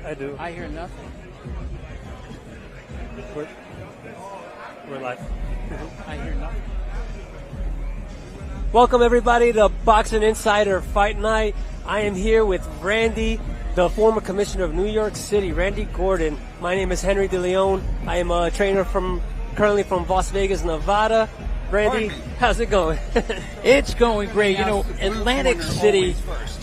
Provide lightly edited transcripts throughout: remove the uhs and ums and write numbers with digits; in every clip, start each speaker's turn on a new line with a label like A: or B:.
A: I do.
B: I hear nothing.
A: We're live.
B: I hear nothing.
A: Welcome, everybody, to Boxing Insider Fight Night. I am here with Randy, the former commissioner of New York City, Randy Gordon. My name is Henry De Leon. I am a trainer currently from Las Vegas, Nevada. Randy, how's it going?
B: It's going great. You know, Atlantic City,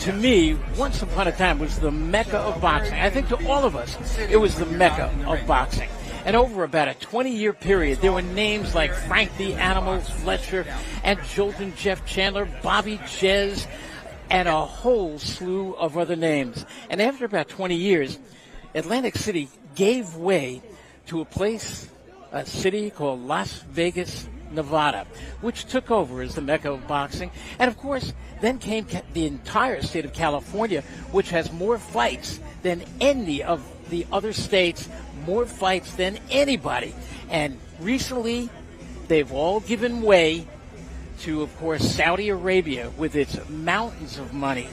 B: to me, once upon a time, was the mecca of boxing. I think to all of us, it was the mecca of boxing. And over about a 20-year period, there were names like Frank the Animal Fletcher and Jolton Jeff Chandler, Bobby Jez, and a whole slew of other names. And after about 20 years, Atlantic City gave way to a city called Las Vegas, Nevada, which took over as the mecca of boxing. And, of course, then came the entire state of California, which has more fights than any of the other states, more fights than anybody. And recently, they've all given way to, of course, Saudi Arabia with its mountains of money,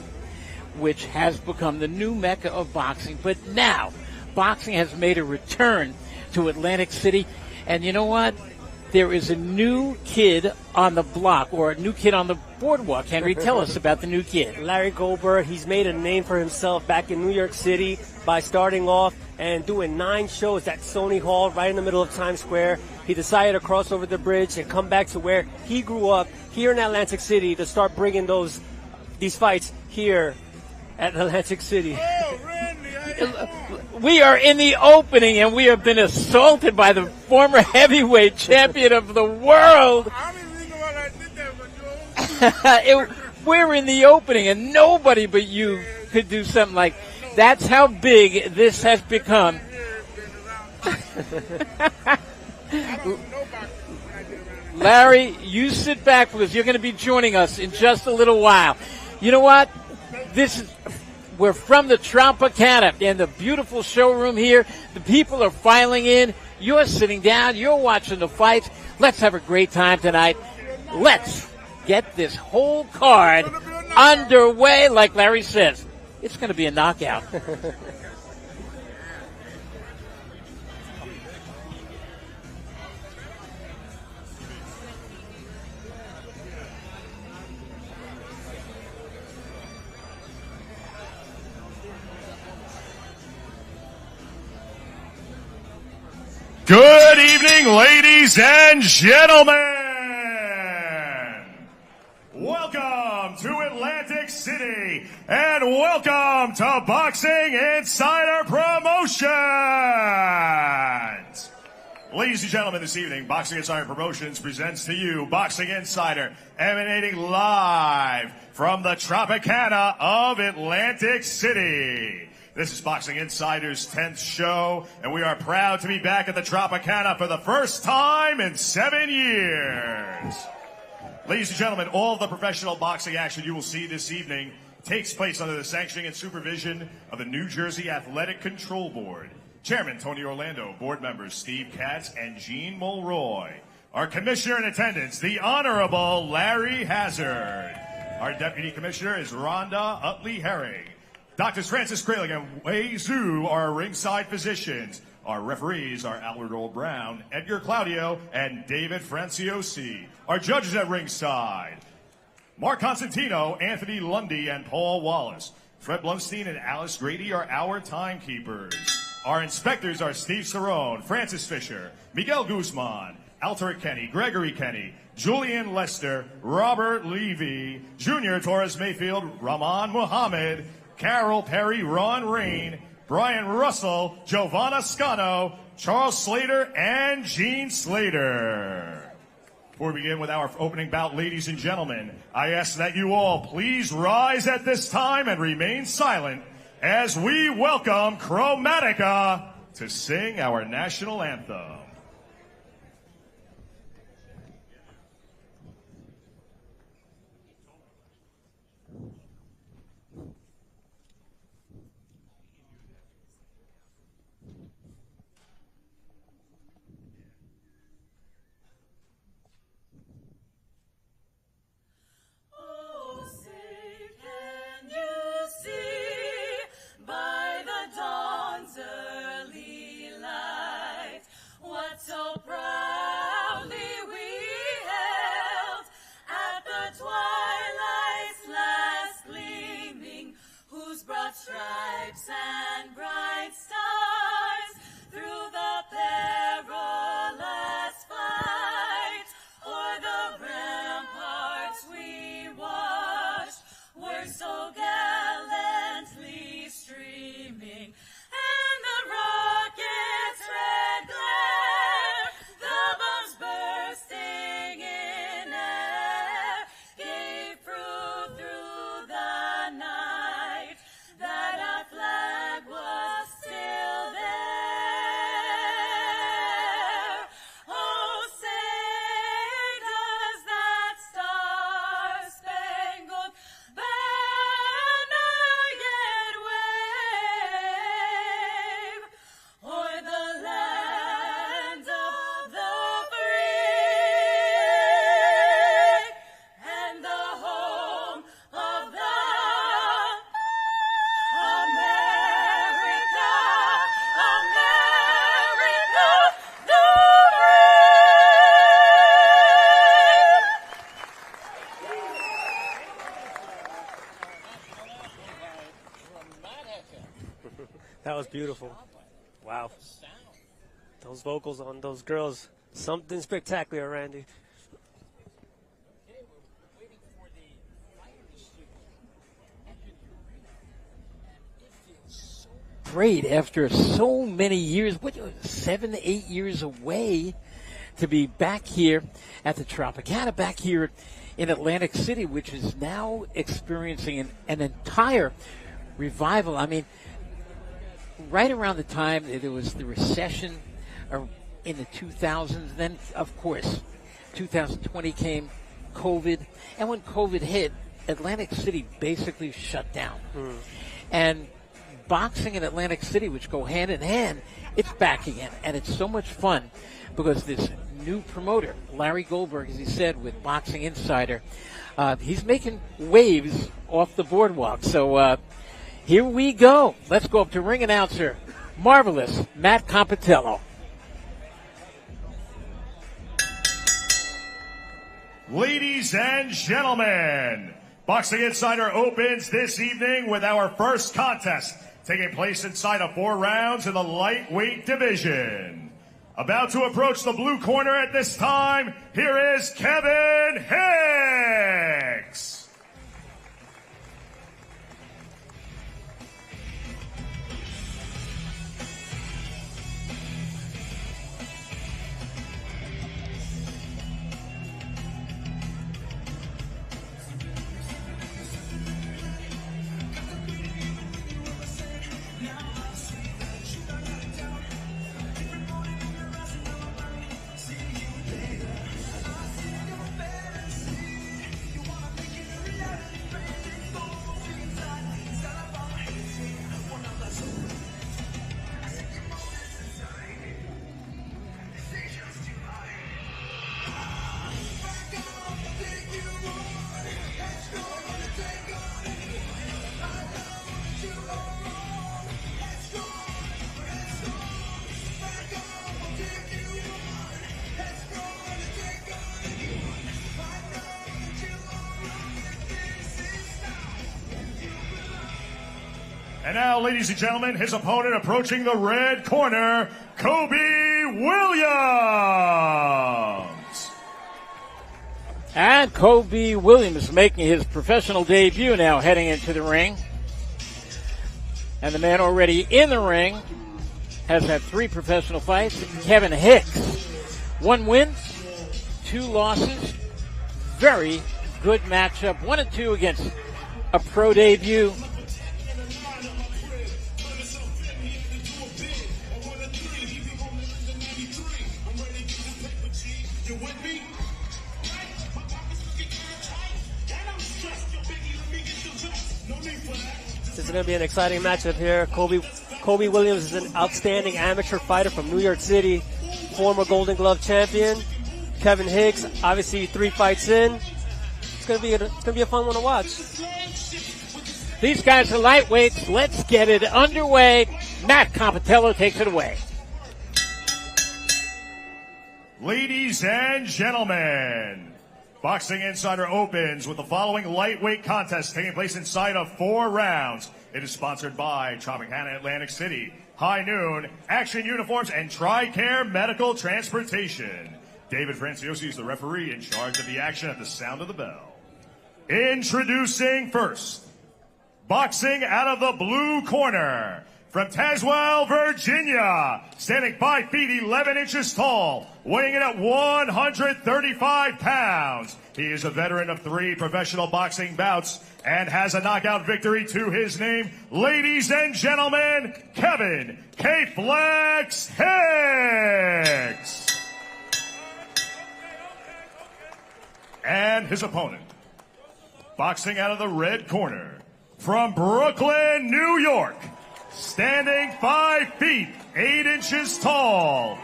B: which has become the new mecca of boxing. But now, boxing has made a return to Atlantic City. And you know what? There is a new kid on the block, or a new kid on the boardwalk. Henry, tell us about the new kid.
A: Larry Goldberg. He's made a name for himself back in New York City by starting off and doing 9 shows at Sony Hall right in the middle of Times Square. He decided to cross over the bridge and come back to where he grew up, here in Atlantic City, to start bringing these fights here at Atlantic City.
B: We are in the opening, and we have been assaulted by the former heavyweight champion of the world. We're in the opening, and nobody but you could do something like that's how big this has become. Larry, you sit back because you're going to be joining us in just a little while. You know what? We're from the Tropicana in the beautiful showroom here. The people are filing in. You're sitting down. You're watching the fights. Let's have a great time tonight. Let's get this whole card underway. Like Larry says, it's going to be a knockout.
C: Good evening, ladies and gentlemen. Welcome to Atlantic City, and welcome to Boxing Insider Promotions. Ladies and gentlemen, this evening, Boxing Insider Promotions presents to you Boxing Insider, emanating live from the Tropicana of Atlantic City. This is Boxing Insider's 10th show, and we are proud to be back at the Tropicana for the first time in 7 years. Ladies and gentlemen, all of the professional boxing action you will see this evening takes place under the sanctioning and supervision of the New Jersey Athletic Control Board. Chairman Tony Orlando, board members Steve Katz and Gene Mulroy. Our commissioner in attendance, the Honorable Larry Hazard. Our deputy commissioner is Rhonda Utley Herring. Doctors Francis Kraling and Wei Zhu are our ringside physicians. Our referees are Albert Earl Brown, Edgar Claudio, and David Franciosi. Our judges at ringside, Mark Constantino, Anthony Lundy, and Paul Wallace. Fred Blumstein and Alice Grady are our timekeepers. Our inspectors are Steve Cerrone, Francis Fisher, Miguel Guzman, Alteric Kenny, Gregory Kenny, Julian Lesther, Robert Levy, Junior Torres Mayfield, Rahman Muhammad, Carol Perry, Ron Rain, Brian Russell, Giovanna Scano, Charles Slater, and Gene Slater. Before we begin with our opening bout, ladies and gentlemen, I ask that you all please rise at this time and remain silent as we welcome Chromatica to sing our national anthem.
D: By the dawn's
A: was beautiful. Wow. Those vocals on those girls, something spectacular, Randy.
B: Great after so many years, 7 to 8 years away, to be back here at the Tropicana, back here in Atlantic City, which is now experiencing an entire revival. I mean, right around the time there was the recession in the 2000s, then, of course, 2020 came, COVID, and when COVID hit, Atlantic City basically shut down. And boxing in Atlantic City, which go hand in hand, it's back again, and it's so much fun because this new promoter, Larry Goldberg, as he said, with Boxing Insider, he's making waves off the boardwalk. So here we go. Let's go up to ring announcer, marvelous Matt Compitello.
C: Ladies and gentlemen, Boxing Insider opens this evening with our first contest, taking place inside of 4 rounds in the lightweight division. About to approach the blue corner at this time, here is Kevin Hicks. And now, ladies and gentlemen, his opponent approaching the red corner, Koby Williams.
B: And Koby Williams making his professional debut now, heading into the ring. And the man already in the ring has had 3 professional fights. Kevin Hicks, 1 win, 2 losses. Very good matchup. 1 and 2 against a pro debut.
A: This is going to be an exciting matchup here. Koby Williams is an outstanding amateur fighter from New York City, former Golden Glove champion. Kevin Hicks, obviously 3 fights in. It's going to be a fun one to watch.
B: These guys are lightweights. Let's get it underway. Matt Compitello takes it away.
C: Ladies and gentlemen, Boxing Insider opens with the following lightweight contest taking place inside of 4 rounds. It is sponsored by Tropicana Atlantic City, High Noon, Action Uniforms, and TRICARE Medical Transportation. David Franciosi is the referee in charge of the action at the sound of the bell. Introducing first, boxing out of the blue corner, from Tazewell, Virginia, standing 5 feet 11 inches tall, weighing in at 135 pounds. He is a veteran of 3 professional boxing bouts and has a knockout victory to his name. Ladies and gentlemen, Kevin K-Flex Hicks. And his opponent, boxing out of the red corner, from Brooklyn, New York, standing 5 feet 8 inches tall,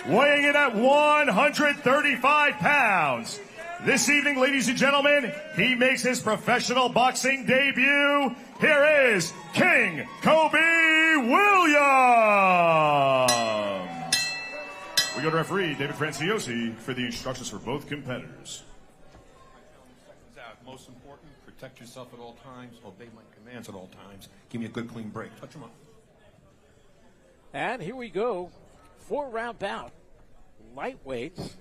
C: weighing in at 135 pounds. This evening, ladies and gentlemen, he makes his professional boxing debut. Here is King Koby Williams. We go to referee David Franciosi for the instructions for both competitors.
D: Most important, protect yourself at all times, obey my commands at all times. Give me a good clean break. Touch him up.
B: And here we go. 4-round bout. Lightweights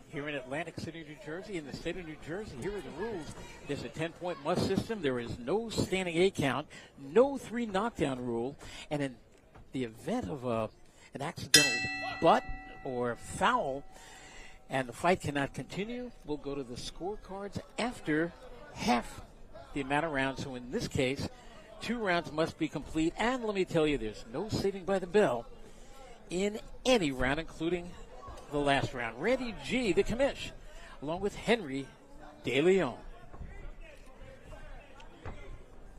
B: here in Atlantic City, New Jersey. In the state of New Jersey, here are the rules. There's a 10-point must system. There is no standing 8 count, no 3 knockdown rule. And in the event of an accidental butt or foul, and the fight cannot continue, we'll go to the scorecards after half the amount of rounds. So in this case, 2 rounds must be complete. And let me tell you, there's no saving by the bell in any round, including the last round. Randy G., the commish, along with Henry De Leon.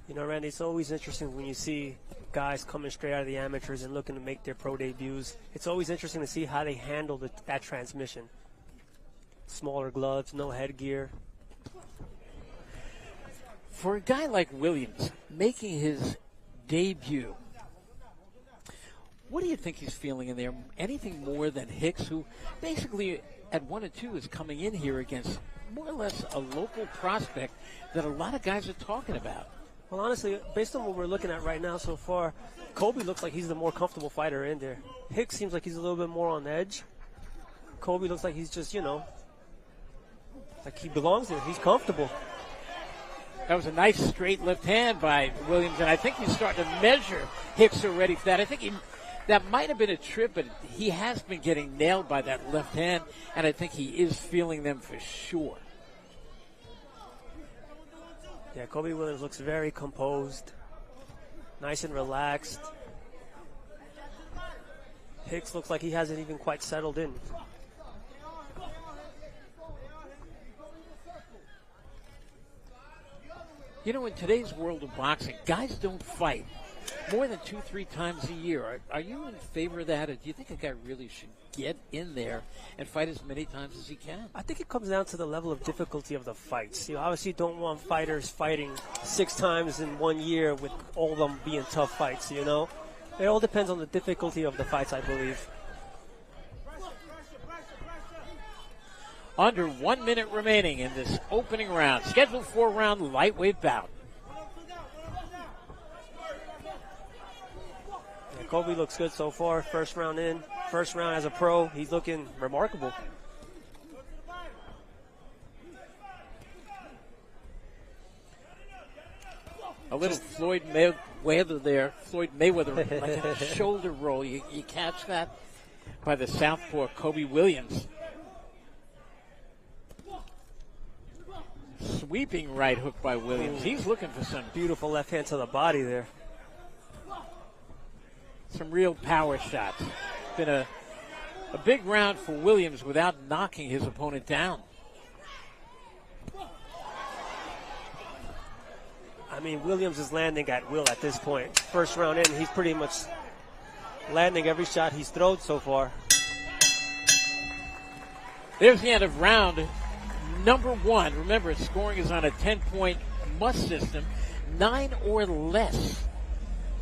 A: You know, Randy, it's always interesting when you see guys coming straight out of the amateurs and looking to make their pro debuts. It's always interesting to see how they handle that transmission. Smaller gloves, no headgear.
B: For a guy like Williams making his debut, what do you think he's feeling in there? Anything more than Hicks, who basically at 1-2 is coming in here against more or less a local prospect that a lot of guys are talking about?
A: Well, honestly, based on what we're looking at right now so far, Koby looks like he's the more comfortable fighter in there. Hicks seems like he's a little bit more on edge. Koby looks like he's just, you know, like he belongs there. He's comfortable.
B: That was a nice straight left hand by Williams, and I think he's starting to measure Hicks already for that. I think that might have been a trip, but he has been getting nailed by that left hand, and I think he is feeling them for sure.
A: Yeah, Koby Williams looks very composed, nice and relaxed. Hicks looks like he hasn't even quite settled in.
B: You know, in today's world of boxing, guys don't fight more than 2-3 times a year. Are you in favor of that, or do you think a guy really should get in there and fight as many times as he can?
A: I think it comes down to the level of difficulty of the fights. You obviously don't want fighters fighting 6 times in 1 year with all of them being tough fights, you know? It all depends on the difficulty of the fights, I believe.
B: Under 1 minute remaining in this opening round. Scheduled 4-round lightweight bout.
A: Yeah, Koby looks good so far. First round in. First round as a pro. He's looking remarkable.
B: A little Floyd Mayweather there. Floyd Mayweather, like a shoulder roll. You catch that by the southpaw, Koby Williams. Sweeping right hook by Williams. He's looking for some
A: Beautiful left hand to the body there.
B: some real power shots. Been a big round for Williams without knocking his opponent down.
A: I mean, Williams is landing at will at this point. First round in, he's pretty much landing every shot he's thrown so far.
B: There's the end of round number 1. Remember, scoring is on a 10-point must system, 9 or less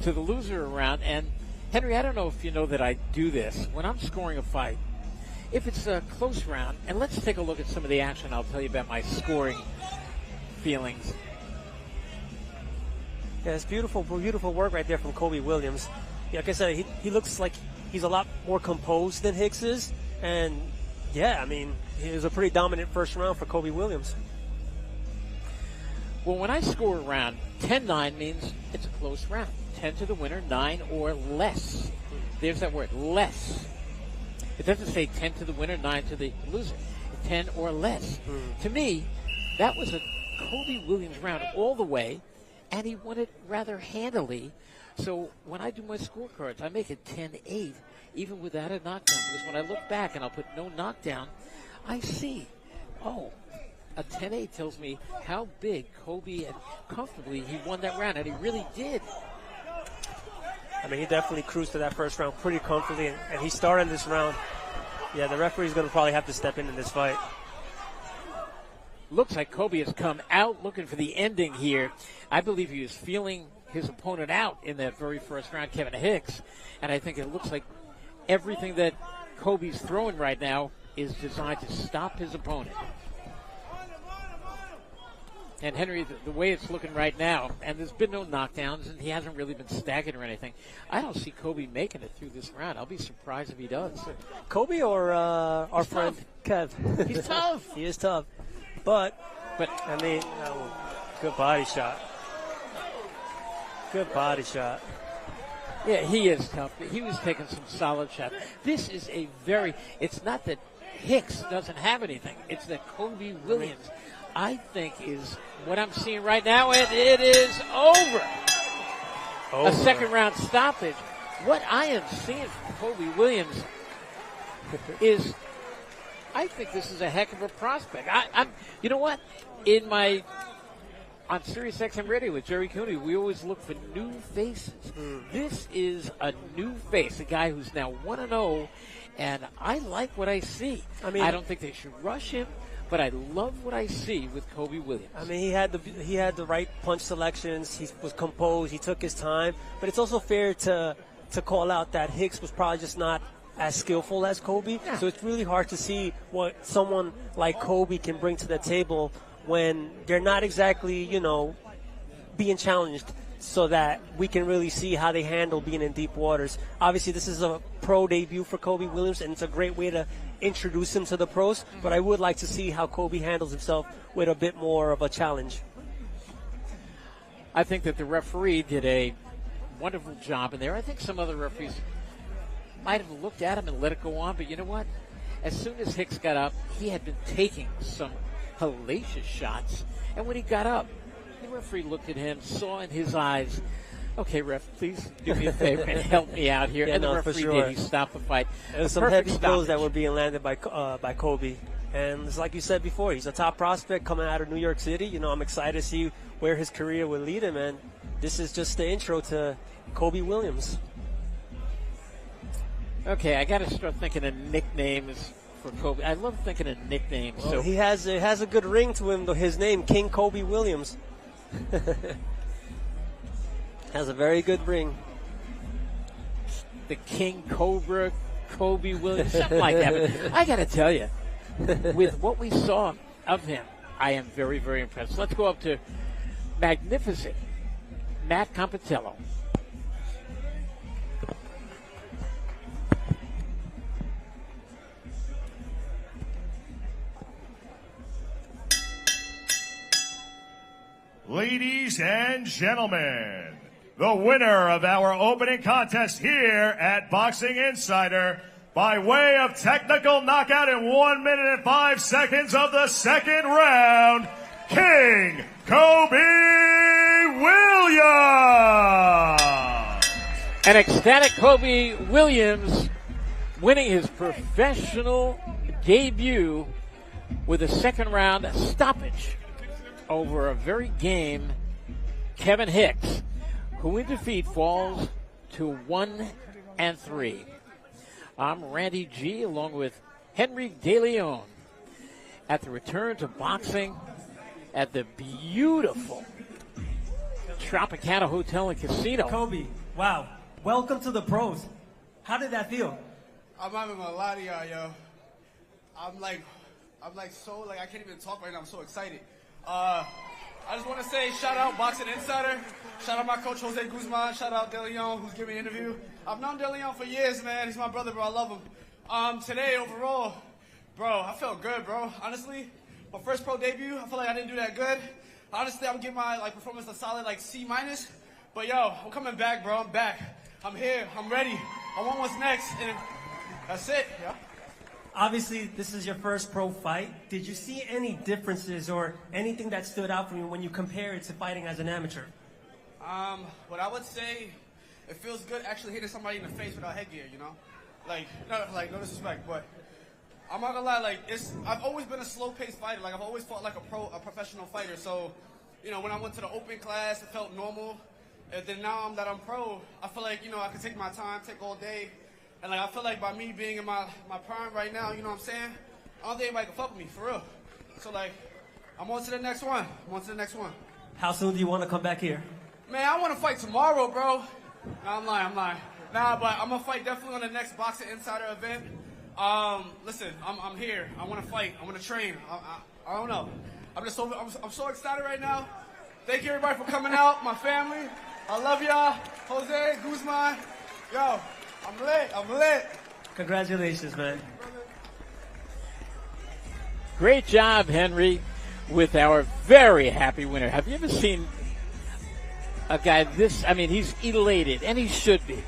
B: to the loser round. And Henry, I don't know if you know that I do this. When I'm scoring a fight, if it's a close round, and let's take a look at some of the action, I'll tell you about my scoring feelings.
A: Yeah, it's beautiful work right there from Koby Williams. Yeah, like I said, he looks like he's a lot more composed than Hicks is. And, yeah, I mean, it was a pretty dominant first round for Koby Williams.
B: Well, when I score a round, 10-9 means it's a close round. 10 to the winner, 9 or less. There's that word, less. It doesn't say 10 to the winner, 9 to the loser. 10 or less. To me, that was a Koby Williams round all the way, and he won it rather handily. So when I do my scorecards, I make it 10-8, even without a knockdown. Because when I look back and I'll put no knockdown, I see, oh, a 10-8 tells me how big Koby and comfortably he won that round, and he really did.
A: I mean, he definitely cruised to that first round pretty comfortably, and he started this round. Yeah, the referee's going to probably have to step in this fight.
B: Looks like Koby has come out looking for the ending here. I believe he was feeling his opponent out in that very first round, Kevin Hicks, and I think it looks like everything that Koby's throwing right now is designed to stop his opponent. And Henry, the way it's looking right now, and there's been no knockdowns, and he hasn't really been staggered or anything, I don't see Koby making it through this round. I'll be surprised if he does.
A: Koby or our friend
B: tough.
A: Kev?
B: He's tough.
A: He is tough. But I mean, good body shot. Good body shot.
B: Yeah, he is tough. He was taking some solid shots. This is it's not that Hicks doesn't have anything. It's that Koby Williams, I think, is what I'm seeing right now, and it is over. A second round stoppage. What I am seeing from Koby Williams is, I think this is a heck of a prospect. You know what? On Sirius XM Radio with Jerry Cooney, we always look for new faces. This is a new face, a guy who's now 1-0, and I like what I see. I mean, I don't think they should rush him, but I love what I see with Koby Williams. I
A: mean, he had the right punch selections. He was composed. He took his time. But it's also fair to call out that Hicks was probably just not as skillful as Koby. Yeah. So it's really hard to see what someone like Koby can bring to the table when they're not exactly, being challenged, so that we can really see how they handle being in deep waters. Obviously, this is a pro debut for Koby Williams, and it's a great way to introduce him to the pros, but I would like to see how Koby handles himself with a bit more of a challenge.
B: I think that the referee did a wonderful job in there. I think some other referees might have looked at him and let it go on, but you know what? As soon as Hicks got up, he had been taking some hellacious shots, and when he got up, the referee looked at him, saw in his eyes, okay, ref, please do me a favor and help me out here. And the referee did. He stopped the fight.
A: There's some heavy blows that were being landed by Koby. And it's like you said before, he's a top prospect coming out of New York City. I'm excited to see where his career will lead him, and this is just the intro to Koby Williams.
B: Okay, I got to start thinking of nicknames for Koby. I love thinking of nicknames.
A: Well, it has a good ring to him, though. His name, King Koby Williams. Has a very good ring.
B: The King Cobra, Koby Williams, something like that. But I got to tell you, with what we saw of him, I am very, very impressed. Let's go up to magnificent Matt Compitello.
C: Ladies and gentlemen, the winner of our opening contest here at Boxing Insider, by way of technical knockout in 1 minute and 5 seconds of the second round, King Koby Williams.
B: An ecstatic Koby Williams winning his professional debut with a second round stoppage over a very game Kevin Hicks, who in defeat falls to 1-3. I'm Randy G, along with Henry De Leon, at the return to boxing at the beautiful Tropicana Hotel and Casino.
A: Koby, wow. Welcome to the pros. How did that feel?
D: I'm not even gonna lie to y'all, yo. I'm like so, I can't even talk right now. I'm so excited. I just want to say shout out Boxing Insider, shout out my coach Jose Guzman, shout out De Leon who's giving me an interview. I've known De Leon for years, man. He's my brother, bro. I love him. Today overall, bro, I felt good, bro. Honestly, my first pro debut, I feel like I didn't do that good. Honestly, I'm giving my performance a solid C-. But yo, I'm coming back, bro. I'm back. I'm here. I'm ready. I want what's next, and that's it. Yeah.
A: Obviously, this is your first pro fight. Did you see any differences or anything that stood out for you when you compare it to fighting as an amateur?
D: What I would say, it feels good actually hitting somebody in the face without headgear, you know? No disrespect, but I'm not gonna lie, I've always been a slow-paced fighter. I've always fought like a professional fighter. So, when I went to the open class, it felt normal. And then now that I'm pro, I feel like, I can take my time, take all day. And I feel like by me being in my prime right now, you know what I'm saying? I don't think anybody can fuck with me, for real. So I'm on to the next one.
A: How soon do you want to come back here?
D: Man, I want to fight tomorrow, bro. No, I'm lying. Nah, but I'm going to fight definitely on the next Boxing Insider event. Listen, I'm here. I want to fight. I want to train. I don't know. I'm so excited right now. Thank you everybody for coming out, my family. I love y'all. Jose, Guzman. Yo, I'm lit.
A: Congratulations, man.
B: Great job, Henry, with our very happy winner. Have you ever seen a guy this? I mean, he's elated, and he should be.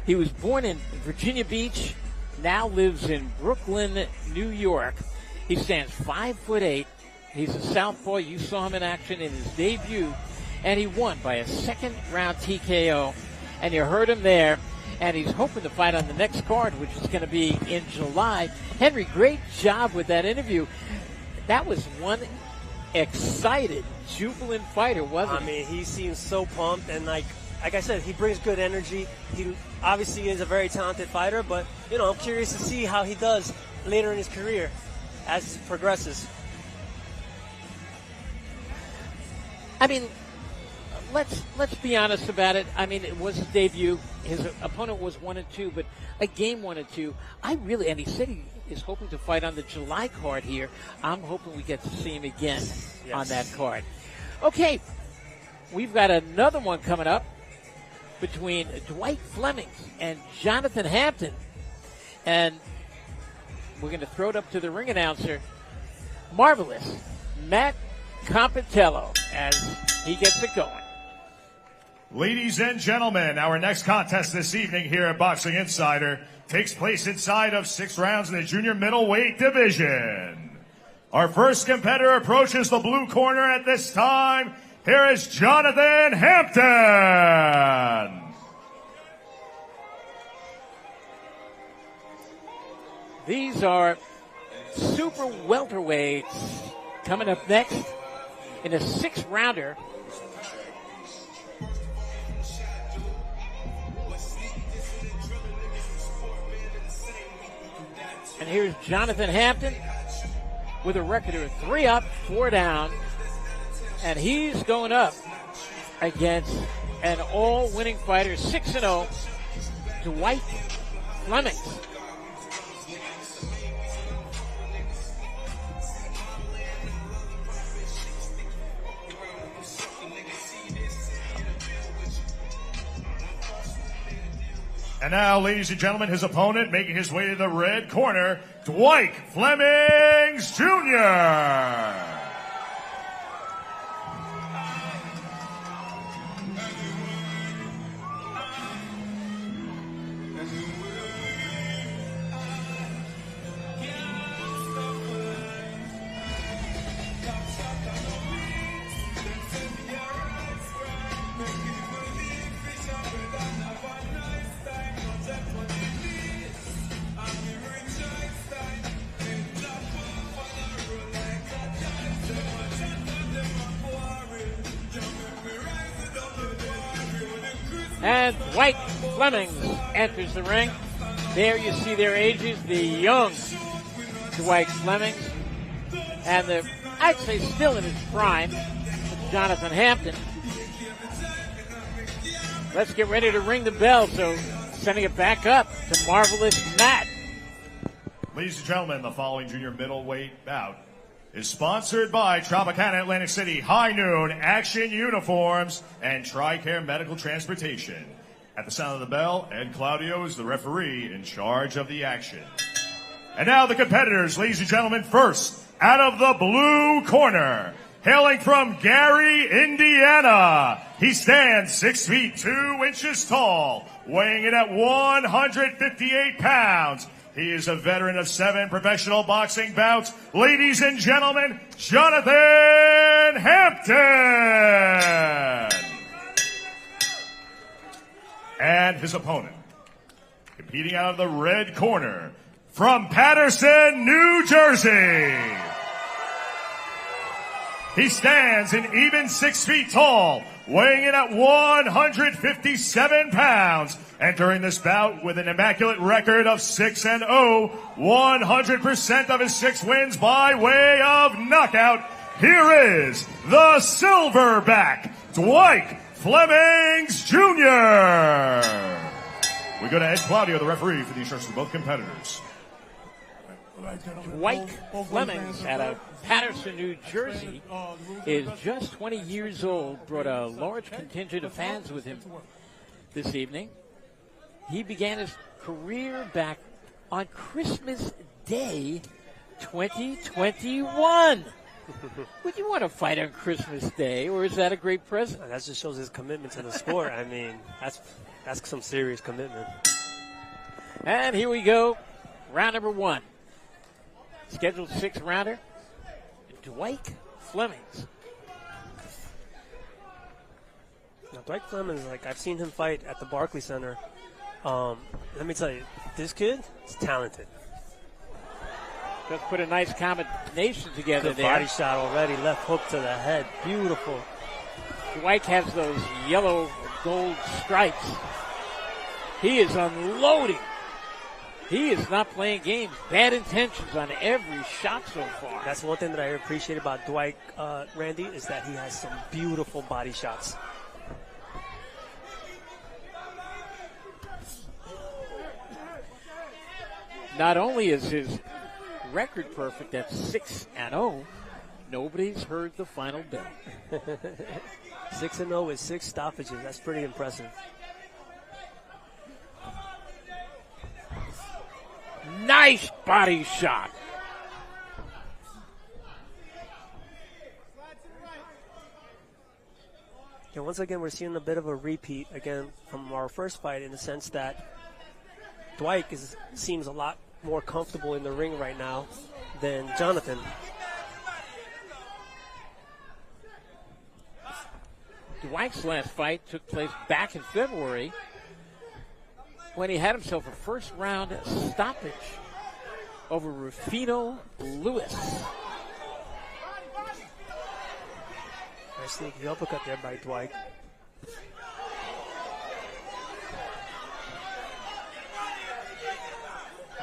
B: He was born in Virginia Beach, now lives in Brooklyn, New York. He stands 5'8". He's a southpaw. You saw him in action in his debut, and he won by a second-round TKO. And you heard him there, and he's hoping to fight on the next card, which is going to be in July. Henry, great job with that interview. That was one excited, jubilant fighter, wasn't he?
A: I mean, he seems so pumped, and like I said, he brings good energy. He obviously is a very talented fighter, but, you know, I'm curious to see how he does later in his career as he progresses.
B: I mean, let's be honest about it. I mean, it was his debut. His opponent was 1-2, but a game 1-2. And he said he is hoping to fight on the July card here. I'm hoping we get to see him again on that card. Okay, we've got another one coming up between Dwyke Flemmings and Johnathan Hampton. And we're going to throw it up to the ring announcer, Marvelous Matt Compitello, as he gets it going.
C: Ladies and gentlemen, our next contest this evening here at Boxing Insider takes place inside of 6 rounds in the junior middleweight division. Our first competitor approaches the blue corner at this time. Here is Johnathan Hampton.
B: These are super welterweights coming up next in a 6-rounder. And here's Johnathan Hampton with a record of 3 up, 4 down. And he's going up against an all-winning fighter, 6-0, Dwyke Flemmings.
C: And now, ladies and gentlemen, his opponent making his way to the red corner, Dwyke Flemmings Jr.
B: And Dwyke Flemmings enters the ring. There you see their ages, the young Dwyke Flemmings, and the, I'd say, still in his prime, Johnathan Hampton. Let's get ready to ring the bell, so sending it back up to Marvelous Matt.
C: Ladies and gentlemen, the following junior middleweight bout is sponsored by Tropicana Atlantic City High Noon Action Uniforms and TRICARE Medical Transportation. At the sound of the bell, Ed Claudio is the referee in charge of the action. And now the competitors, ladies and gentlemen. First, out of the blue corner, hailing from Gary, Indiana, he stands 6 feet 2 inches tall, weighing in at 158 pounds. He is a veteran of 7 professional boxing bouts. Ladies and gentlemen, Johnathan Hampton. And his opponent, competing out of the red corner, from Paterson, New Jersey. He stands an even 6 feet tall, weighing in at 157 pounds. Entering this bout with an immaculate record of 6-0, 100% of his 6 wins by way of knockout. Here is the silverback, Dwyke Flemmings Jr. We go to Ed Claudio, the referee, for the instructions of both competitors.
B: Dwyke Flemmings out of Paterson, New Jersey, is just 20 years old, brought a large contingent of fans with him this evening. He began his career back on Christmas Day 2021. Would you want to fight on Christmas Day, or is that a great present?
A: That just shows his commitment to the sport. I mean, that's some serious commitment.
B: And here we go, round number 1. Scheduled 6th rounder, Dwyke Flemmings.
A: Now, Dwyke Flemmings, like, I've seen him fight at the Barclays Center. Let me tell you, this kid is talented.
B: Just put a nice combination together
A: Good
B: there.
A: Body shot already, left hook to the head, beautiful.
B: Dwyke has those yellow gold stripes. He is unloading. He is not playing games. Bad intentions on every shot so far.
A: That's one thing that I appreciate about Dwyke, Randy, is that he has some beautiful body shots.
B: Not only is his record perfect at 6-0, nobody's heard the final bell.
A: 6-0 with 6 stoppages. That's pretty impressive.
B: Nice body shot.
A: Yeah, once again, we're seeing a bit of a repeat again from our first fight, in the sense that Dwyke seems a lot more comfortable in the ring right now than Johnathan.
B: Dwyke's last fight took place back in February when he had himself a first-round stoppage over Rufino Lewis.
A: Nice sneaky uppercut there by Dwyke.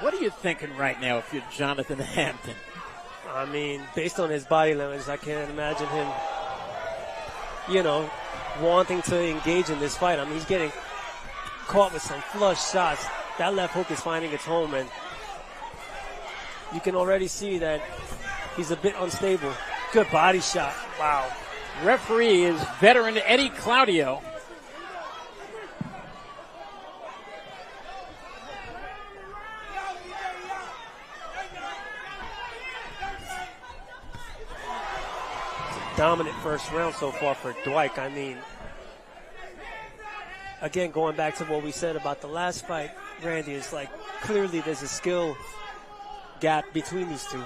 B: What are you thinking right now if you're Johnathan Hampton?
A: I mean, based on his body language, I can't imagine him, wanting to engage in this fight. I mean, he's getting caught with some flush shots. That left hook is finding its home, and you can already see that he's a bit unstable. Good body shot. Wow.
B: Referee is veteran Eddie Claudio.
A: Dominant first round so far for Dwyke. I mean, again, going back to what we said about the last fight, Randy, is like clearly there's a skill gap between these two.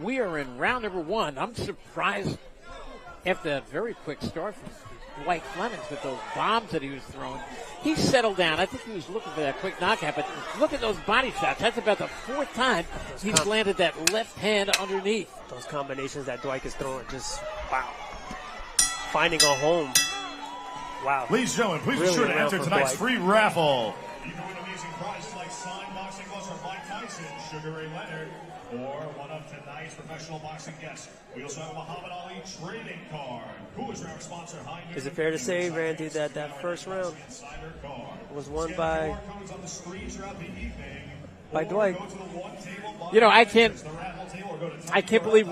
B: We are in round number 1. I'm surprised after that very quick start from Dwyke Flemmings with those bombs that he was throwing. He settled down. I think he was looking for that quick knockout, but look at those body shots. That's about the 4th time he's landed that left hand underneath.
A: Those combinations that Dwyke is throwing, just wow. Finding a home. Wow.
C: Ladies and gentlemen, please
A: Really
C: be sure to enter tonight's
A: Dwyke.
C: free raffle. You can win amazing prizes like signed boxing gloves from Mike Tyson, Sugar Ray Leonard, or one of tonight's professional boxing guests. We also have a Muhammad Ali trading card. Who is our sponsor?
A: Is it fair to say, Randy, that that first round was won by Dwyke?
B: I can't believe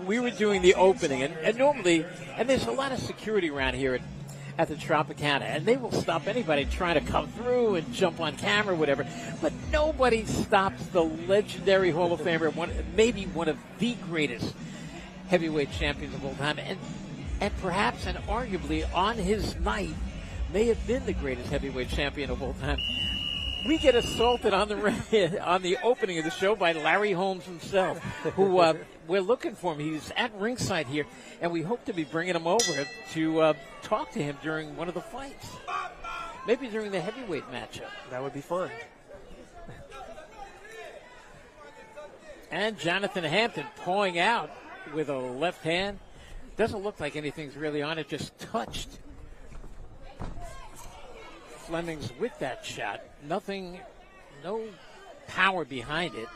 B: we were doing the opening, and normally, and there's a lot of security around here at the Tropicana, and they will stop anybody trying to come through and jump on camera or whatever, but nobody stops the legendary Hall of Famer, maybe one of the greatest heavyweight champions of all time, and perhaps and arguably on his night may have been the greatest heavyweight champion of all time. We get assaulted on the opening of the show by Larry Holmes himself, who we're looking for him. He's at ringside here, and we hope to be bringing him over to talk to him during one of the fights. Maybe during the heavyweight matchup.
A: That would be fun.
B: And Johnathan Hampton pawing out with a left hand. Doesn't look like anything's really on it, just touched Flemmings with that shot. Nothing, no power behind it.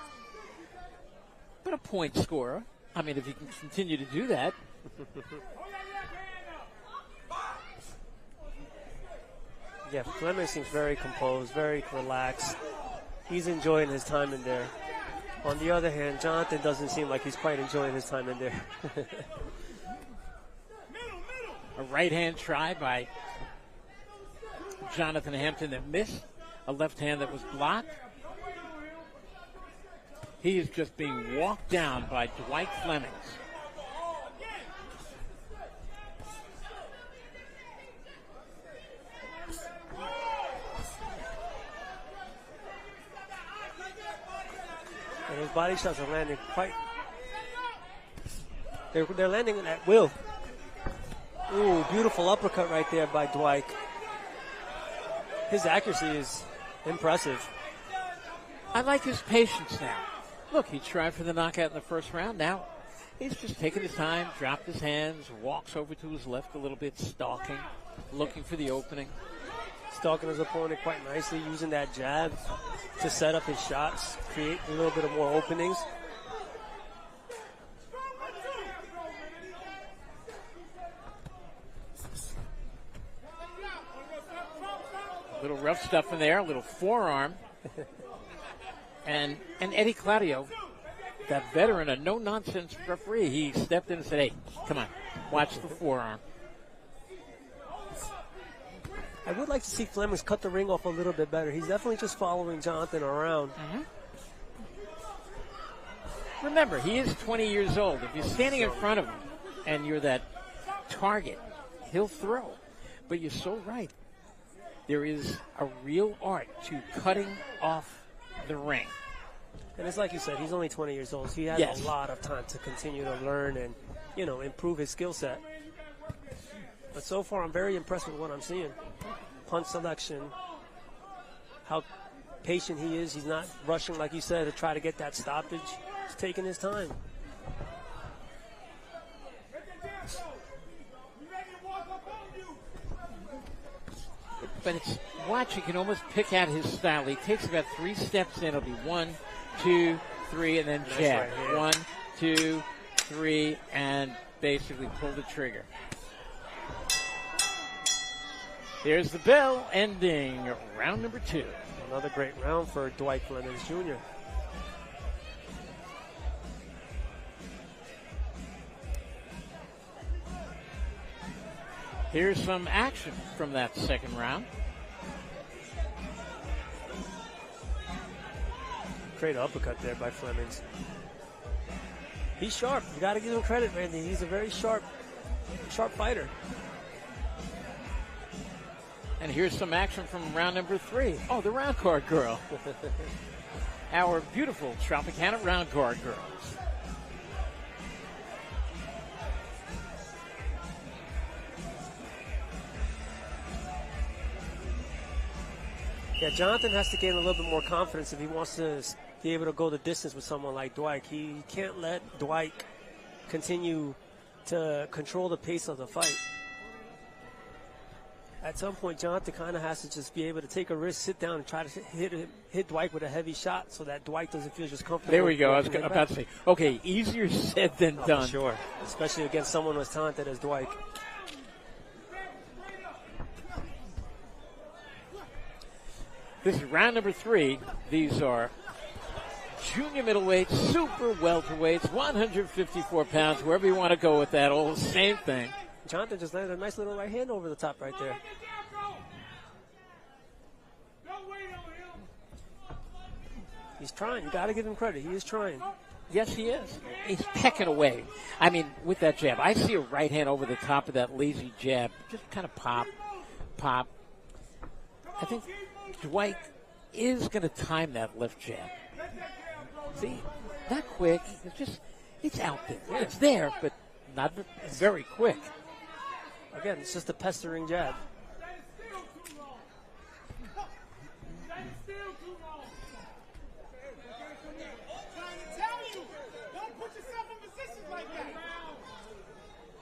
B: But a point scorer. I mean, if you can continue to do that.
A: Yeah, Flemmings seems very composed, very relaxed. He's enjoying his time in there. On the other hand, Johnathan doesn't seem like he's quite enjoying his time in there.
B: A right hand try by Johnathan Hampton that missed. A left hand that was blocked. He is just being walked down by Dwyke Flemmings.
A: And his body shots are landing quite. They're landing at will. Ooh, beautiful uppercut right there by Dwyke. His accuracy is impressive.
B: I like his patience now. Look, he tried for the knockout in the first round. Now he's just taking his time, dropped his hands, walks over to his left a little bit, stalking, looking for the opening.
A: Stalking his opponent quite nicely, using that jab to set up his shots, create a little bit of more openings.
B: A little rough stuff in there, a little forearm. And Eddie Claudio, that veteran, a no-nonsense referee, he stepped in and said, hey, come on, watch the forearm.
A: I would like to see Flemmings cut the ring off a little bit better. He's definitely just following Johnathan around.
B: Mm-hmm. Remember, he is 20 years old. If you're standing in front of him and you're that target, he'll throw. But you're so right. There is a real art to cutting off the ring.
A: And it's like you said, he's only 20 years old, so he has
B: Yes.
A: a lot of time to continue to learn and, improve his skill set. But so far, I'm very impressed with what I'm seeing. Punch selection, how patient he is. He's not rushing, like you said, to try to get that stoppage. He's taking his time.
B: But it's watch, you can almost pick out his style. He takes about 3 steps in. It'll be 1, 2, 3, and then jab.
A: Right,
B: 1, 2, 3, and basically pull the trigger. There's the bell, ending round number 2.
A: Another great round for Dwyke Flemmings Jr.
B: Here's some action from that second round.
A: Great uppercut there by Flemmings. He's sharp. You got to give him credit, Randy. He's a very sharp fighter.
B: And here's some action from round number 3. Oh, the round guard girl. Our beautiful Tropicana round guard girls.
A: Yeah, Johnathan has to gain a little bit more confidence if he wants to be able to go the distance with someone like Dwyke. He can't let Dwyke continue to control the pace of the fight. At some point, Johnathan kind of has to just be able to take a risk, sit down, and try to hit Dwyke with a heavy shot so that Dwyke doesn't feel just comfortable.
B: There we go. I was about to say, okay, easier said than done.
A: For sure, especially against someone as talented as Dwyke.
B: This is round number 3. These are junior middleweights, super welterweights, 154 pounds, wherever you want to go with that, all the same thing.
A: Johnathan just landed a nice little right hand over the top right there. He's trying. You got to give him credit. He is trying.
B: Yes, he is. He's pecking away. I mean, with that jab. I see a right hand over the top of that lazy jab. Just kind of pop, pop. I think Dwyke is going to time that left jab. See, not quick. It's out there. It's there, but not very quick.
A: Again, it's just a pestering jab.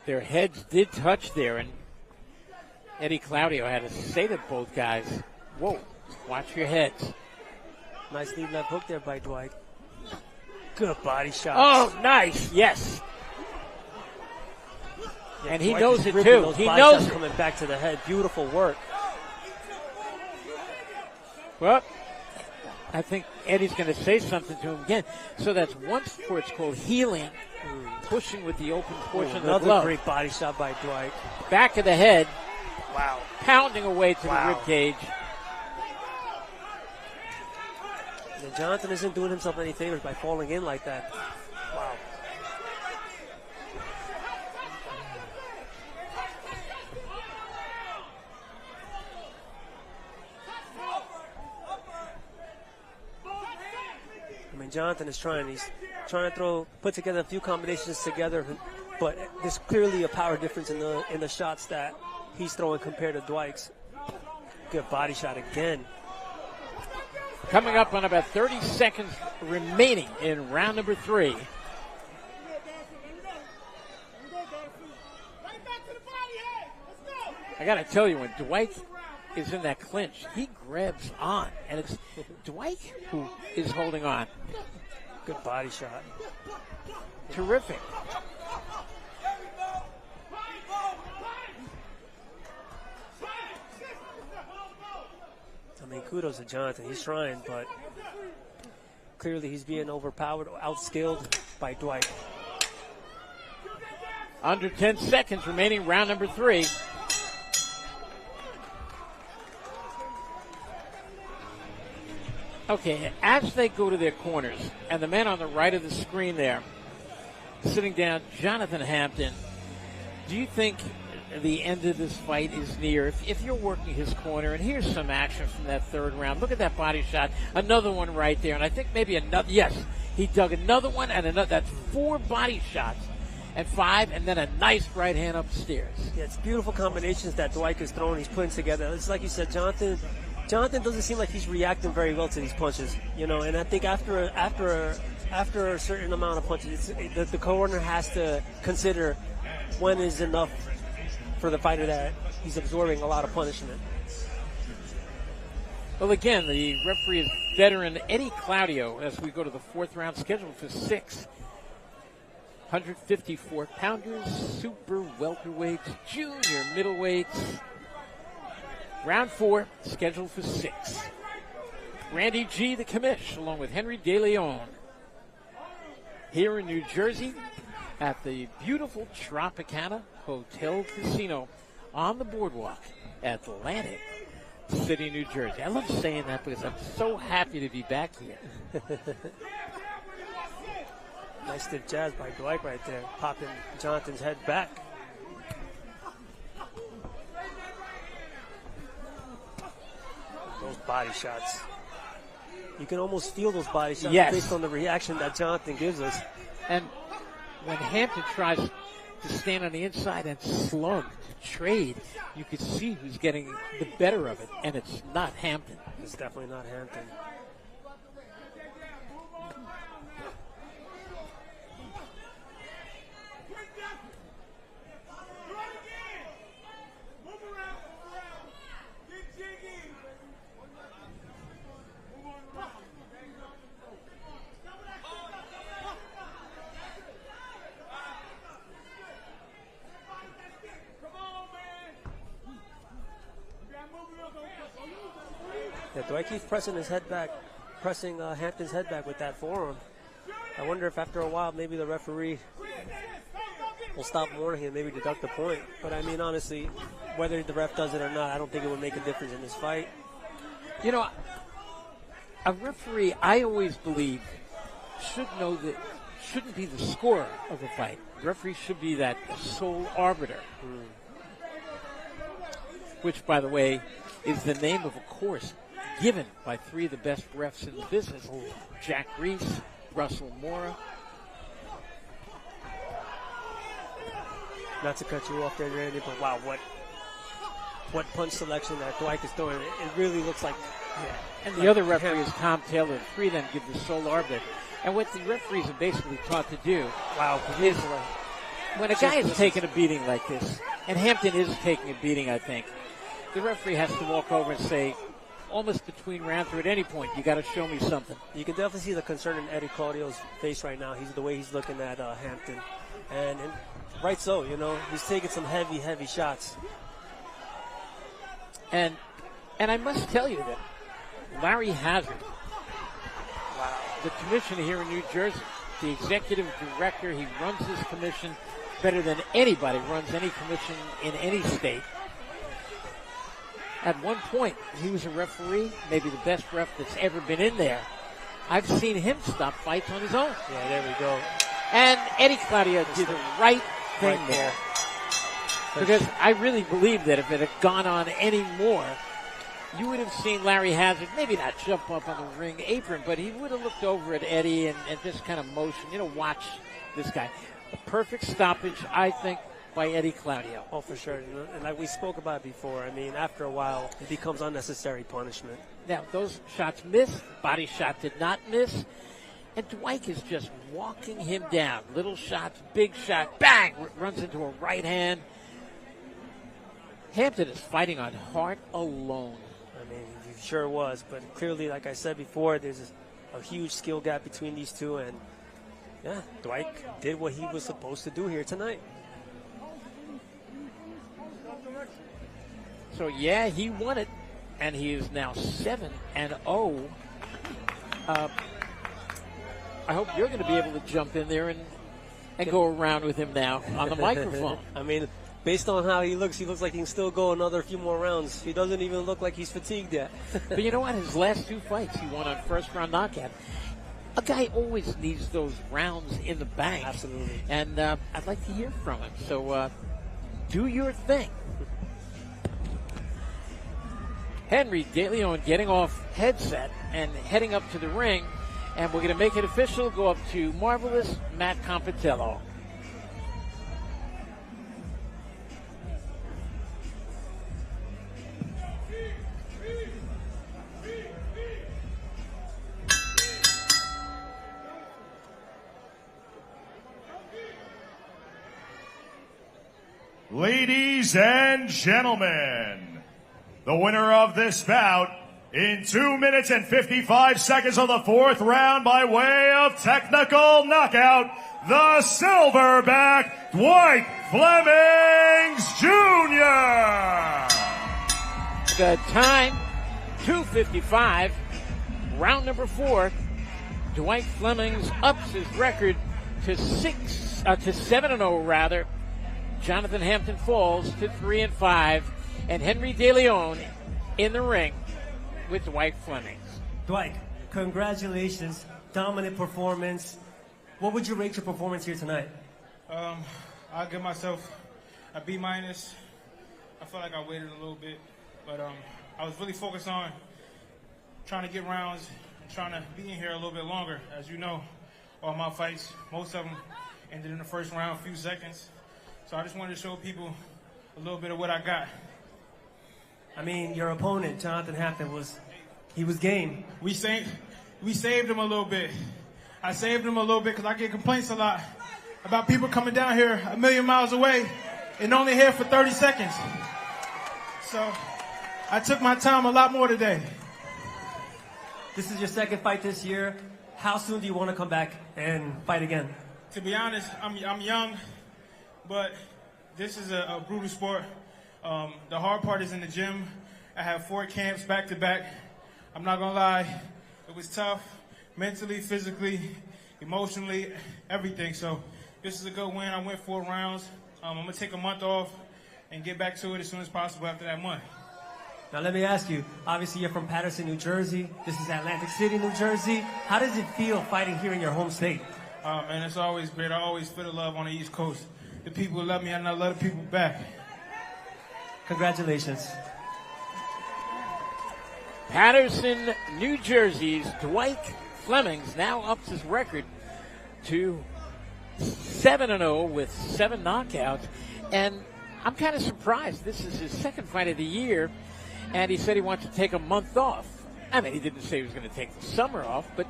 B: Their heads did touch there, and Eddie Claudio had to say to both guys, whoa, watch your heads.
A: Nice lead left hook there by Dwyke. Good body shot.
B: Oh, nice. Yes.
A: Yeah,
B: and he
A: Dwyke
B: knows
A: is
B: it,
A: ripping
B: too.
A: those
B: He
A: body
B: knows
A: shots
B: it.
A: coming back to the head. Beautiful work.
B: Well, I think Eddie's going to say something to him again. So that's once before it's called healing, pushing with the open portion of the glove.
A: Another great body shot by Dwyke.
B: Back of the head.
A: Wow.
B: Pounding away to the rib cage.
A: And Johnathan isn't doing himself any favors by falling in like that. Wow. I mean, Johnathan is trying. He's trying to put together a few combinations together, but there's clearly a power difference in the shots that he's throwing compared to Dwyke's. Good body shot again.
B: Coming up on about 30 seconds remaining in round number 3. I got to tell you, when Dwyke is in that clinch, he grabs on, and it's Dwyke who is holding on.
A: Good body shot.
B: Terrific.
A: I mean, kudos to Johnathan. He's trying, but clearly he's being overpowered, outskilled by Dwyke.
B: Under 10 seconds remaining, round number 3. Okay, as they go to their corners, and the man on the right of the screen there, sitting down, Johnathan Hampton, do you think the end of this fight is near? If you're working his corner, and here's some action from that third round. Look at that body shot. Another one right there, and I think maybe another. Yes, he dug another one, and another. That's 4 body shots, and 5, and then a nice right hand upstairs.
A: Yeah, it's beautiful combinations that Dwyke is throwing. He's putting together. It's like you said, Johnathan doesn't seem like he's reacting very well to these punches, you know. And I think after a certain amount of punches, the corner has to consider when is enough for the fighter that he's absorbing a lot of punishment.
B: Well, again, the referee is veteran Eddie Claudio as we go to the 4th round, scheduled for 6. 154-pounders, super welterweights, junior middleweights. Round 4, scheduled for 6. Randy G., the commish, along with Henry De Leon. Here in New Jersey at the beautiful Tropicana Hotel Casino on the boardwalk, Atlantic City, New Jersey. I love saying that because I'm so happy to be back here.
A: Nice stiff jabs by Dwyke right there, popping Jonathan's head back. Those body shots. You can almost feel those body shots based on the reaction that Johnathan gives us.
B: And when Hampton tries to stand on the inside and slug, to trade, you could see who's getting the better of it, and it's not Hampton.
A: It's definitely not Hampton. Yeah, Dwyke keeps pressing his head back, pressing Hampton's head back with that forearm. I wonder if after a while maybe the referee will stop warning him, maybe deduct the point. But I mean, honestly, whether the ref does it or not, I don't think it would make a difference in this fight.
B: You know, a referee, I always believe, should know that shouldn't be the scorer of a fight. The referee should be that sole arbiter. Which, by the way, is the name of a course given by 3 of the best refs in the business. Jack Reese, Russell Mora.
A: Not to cut you off there, Randy, but wow, what punch selection that Dwyke is throwing. It really looks like...
B: Yeah. And the other referee is Tom Taylor. 3 of them give the sole arbiter. And what the referees are basically taught to do is when a guy is taking a beating like this, and Hampton is taking a beating, I think, the referee has to walk over and say, almost between rounds or at any point, you got to show me something.
A: You can definitely see the concern in Eddie Claudio's face right now. He's the way he's looking at Hampton. And right so, you know, he's taking some heavy, heavy shots.
B: And I must tell you that Larry Hazard, the commissioner here in New Jersey, the executive director, he runs his commission better than anybody runs any commission in any state. At one point, he was a referee, maybe the best ref that's ever been in there. I've seen him stop fights on his own.
A: Yeah, there we go.
B: And Eddie Claudio did the right thing there. Because I really believe that if it had gone on any more, you would have seen Larry Hazard maybe not jump up on the ring apron, but he would have looked over at Eddie and just kind of motion, watch this guy. A perfect stoppage, I think, by Eddie Claudio.
A: Oh, for sure. And like we spoke about before, I mean, after a while, it becomes unnecessary punishment.
B: Now, those shots missed. Body shot did not miss. And Dwyke is just walking him down. Little shots, big shot, bang! Runs into a right hand. Hampton is fighting on heart alone.
A: I mean, he sure was. But clearly, like I said before, there's a huge skill gap between these two. And, yeah, Dwyke did what he was supposed to do here tonight.
B: So, yeah, he won it. And he is now 7-0. I hope you're going to be able to jump in there and go around with him now on the microphone.
A: I mean, based on how he looks like he can still go another few more rounds. He doesn't even look like he's fatigued yet.
B: But you know what? His last 2 fights, he won on first-round knockout. A guy always needs those rounds in the bank.
A: Absolutely.
B: And I'd like to hear from him. So do your thing. Henry De Leon getting off headset and heading up to the ring. And we're going to make it official, go up to Marvelous Matt Compitello.
C: Ladies and gentlemen, the winner of this bout in 2 minutes and 55 seconds of the 4th round by way of technical knockout, the silverback Dwyke Flemmings Jr.
B: The time, 2:55, round number 4. Dwyke Flemmings ups his record to 7-0 rather. Johnathan Hampton falls to 3-5, and Henry De Leon in the ring with Dwyke Flemmings.
A: Dwyke, congratulations. Dominant performance. What would you rate your performance here tonight?
E: I'll give myself a B-. I felt like I waited a little bit, but I was really focused on trying to get rounds and trying to be in here a little bit longer. As you know, all my fights, most of them ended in the first round, a few seconds. So I just wanted to show people a little bit of what I got.
A: I mean, your opponent, Johnathan Hampton, was game.
E: We saved him a little bit. I saved him a little bit because I get complaints a lot about people coming down here a million miles away and only here for 30 seconds. So I took my time a lot more today.
A: This is your second fight this year. How soon do you want to come back and fight again?
E: To be honest, I'm young, but this is a brutal sport. The hard part is in the gym. I have 4 camps back to back. I'm not gonna lie, it was tough, mentally, physically, emotionally, everything. So this is a good win. I went 4 rounds. I'm gonna take a month off and get back to it as soon as possible after that month.
A: Now let me ask you, obviously you're from Paterson, New Jersey. This is Atlantic City, New Jersey. How does it feel fighting here in your home state?
E: Man, it's always great. I always feel the love on the East Coast. The people love me and I love the people back.
A: Congratulations.
B: Paterson, New Jersey's Dwyke Flemmings now ups his record to 7-0 with 7 knockouts. And I'm kind of surprised. This is his second fight of the year, and he said he wants to take a month off. I mean, he didn't say he was going to take the summer off, but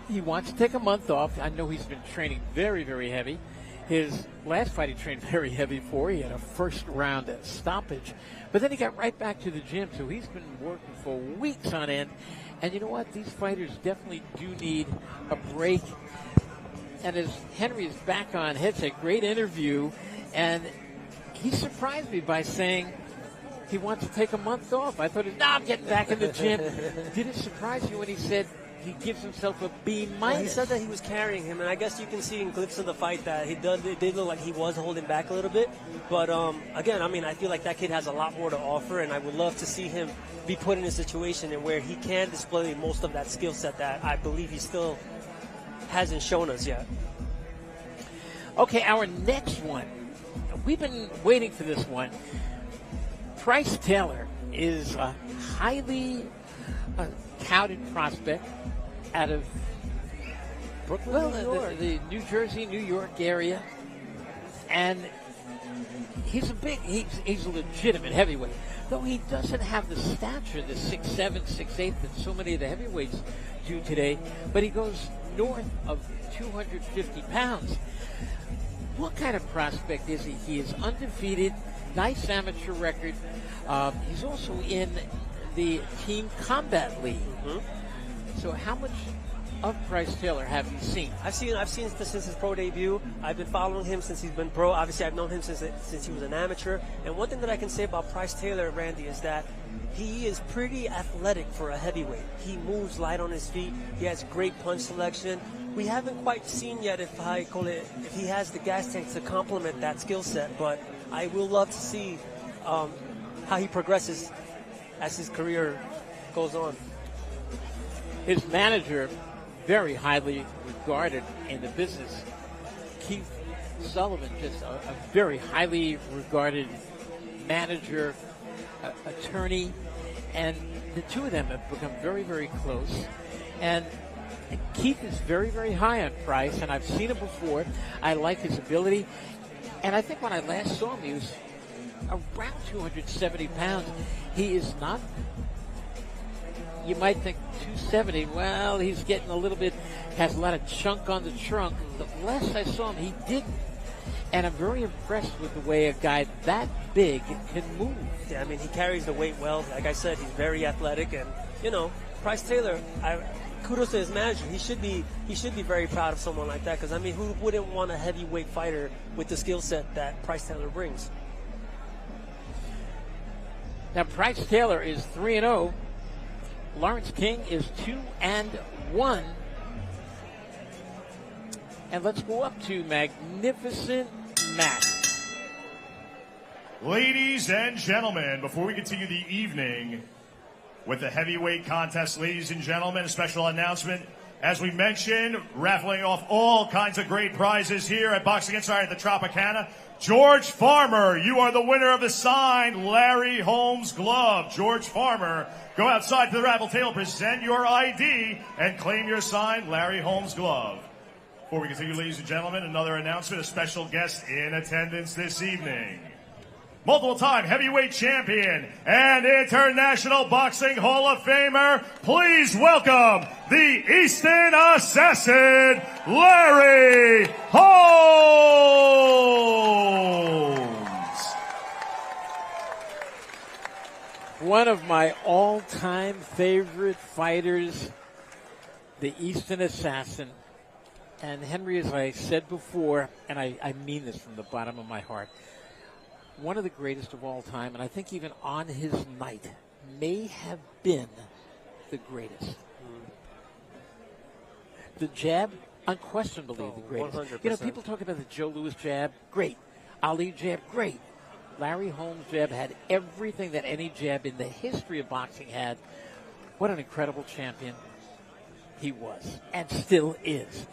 B: he wants to take a month off. I know he's been training very, very heavy. His last fight he trained very heavy for. He had a first-round stoppage. But then he got right back to the gym, so he's been working for weeks on end. And you know what? These fighters definitely do need a break. And as Henry is back on headset, great interview. And he surprised me by saying he wants to take a month off. I thought, I'm getting back in the gym. Did it surprise you when he said he gives himself a B-?
A: Well, he said that he was carrying him, and I guess you can see in clips of the fight that it did look like he was holding back a little bit. But, again, I mean, I feel like that kid has a lot more to offer, and I would love to see him be put in a situation where he can display most of that skill set that I believe he still hasn't shown us yet.
B: Okay, our next one. We've been waiting for this one. Pryce Taylor is a highly touted prospect out of
A: Brooklyn, New York.
B: The New Jersey, New York area. And he's a legitimate heavyweight. Though he doesn't have the stature, the 6'7", 6'8", that so many of the heavyweights do today. But he goes north of 250 pounds. What kind of prospect is he? He is undefeated, nice amateur record. He's also in the Team Combat League.
A: Mm-hmm.
B: So how much of Pryce Taylor have you seen?
A: I've seen since his pro debut. I've been following him since he's been pro. Obviously, I've known him since he was an amateur. And one thing that I can say about Pryce Taylor, Randy, is that he is pretty athletic for a heavyweight. He moves light on his feet. He has great punch selection. We haven't quite seen yet if he has the gas tank to complement that skill set. But I will love to see how he progresses as his career goes on.
B: His manager, very highly regarded in the business, Keith Sullivan, just a very highly regarded manager, attorney, and the two of them have become very, very close. And Keith is very, very high on Pryce, and I've seen him before. I like his ability. And I think when I last saw him, he was around 270 pounds. He is not, you might think 270, well, he's getting a little bit, has a lot of chunk on the trunk. The last I saw him, he didn't. And I'm very impressed with the way a guy that big can move.
A: Yeah, I mean, he carries the weight well. Like I said, he's very athletic. And, Pryce Taylor, kudos to his manager. He should be very proud of someone like that. Because, I mean, who wouldn't want a heavyweight fighter with the skill set that Pryce Taylor brings?
B: Now, Pryce Taylor is 3-0. Lawrence King is 2-1. And let's go up to Magnificent Matt.
C: Ladies and gentlemen, before we continue the evening with the heavyweight contest, ladies and gentlemen, a special announcement. As we mentioned, raffling off all kinds of great prizes here at Boxing Insider at the Tropicana. George Farmer, you are the winner of the signed Larry Holmes glove. George Farmer, go outside to the raffle table, present your ID, and claim your signed Larry Holmes glove. Before we continue, ladies and gentlemen, another announcement, a special guest in attendance this evening. Multiple-time heavyweight champion and International Boxing Hall of Famer, please welcome the Easton Assassin, Larry Holmes.
B: One of my all-time favorite fighters, the Easton Assassin. And Henry, as I said before, and I mean this from the bottom of my heart, one of the greatest of all time, and I think even on his night, may have been the greatest. The jab, unquestionably the greatest.
A: 100%.
B: People talk about the Joe Louis jab, great. Ali jab, great. Larry Holmes jab had everything that any jab in the history of boxing had. What an incredible champion he was, and still is.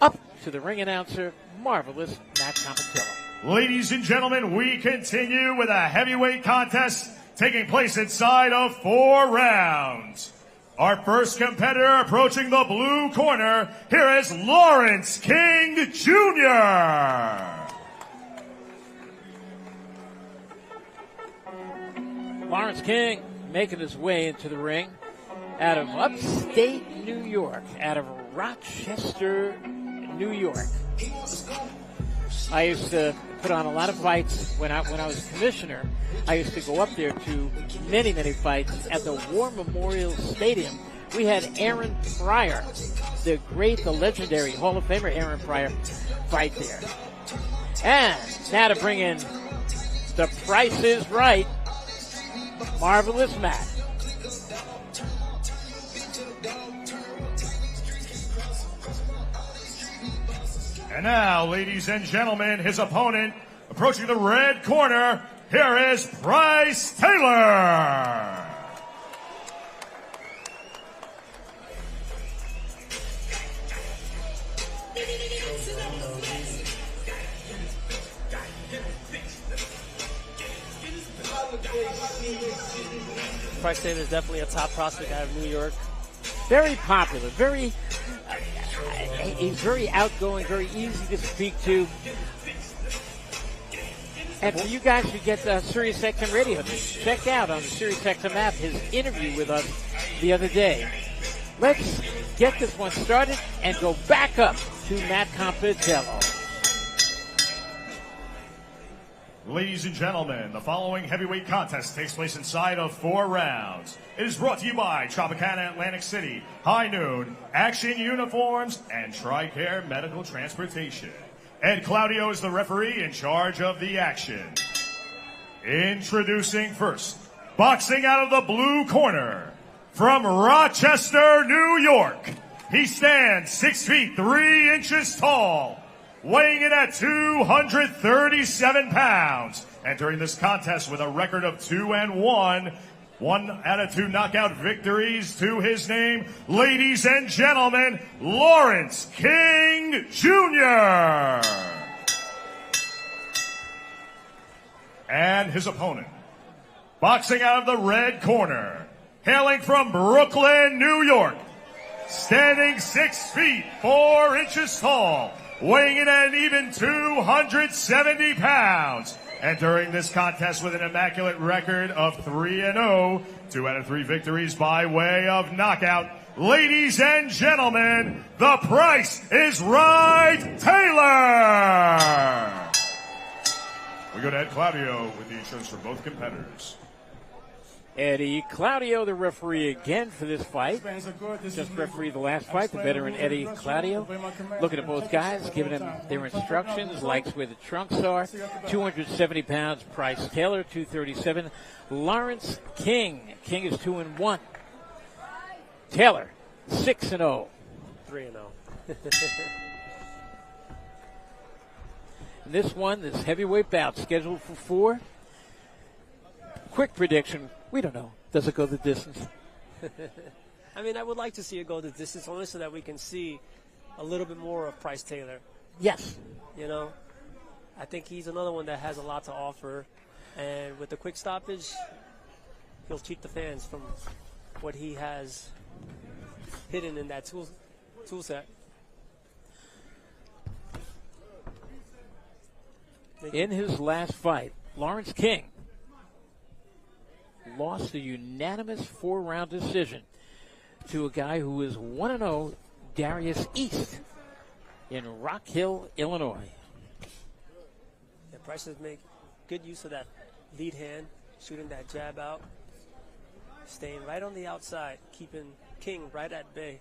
B: Up to the ring announcer, marvelous Matt Compatillo.
C: Ladies and gentlemen, we continue with a heavyweight contest taking place inside of 4 rounds. Our first competitor approaching the blue corner, here is Lawrence King Jr.
B: Lawrence King making his way into the ring out of upstate New York, out of Rochester, New York. I used to put on a lot of fights when I was commissioner. I used to go up there to many, many fights at the War Memorial Stadium. We had Aaron Pryor, the legendary Hall of Famer Aaron Pryor, fight there. And now to bring in the Price is Right, marvelous match.
C: And now, ladies and gentlemen, his opponent approaching the red corner, here is Pryce Taylor.
A: Pryce Taylor is definitely a top prospect out of New York.
B: Very popular, he's very outgoing, very easy to speak to. And for you guys who get Sirius XM Radio, check out on the Sirius XM app his interview with us the other day. Let's get this one started and go back up to Matt Compitello.
C: Ladies and gentlemen, the following heavyweight contest takes place inside of 4 rounds. It is brought to you by Tropicana Atlantic City, High Noon, Action Uniforms, and TRICARE Medical Transportation. Ed Claudio is the referee in charge of the action. Introducing first, boxing out of the blue corner, from Rochester, New York. He stands 6 feet 3 inches tall, weighing in at 237 pounds. Entering this contest with a record of 2-1, 1 out of 2 knockout victories to his name. Ladies and gentlemen, Lawrence King Jr. And his opponent, boxing out of the red corner, hailing from Brooklyn, New York, standing 6 feet 4 inches tall, weighing in at an even 270 pounds. Entering this contest with an immaculate record of 3-0, 2 out of 3 victories by way of knockout. Ladies and gentlemen, the Price is Right Taylor. We go to Ed Claudio with the insurance for both competitors.
B: Eddie Claudio, the referee again for this fight. Just refereed the last fight, the veteran Eddie Claudio. Looking at both guys, giving them their instructions, likes where the trunks are. 270 pounds, Pryce Taylor, 237. Lawrence King. King is 2-1. Taylor, 6-0.
A: 3-0.
B: And this heavyweight bout, scheduled for 4. Quick prediction. We don't know. Does it go the distance?
A: I mean, I would like to see it go the distance only so that we can see a little bit more of Pryce Taylor.
B: Yes.
A: You know, I think he's another one that has a lot to offer. And with the quick stoppage, he'll cheat the fans from what he has hidden in that tool set.
B: In his last fight, Lawrence King lost a unanimous 4-round decision to a guy who is 1-0, Darius East, in Rock Hill, Illinois.
A: Yeah, Pryce has made good use of that lead hand, shooting that jab out, staying right on the outside, keeping King right at bay.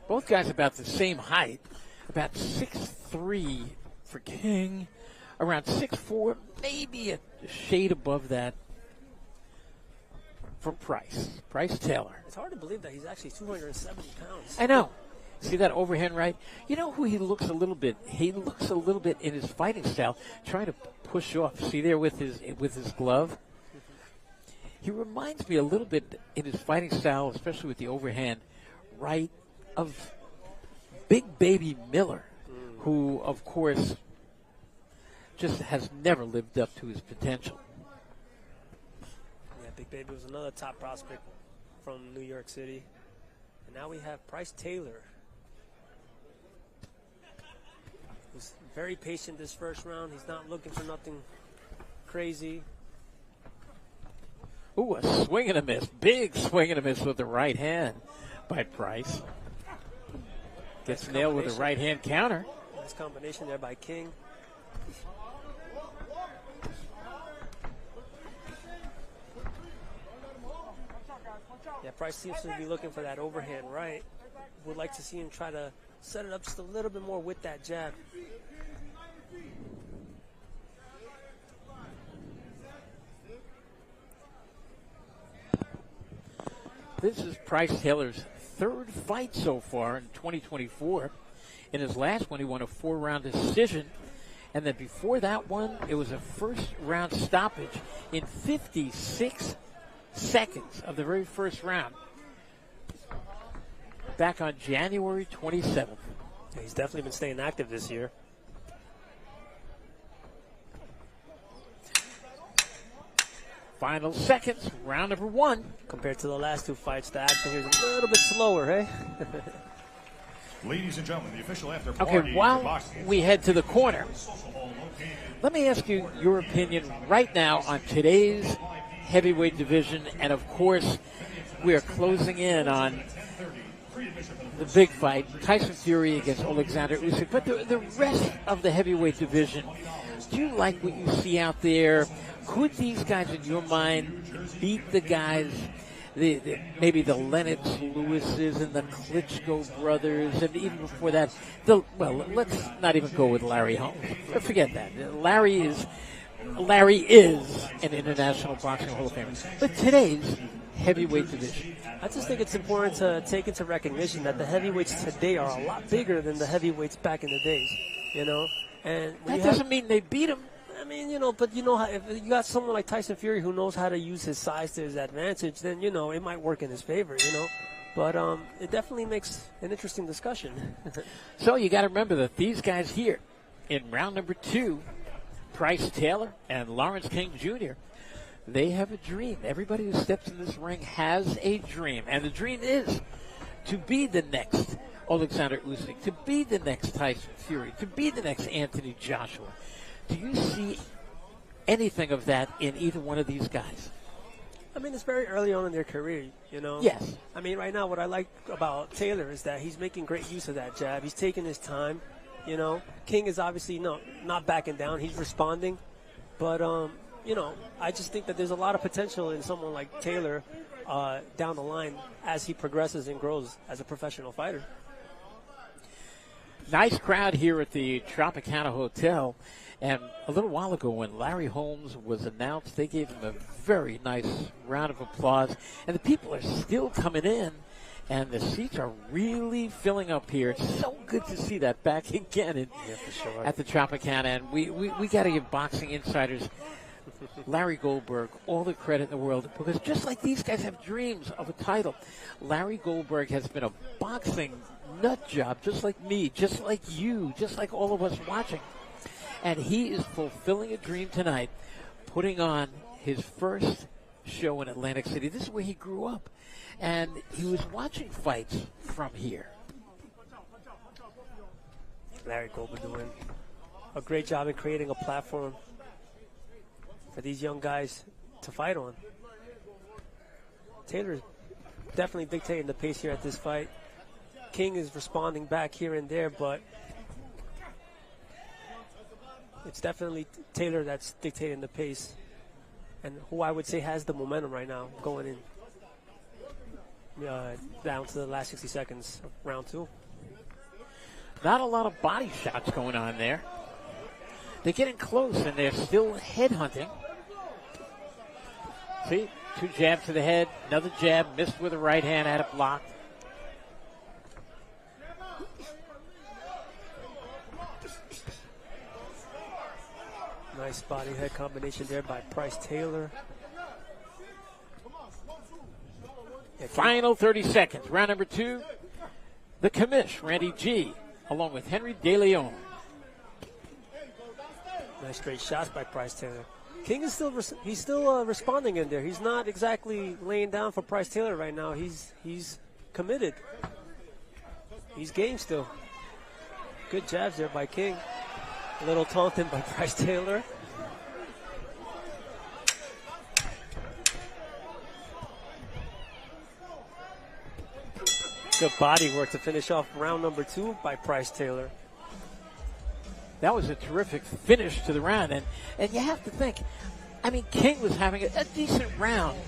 B: Both guys about the same height, about 6'3" for King, around 6'4", maybe a shade above that for Pryce Taylor.
A: It's hard to believe that he's actually 270 pounds.
B: I know. See that overhand right? You know who he looks a little bit? He looks a little bit in his fighting style, trying to push off. See there with his glove? He reminds me a little bit in his fighting style, especially with the overhand right, of Big Baby Miller, who, of course, just has never lived up to his potential.
A: Yeah, Big Baby was another top prospect from New York City. And now we have Pryce Taylor, who's very patient this first round. He's not looking for nothing crazy.
B: Ooh, a swing and a miss. Big swing and a miss with the right hand by Pryce. Gets nailed with a right hand counter.
A: Nice combination there by King. Yeah, Pryce seems to be looking for that overhand right. Would like to see him try to set it up just a little bit more with that jab.
B: This is Pryce Taylor's third fight so far in 2024. In his last one, he won a 4-round decision. And then before that one, it was a first-round stoppage in 56 seconds of the very first round. Back on January 27th.
A: He's definitely been staying active this year.
B: Final seconds, round number 1.
A: Compared to the last 2 fights, the action here is a little bit slower, hey?
C: Ladies and gentlemen, the official after party.
B: Okay, while we head to the corner, let me ask you your opinion right now on today's heavyweight division. And, of course, we are closing in on the big fight, Tyson Fury against Alexander Usyk. But the rest of the heavyweight division, do you like what you see out there? Could these guys, in your mind, beat the guys, maybe the Lennox Lewises and the Klitschko brothers, and even before that, let's not even go with Larry Holmes. Forget that. Larry is an International Boxing Hall of Famer. But today's heavyweight division,
A: I just think it's important to take into recognition that the heavyweights today are a lot bigger than the heavyweights back in the days, you know. And
B: that doesn't mean they beat them.
A: I mean, you know, but you know, if you got someone like Tyson Fury who knows how to use his size to his advantage, then, you know, it might work in his favor, you know. But it definitely makes an interesting discussion.
B: So you got to remember that these guys here in round number 2, Pryce Taylor and Lawrence King Jr., they have a dream. Everybody who steps in this ring has a dream. And the dream is to be the next Alexander Usyk, to be the next Tyson Fury, to be the next Anthony Joshua. Do you see anything of that in either one of these guys?
A: I mean, it's very early on in their career, you know.
B: Yes.
A: I mean, right now what I like about Taylor is that he's making great use of that jab. He's taking his time, you know. King is obviously not backing down. He's responding. But, you know, I just think that there's a lot of potential in someone like Taylor down the line as he progresses and grows as a professional fighter.
B: Nice crowd here at the Tropicana Hotel. And a little while ago when Larry Holmes was announced, they gave him a very nice round of applause. And the people are still coming in, and the seats are really filling up here. It's so good to see that back again at the Tropicana. And we got to give Boxing Insiders, Larry Goldberg, all the credit in the world, because just like these guys have dreams of a title, Larry Goldberg has been a boxing nut job, just like me, just like you, just like all of us watching. And he is fulfilling a dream tonight, putting on his first show in Atlantic City. This is where he grew up. And he was watching fights from here.
A: Larry Goldberg doing a great job in creating a platform for these young guys to fight on. Taylor is definitely dictating the pace here at this fight. King is responding back here and there, but it's definitely Taylor that's dictating the pace, and who I would say has the momentum right now going in down to the last 60 seconds of round 2.
B: Not a lot of body shots going on there. They're getting close, and they're still headhunting. See, 2 jabs to the head, another jab, missed with a right hand, had it blocked.
A: Nice body head combination there by Pryce Taylor.
B: Final 30 seconds. Round number 2. The commish, Randy G, along with Henry De Leon.
A: Nice straight shots by Pryce Taylor. King is still responding in there. He's not exactly laying down for Pryce Taylor right now. He's committed. He's game still. Good jabs there by King. A little taunting by Pryce Taylor. Good body work to finish off round number 2 by Pryce Taylor.
B: That was a terrific finish to the round. And you have to think, I mean, King was having a decent round.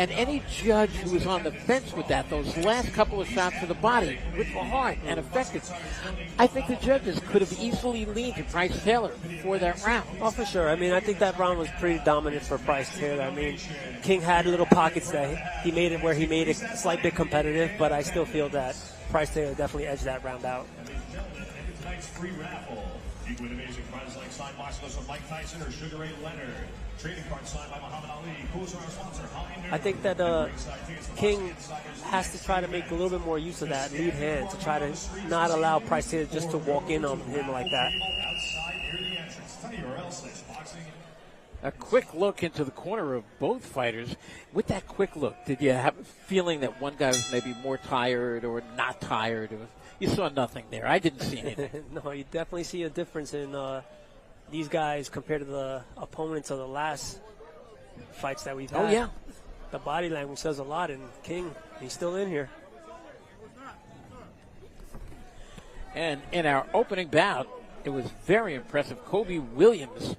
B: And any judge who was on the fence with that, those last couple of shots to the body, with the heart and effective, I think the judges could have easily leaned to Pryce Taylor for that round.
A: Oh, for sure. I mean, I think that round was pretty dominant for Pryce Taylor. I mean, King had little pockets that he made it where he made it a slight bit competitive, but I still feel that Pryce Taylor definitely edged that round out.
C: Tonight's free raffle. You can win amazing prizes like signed boxes from Mike Tyson or Sugar Ray Leonard. Trading card signed by Muhammad Ali. Who's our sponsor?
A: I think that King has to try to make a little bit more use of that lead hand to try to not allow Pryce Taylor just to walk in on him like that.
B: A quick look into the corner of both fighters. With that quick look, did you have a feeling that one guy was maybe more tired or not tired? You saw nothing there. I didn't see anything.
A: No, you definitely see a difference in these guys compared to the opponents of the last fights that we've had.
B: Oh, yeah.
A: The body language says a lot, and King, he's still in here.
B: And in our opening bout, it was very impressive. Koby Williams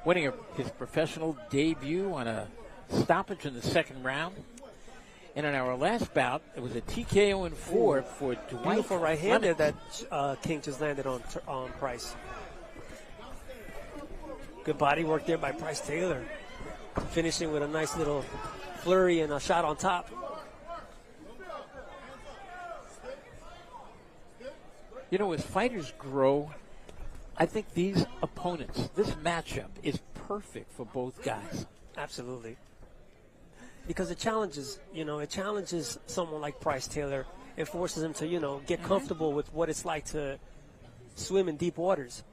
B: winning his professional debut on a stoppage in the second round. And in our last bout, it was a TKO in 4 for Dwyke.
A: Beautiful right hand there that King just landed on Pryce. Good body work there by Pryce Taylor. Finishing with a nice little flurry and a shot on top.
B: You know, as fighters grow, I think these opponents, this matchup is perfect for both guys.
A: Absolutely. Because it challenges someone like Pryce Taylor. It forces him to, get comfortable with what it's like to swim in deep waters.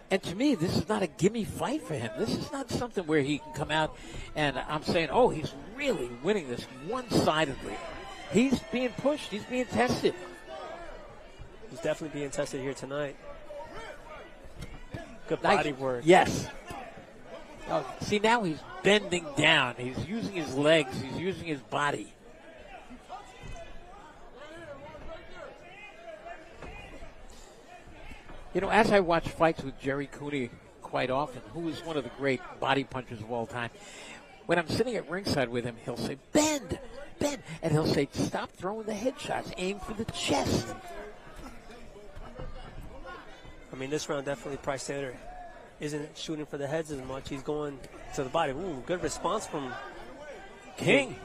B: And to me, this is not a gimme fight for him. This is not something where he can come out and I'm saying, oh, he's really winning this one-sidedly. He's being pushed. He's being tested.
A: He's definitely being tested here tonight. Good body work.
B: Yes. Oh, see, now he's bending down. He's using his legs. He's using his body. You know, as I watch fights with Jerry Cooney quite often, who is one of the great body punchers of all time, when I'm sitting at ringside with him, he'll say, bend, bend. And he'll say, stop throwing the headshots. Aim for the chest.
A: I mean, this round definitely Pryce Taylor isn't shooting for the heads as much. He's going to the body. Ooh, good response from King.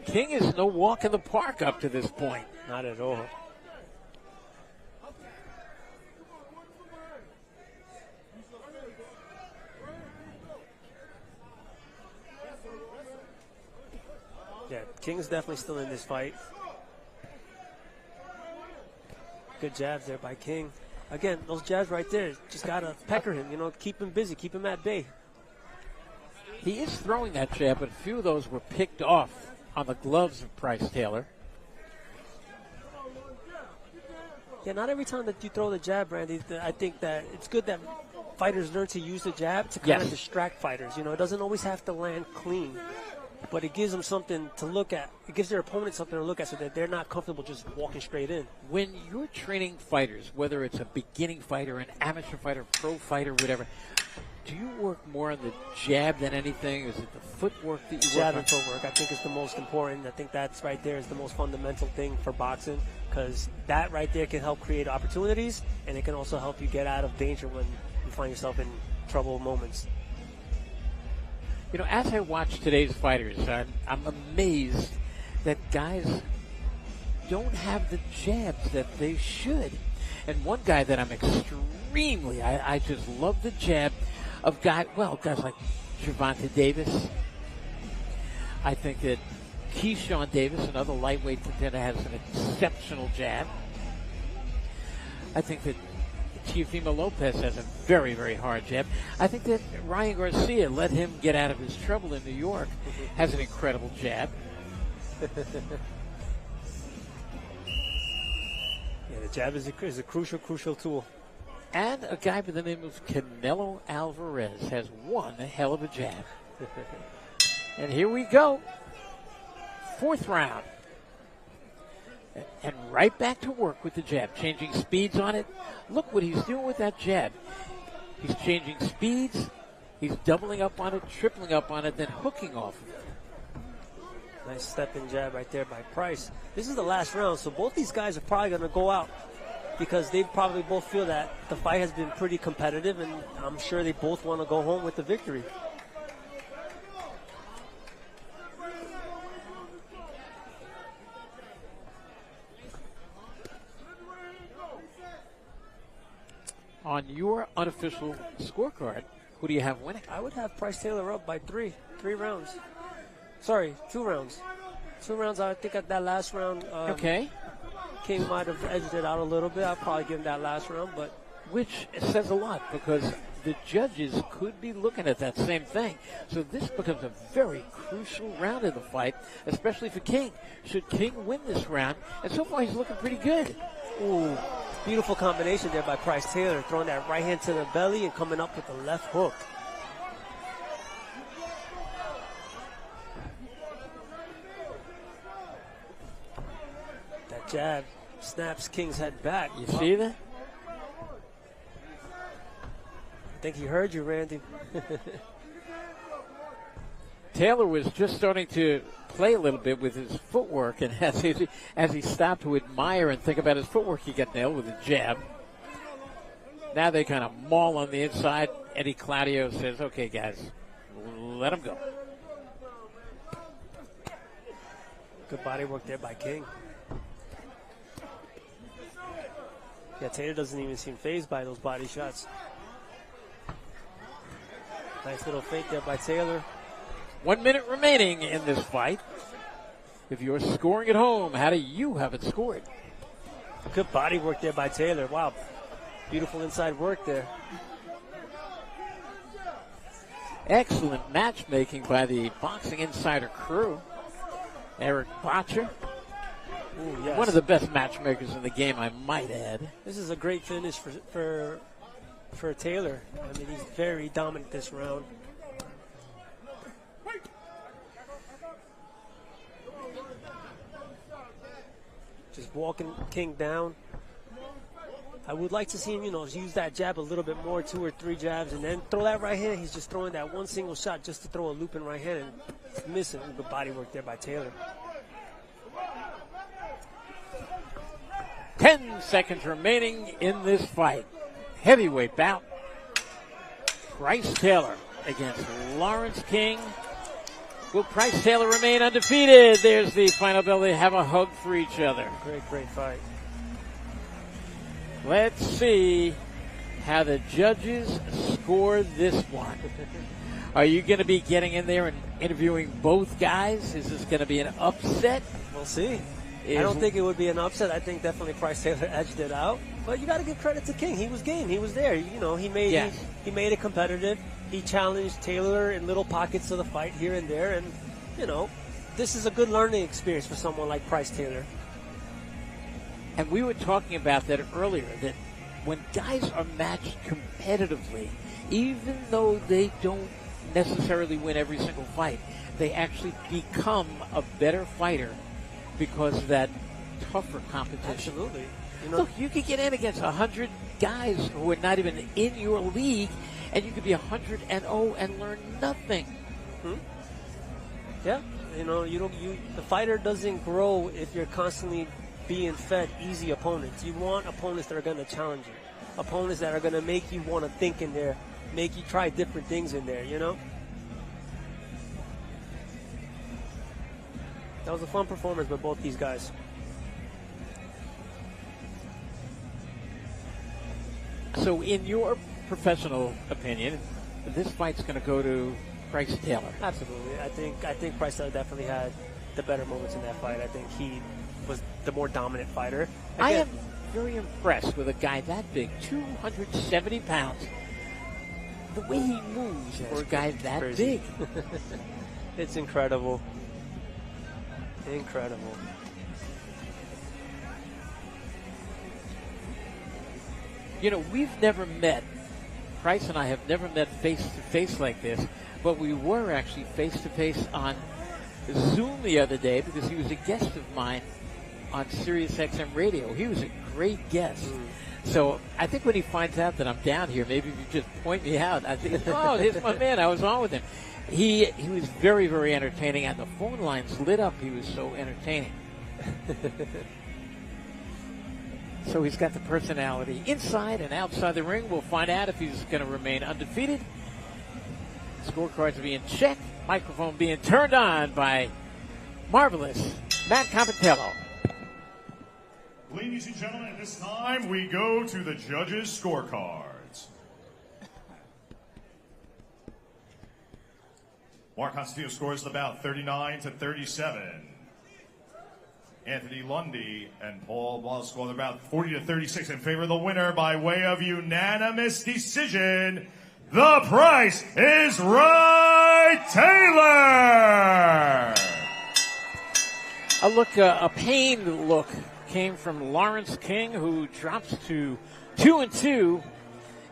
B: King is no walk in the park up to this point.
A: Not at all. Yeah, King's definitely still in this fight. Good jabs there by King. Again, those jabs right there, just got to pecker him, keep him busy, keep him at bay.
B: He is throwing that jab, but a few of those were picked off on the gloves of Pryce Taylor.
A: Yeah, not every time that you throw the jab, Randy, I think that it's good that fighters learn to use the jab to kind of distract fighters. It doesn't always have to land clean, but it gives them something to look at. It gives their opponent something to look at so that they're not comfortable just walking straight in.
B: When you're training fighters, whether it's a beginning fighter, an amateur fighter, pro fighter, whatever, do you work more on the jab than anything? Is it the footwork that you
A: work on? Jab and footwork, I think, is the most important. I think that's right there is the most fundamental thing for boxing, because that right there can help create opportunities, and it can also help you get out of danger when you find yourself in trouble moments.
B: As I watch today's fighters, I'm amazed that guys don't have the jabs that they should. And one guy that I'm extremely, I just love the jab of guys like Gervonta Davis. I think that Keyshawn Davis, another lightweight contender, has an exceptional jab. I think that Teofimo Lopez has a very, very hard jab. I think that Ryan Garcia let him get out of his trouble in New York, has an incredible jab.
A: Yeah, the jab is a crucial tool.
B: And a guy by the name of Canelo Alvarez has one hell of a jab. And here we go. Fourth round. And right back to work with the jab, changing speeds on it. Look what he's doing with that jab. He's changing speeds. He's doubling up on it, tripling up on it, then hooking off of it.
A: Nice step-in jab right there by Pryce. This is the last round, so both these guys are probably going to go out because they probably both feel that the fight has been pretty competitive, and I'm sure they both want to go home with the victory.
B: On your unofficial scorecard, who do you have winning?
A: I would have Pryce Taylor up by three rounds. Sorry, 2 rounds. 2 rounds, I think at that last round,
B: Okay.
A: King might have edged it out a little bit. I'll probably give him that last round, but
B: Which says a lot because the judges could be looking at that same thing. So this becomes a very crucial round in the fight, especially for King. Should King win this round? And so far he's looking pretty good.
A: ooh, beautiful combination there by Pryce Taylor, throwing that right hand to the belly and coming up with the left hook. That jab snaps King's head back.
B: You see that?
A: I think he heard you, Randy.
B: Taylor was just starting to play a little bit with his footwork, and as he stopped to admire and think about his footwork, he got nailed with a jab. Now they kind of maul on the inside. Eddie Claudio says, okay, guys, let him go.
A: Good body work there by King. Yeah, Taylor doesn't even seem fazed by those body shots. Nice little feint there by Taylor.
B: 1 minute remaining in this fight. If you're scoring at home, how do you have it scored?
A: Good body work there by Taylor. Wow. Beautiful inside work there.
B: Excellent matchmaking by the Boxing Insider crew. Eric Botcher,
A: Ooh, yes.
B: one of the best matchmakers in the game, I might add.
A: This is a great finish for Taylor. I mean, he's very dominant this round. Just walking King down. I would like to see him, use that jab a little bit more, 2 or 3 jabs, and then throw that right hand. He's just throwing that one single shot just to throw a looping right hand, and it's missing. Good body work there by Taylor.
B: 10 seconds remaining in this fight. Heavyweight bout. Pryce Taylor against Lawrence King. Will Pryce Taylor remain undefeated? There's the final bell. They have a hug for each other.
A: Great fight.
B: Let's see how the judges score this one. Are you going to be getting in there and interviewing both guys? Is this going to be an upset?
A: We'll see. I don't think it would be an upset. I think definitely Pryce Taylor edged it out. But you got to give credit to King. He was game. He was there. He made it competitive. He challenged Taylor in little pockets of the fight here and there. And, this is a good learning experience for someone like Pryce Taylor.
B: And we were talking about that earlier, that when guys are matched competitively, even though they don't necessarily win every single fight, they actually become a better fighter because of that tougher competition.
A: Absolutely.
B: Look, you could get in against 100 guys who are not even in your league, and you could be 100-0 and learn nothing.
A: Yeah. The fighter doesn't grow if you're constantly being fed easy opponents. You want opponents that are going to challenge you. Opponents that are going to make you want to think in there, make you try different things in there, That was a fun performance by both these guys.
B: So in your professional opinion, this fight's going to go to Pryce Taylor.
A: Absolutely. I think Pryce Taylor definitely had the better moments in that fight. I think he was the more dominant fighter. Again,
B: I am very impressed with a guy that big, 270 pounds. The way he moves for a guy that
A: crazy.
B: big.
A: It's incredible. Incredible.
B: We've never met. Pryce and I have never met face-to-face like this, but we were actually face-to-face on Zoom the other day because he was a guest of mine on Sirius XM Radio. He was a great guest. So I think when he finds out that I'm down here, maybe if you just point me out, I think, oh, here's my man. I was on with him. He was very, very entertaining, and the phone lines lit up. He was so entertaining. So he's got the personality inside and outside the ring. We'll find out if he's going to remain undefeated. Scorecards being checked. Microphone being turned on by marvelous Matt Capitello.
C: Ladies and gentlemen, at this time, we go to the judges' scorecards. Mark Constantino scores the bout 39-37. Anthony Lundy and Paul Ball score the bout 40-36 in favor of the winner by way of unanimous decision. The Pryce is right, Taylor.
B: A pained look came from Lawrence King, who drops to 2-2,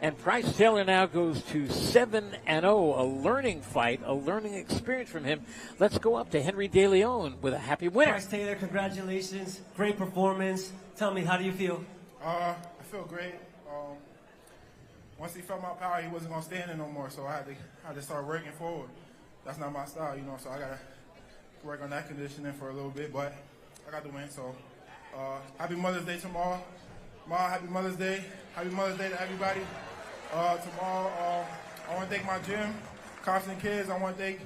B: and Pryce Taylor now goes to 7-0. A learning fight, a learning experience from him. Let's go up to Henry De Leon with a happy winner.
A: Pryce Taylor, congratulations. Great performance. Tell me, how do you feel?
E: I feel great. Once he felt my power, he wasn't going to stand there no more, so I had to start working forward. That's not my style, so I got to work on that conditioning for a little bit, but I got the win, so happy Mother's Day tomorrow. Ma, happy Mother's Day. Happy Mother's Day to everybody. Tomorrow, I want to thank my gym, Constant Kids. I want to thank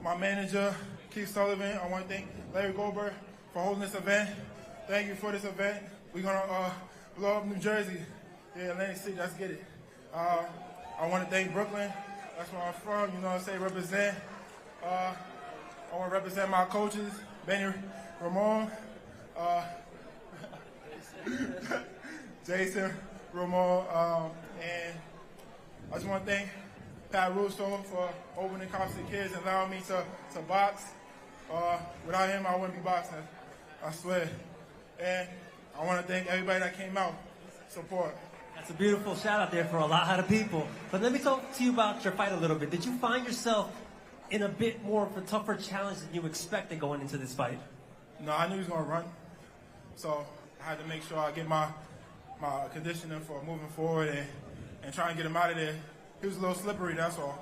E: my manager, Keith Sullivan. I want to thank Larry Goldberg for holding this event. Thank you for this event. We're going to blow up New Jersey. Yeah, Atlantic City, let's get it. I want to thank Brooklyn. That's where I'm from, represent. I want to represent my coaches, Benny Ramon, Jason Ramon, and I just want to thank Pat Russo for opening Constant Kids and allowing me to box. Without him, I wouldn't be boxing, I swear. And I want to thank everybody that came out, support.
A: That's a beautiful shout out there for a lot of people. But let me talk to you about your fight a little bit. Did you find yourself in a bit more of a tougher challenge than you expected going into this fight?
E: No, I knew he was going to run. So I had to make sure I get my conditioning for moving forward and try and get him out of there. He was a little slippery, that's all.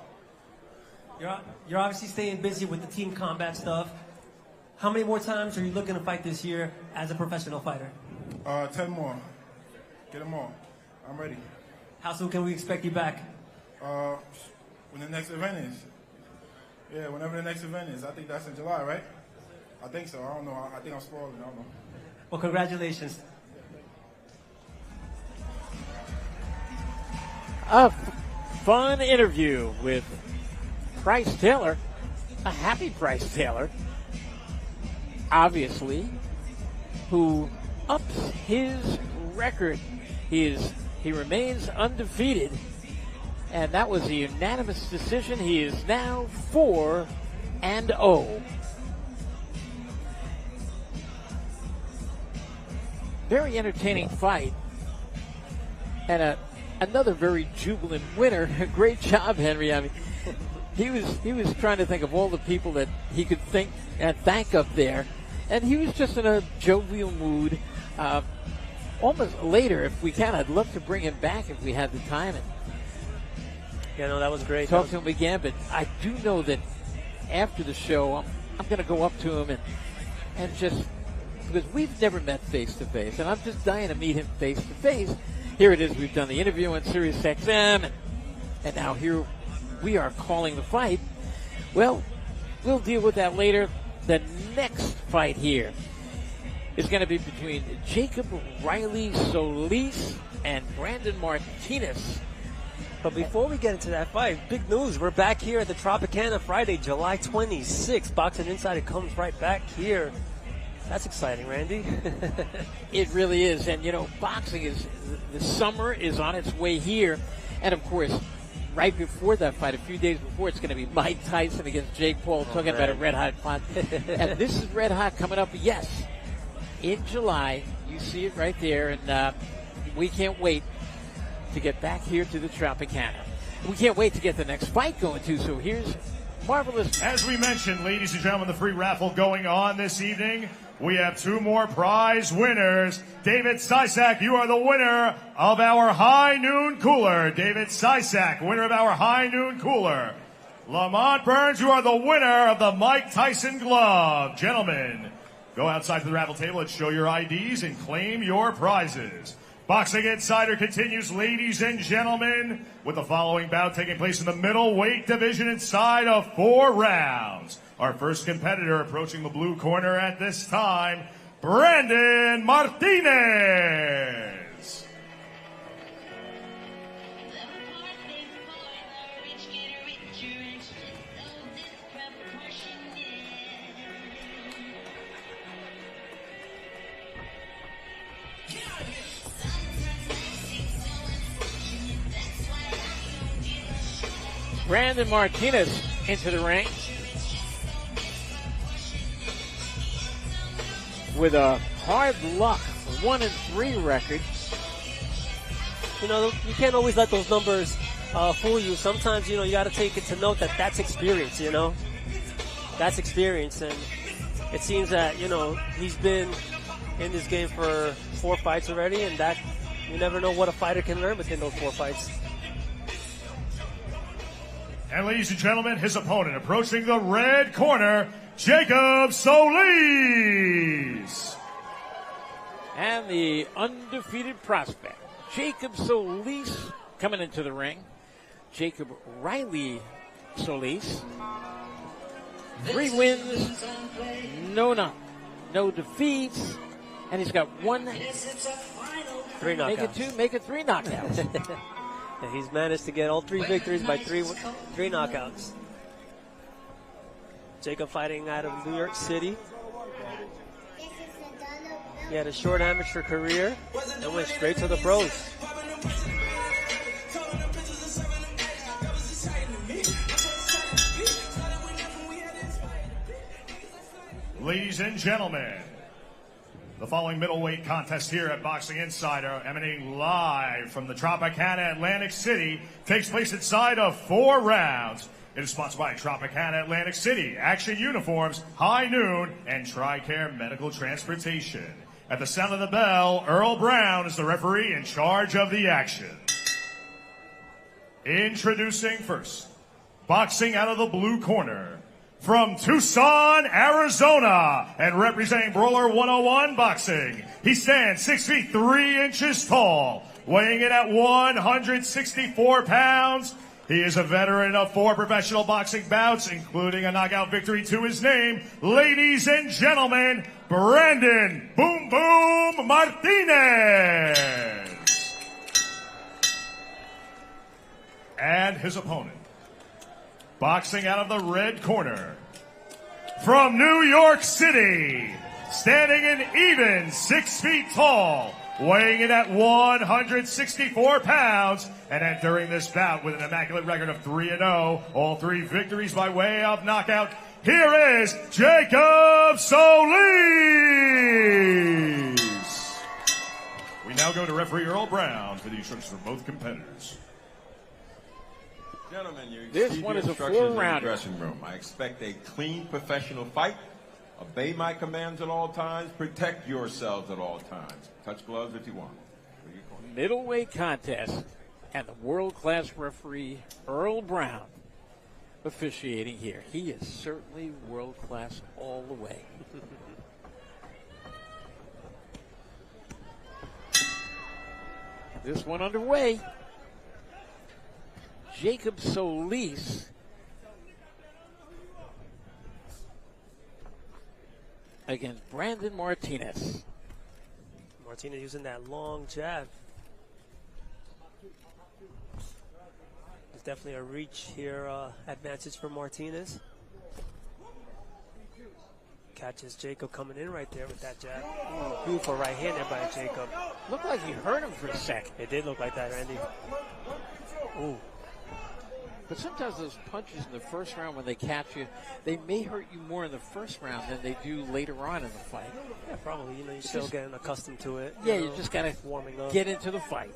A: You're obviously staying busy with the team combat stuff. How many more times are you looking to fight this year as a professional fighter?
E: 10 more. Get them all. I'm ready.
A: How soon can we expect you back?
E: When the next event is. Yeah, whenever the next event is. I think that's in July, right? I think so. I don't know. I think I'm spoiling. I don't know.
A: Well, congratulations.
B: A fun interview with Pryce Taylor, a happy Pryce Taylor, obviously, who ups his record. He remains undefeated, and that was a unanimous decision. He is now 4-0. Very entertaining fight, and another very jubilant winner. Great job, Henry. I mean, he was trying to think of all the people that he could think and thank up there, and he was just in a jovial mood. Almost later, if we can, I'd love to bring him back if we had the time.
A: Yeah, no, that was great.
B: Talk to him again, but I do know that after the show, I'm going to go up to him and just, because we've never met face to face, and I'm just dying to meet him face to face. Here it is. We've done the interview on Sirius XM, and now here we are calling the fight. Well, we'll deal with that later. The next fight here is going to be between Jacob Riley Solis and Brandon Martinez.
A: But before we get into that fight, big news. We're back here at the Tropicana Friday, July 26th. Boxing Insider comes right back here. That's exciting, Randy.
B: It really is. And, boxing the summer is on its way here. And, of course, right before that fight, a few days before, it's going to be Mike Tyson against Jake Paul, talking about a red-hot fight. And this is red-hot coming up, yes, in July. You see it right there. And we can't wait to get back here to the Tropicana. We can't wait to get the next fight going, too. So here's Marvelous.
C: As we mentioned, ladies and gentlemen, the free raffle going on this evening. We have 2 more prize winners. David Sysak, you are the winner of our High Noon Cooler. David Sysak, winner of our High Noon Cooler. Lamont Burns, you are the winner of the Mike Tyson Glove. Gentlemen, go outside to the raffle table and show your IDs and claim your prizes. Boxing Insider continues, ladies and gentlemen, with the following bout taking place in the middleweight division inside of 4 rounds. Our first competitor approaching the blue corner at this time, Brandon Martinez.
B: Brandon Martinez into the ring with a hard luck 1-3 record.
A: You know, you can't always let those numbers fool you. Sometimes, you know, you got to take it to note that that's experience, you know. That's experience. And it seems that, you know, he's been in this game for 4 fights already, and that you never know what a fighter can learn within those 4 fights.
C: And ladies and gentlemen, his opponent approaching the red corner, Jacob Soliz.
B: And the undefeated prospect, Jacob Soliz, coming into the ring. Jacob Riley Soliz. 3 wins, no defeats, and he's got 1.
A: 3 knockouts.
B: Make it 2, make it 3 knockouts.
A: And he's managed to get all 3 victories by 3 knockouts. Jacob fighting out of New York City. He had a short amateur career and went straight to the pros.
C: Ladies and gentlemen, the following middleweight contest here at Boxing Insider, emanating live from the Tropicana, Atlantic City, takes place inside of 4 rounds. It is sponsored by Tropicana, Atlantic City, Action Uniforms, High Noon, and TRICARE Medical Transportation. At the sound of the bell, Earl Brown is the referee in charge of the action. Introducing first, boxing out of the blue corner, from Tucson, Arizona, and representing Brawler 101 Boxing, he stands 6 feet 3 inches tall, weighing in at 164 pounds. He is a veteran of 4 professional boxing bouts, including a knockout victory to his name. Ladies and gentlemen, Brandon Boom Boom Martinez. And his opponent, boxing out of the red corner, from New York City, standing an even 6 feet tall, weighing in at 164 pounds, and entering this bout with an immaculate record of 3-0, all 3 victories by way of knockout. Here is Jacob Soliz. We now go to referee Earl Brown for the instructions for both competitors.
F: Gentlemen, you
B: This
F: exceed
B: one
F: your
B: is a
F: instructions in the
B: 4-rounder.
F: dressing room. I expect a clean, professional fight. Obey my commands at all times. Protect yourselves at all times. Touch gloves if you want.
B: Middleweight contest, and the world-class referee Earl Brown officiating here. He is certainly world-class all the way. This one underway. Jacob Soliz against Brandon Martinez.
A: Martinez using that long jab. There's definitely a reach here advantage for Martinez. Catches Jacob coming in right there with that jab. Oh, beautiful right hand there by Jacob.
B: Looked like he hurt him for a second.
A: It did look like that, Randy. Ooh.
B: But sometimes those punches in the first round when they catch you, they may hurt you more in the first round than they do later on in the fight.
A: Yeah, probably. You know, you're still getting accustomed to it.
B: Yeah, you just got to
A: warming up.
B: get into the fight.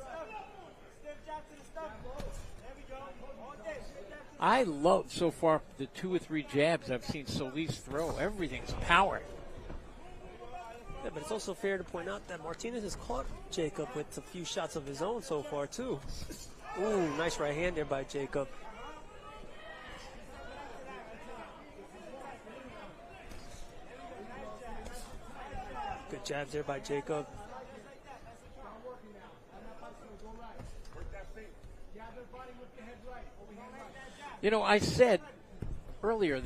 B: I love so far the 2 or 3 jabs I've seen Soliz throw. Everything's power.
A: Yeah, but it's also fair to point out that Martinez has caught Jacob with a few shots of his own so far, too. Ooh, nice right hand there by Jacob. Good jabs there by Jacob.
B: You know, I said earlier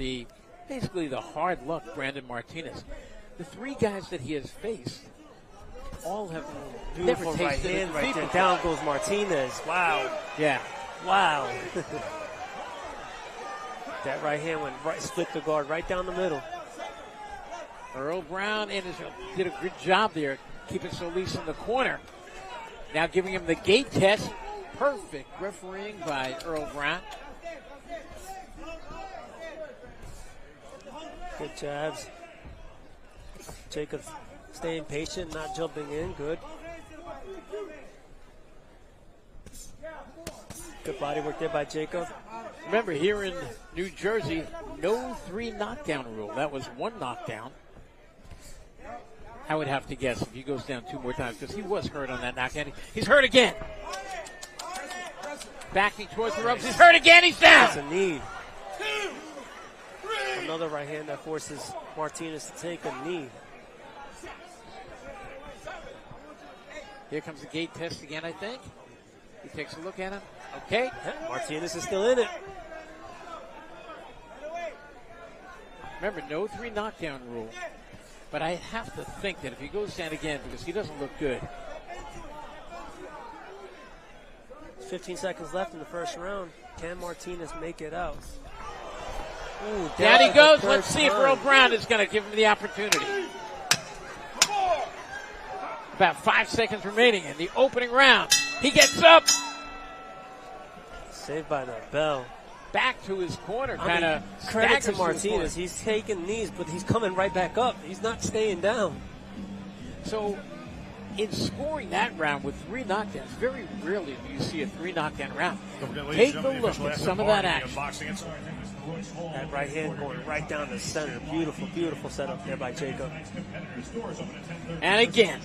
B: basically the hard luck Brandon Martinez. The 3 guys that he has faced all have
A: Beautiful
B: never
A: right
B: tasted
A: hand
B: it.
A: right there. Down goes Martinez. Wow.
B: Yeah.
A: Wow. That right hand went right, split the guard right down the middle.
B: Earl Brown and did a good job there keeping Solis in the corner. Now giving him the gate test. Perfect refereeing by Earl Brown.
A: Good jabs. Jacob staying patient, not jumping in. Good. Good body work there by Jacob.
B: Remember, here in New Jersey, no 3 knockdown rule. That was 1 knockdown. I would have to guess if he goes down 2 more times because he was hurt on that knockdown. He's hurt again. Backing towards the ropes. He's hurt again. He's down.
A: That's a knee. Another right hand that forces Martinez to take a knee.
B: Here comes the gate test again, I think. He takes a look at him. Okay.
A: Yeah, Martinez is still in it.
B: Remember, no 3 knockdown rule. But I have to think that if he goes down again, because he doesn't look good.
A: 15 seconds left in the first round. Can Martinez make it out? Ooh,
B: down he goes.
A: Let's
B: Let's see if Earl Brown is going to give him the opportunity. About 5 seconds remaining in the opening round. He gets up.
A: Saved by the bell.
B: Back to his corner, kind of
A: credit to Martinez. He's taking knees, but he's coming right back up. He's not staying down.
B: So, in scoring that round with 3 knockdowns, very rarely do you see a 3 knockdown round. Take a look at some of that action.
A: That right hand going right down the center. Beautiful, beautiful setup there by Jacob.
B: And again,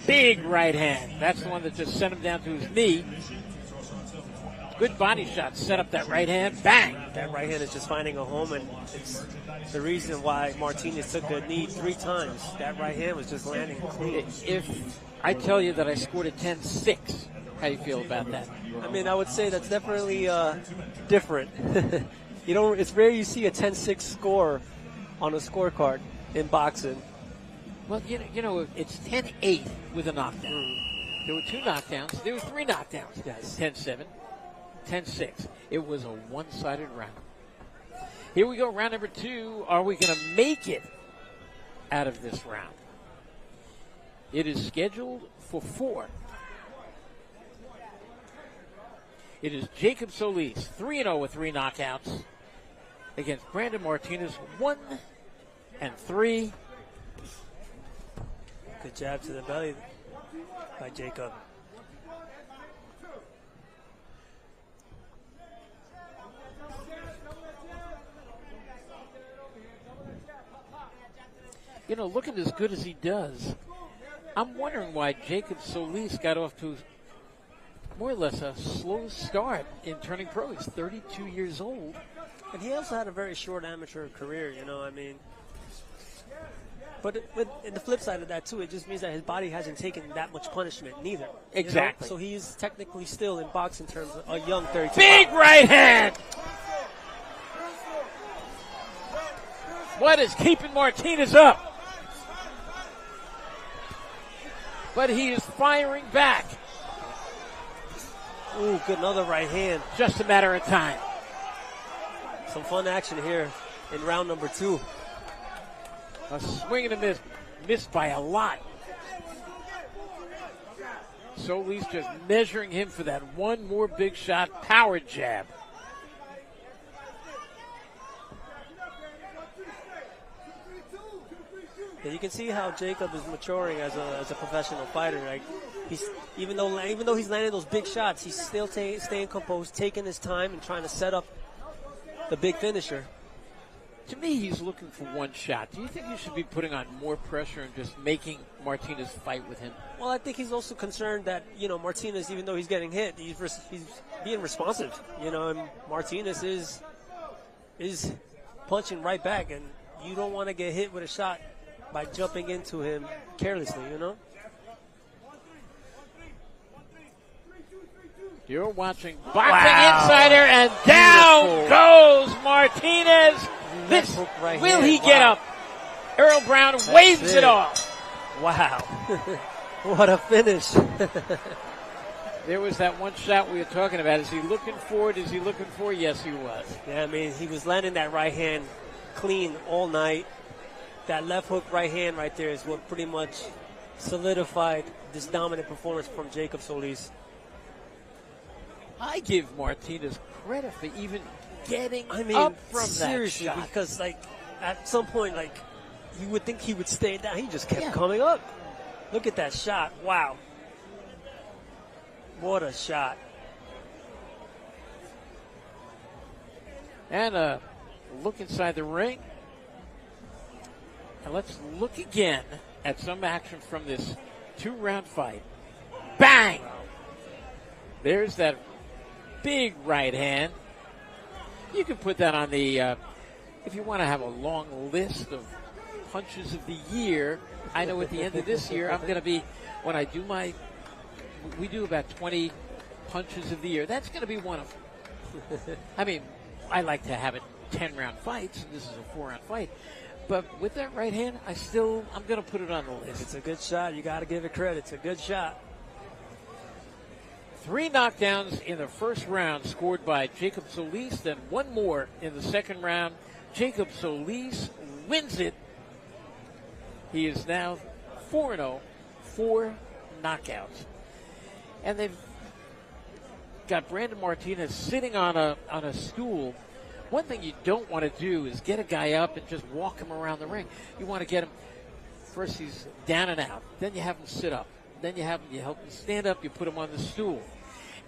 B: big right hand. That's the one that just sent him down to his knee. Good body shot. Set up that right hand. Bang!
A: That right hand is just finding a home, and it's the reason why Martinez took the knee 3 times. That right hand was just landing clean.
B: If I tell you that I scored a 10-6, how do you feel about that?
A: I mean, I would say that's definitely different. It's rare you see a 10-6 score on a scorecard in boxing.
B: Well, you know, it's 10-8 with a knockdown. There were 2 knockdowns. There were 3 knockdowns.
A: Yes.
B: 10-7, 10-6. It was a one-sided round. Here we go, round number 2. Are we going to make it out of this round? It is scheduled for 4. It is Jacob Soliz, 3-0 with 3 knockouts, against Brandon Martinez, 1-3.
A: Good jab to the belly by Jacob.
B: You know, looking as good as he does, I'm wondering why Jacob Soliz got off to more or less a slow start in turning pro. He's 32 years old.
A: And he also had a very short amateur career, you know, I mean. But in the flip side of that, too, it just means that his body hasn't taken that much punishment, neither.
B: Exactly.
A: You know? So he's technically still in boxing terms a young 32.
B: Big right hand! What is keeping Martinez up? But he is firing back.
A: Ooh, good, another right hand.
B: Just a matter of time.
A: Some fun action here in round number 2.
B: A swing and a miss. Missed by a lot. Soliz just measuring him for that one more big shot power jab.
A: Yeah, you can see how Jacob is maturing as a professional fighter. Like Even though he's landing those big shots, he's still staying composed, taking his time, and trying to set up the big finisher.
B: To me, he's looking for one shot. Do you think you should be putting on more pressure and just making Martinez fight with him?
A: Well, I think he's also concerned that, Martinez, even though he's getting hit, he's being responsive. And Martinez is punching right back, and you don't want to get hit with a shot by jumping into him carelessly,
B: You're watching Boxing Insider, and down goes Martinez. Will he get up? Earl Brown waves it off.
A: Wow. What a finish.
B: There was that one shot we were talking about. Is he looking for it? Is he looking for it? Yes, he was.
A: Yeah, I mean, he was landing that right hand clean all night. That left hook right hand right there is what pretty much solidified this dominant performance from Jacob Soliz.
B: I give Martinez credit for even getting up from
A: seriously,
B: that shot.
A: Because, at some point, you would think he would stay down. He just kept coming up. Look at that shot. Wow. What a shot.
B: And a look inside the ring. And let's look again at some action from this 2-round fight. Bang! There's that big right hand. You can put that on the, if you want to have a long list of punches of the year, I know at the end of this year, I'm going to be, when I do we do about 20 punches of the year. That's going to be one of them. I mean, I like to have it 10-round fights, and this is a 4-round fight. But with that right hand, I'm going to put it on the list.
A: It's a good shot. You got to give it credit. It's a good shot.
B: 3 knockdowns in the first round scored by Jacob Solis, then 1 more in the second round. Jacob Solis wins it. He is now 4-0, 4 knockouts. And they've got Brandon Martinez sitting on a stool. One thing you don't want to do is get a guy up and just walk him around the ring. You want to get him, first he's down and out. Then you have him sit up. Then you help him stand up, you put him on the stool.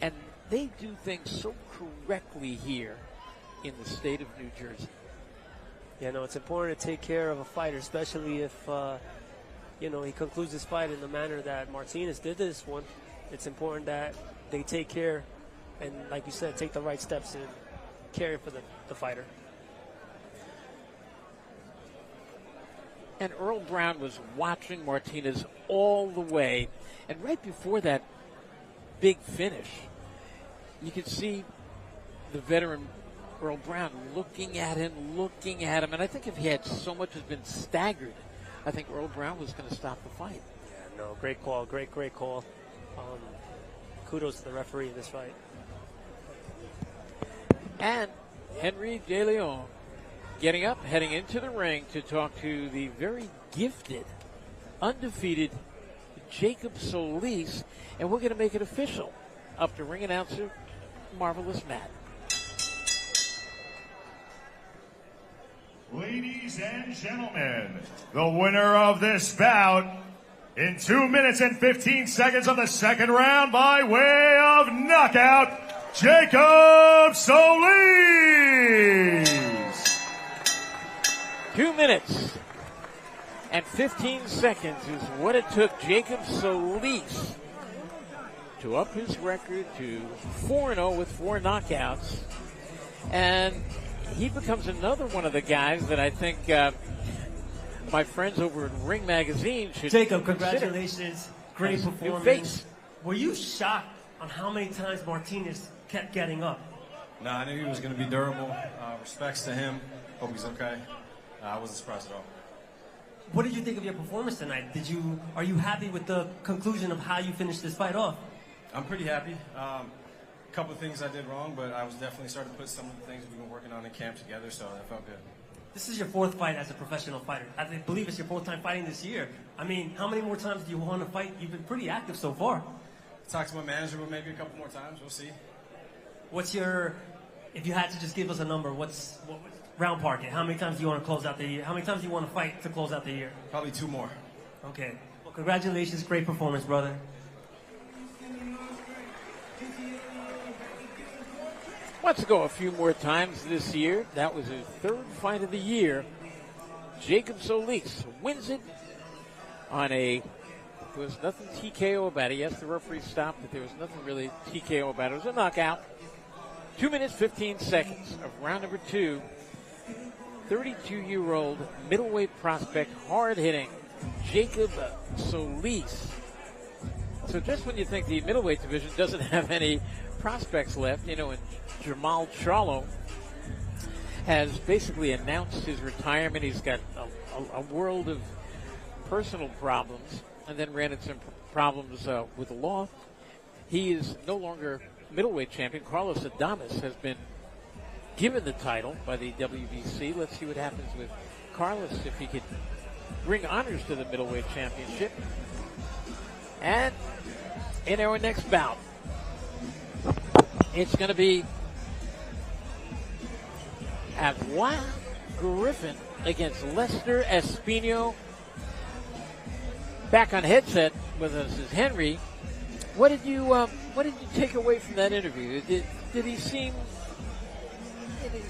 B: And they do things so correctly here in the state of New Jersey.
A: Yeah, no, it's important to take care of a fighter, especially if, he concludes his fight in the manner that Martinez did this one. It's important that they take care and, like you said, take the right steps in caring for the fighter.
B: And Earl Brown was watching Martinez all the way. And right before that big finish, you could see the veteran Earl Brown looking at him. And I think if he had so much as been staggered, I think Earl Brown was going to stop the fight.
A: Yeah, no, great call. Great call. Kudos to the referee in this fight.
B: And Henry De Leon getting up, heading into the ring to talk to the very gifted, undefeated Jacob Solis. And we're going to make it official. Up to ring announcer, Marvelous Matt.
C: Ladies and gentlemen, the winner of this bout in 2 minutes and 15 seconds of the second round by way of knockout, Jacob Solis.
B: 2 minutes and 15 seconds is what it took Jacob Solis to up his record to 4-0 with 4 knockouts. And he becomes another one of the guys that I think my friends over at Ring Magazine should
A: Jacob,
B: consider.
A: congratulations. Great performance. Were you shocked on how many times Martinez kept getting up?
G: No, I knew he was going to be durable. Respects to him. Hope he's okay. I wasn't surprised at all.
A: What did you think of your performance tonight? Are you happy with the conclusion of how you finished this fight off?
G: I'm pretty happy. A couple of things I did wrong, but I was definitely starting to put some of the things we've been working on in camp together, so that felt good.
A: This is your 4th fight as a professional fighter. I believe it's your 4th time fighting this year. I mean, how many more times do you want to fight? You've been pretty active so far.
G: Talked to my manager, but maybe a couple more times. We'll see.
A: If you had to just give us a number, what round park it? How many times do you want to close out the year? How many times do you want to fight to close out the year?
G: Probably 2 more.
A: Okay. Well, congratulations. Great performance, brother.
B: Let's go a few more times this year. That was his third fight of the year. Jacob Solis wins it on there was nothing TKO about it. Yes, the referee stopped, but there was nothing really TKO about it. It was a knockout. 2 minutes, 15 seconds of round number 2. 32-year-old middleweight prospect, hard-hitting Jacob Solis. So just when you think the middleweight division doesn't have any prospects left, and Jamal Charlo has basically announced his retirement. He's got a world of personal problems and then ran into some problems with the law. He is no longer middleweight champion. Carlos Adames has been given the title by the WBC. Let's see what happens with Carlos, if he could bring honors to the middleweight championship. And in our next bout, it's going to be Avious Griffin against Lesther Espino. Back on headset with us is Henry. What did you take away from that interview? Did he seem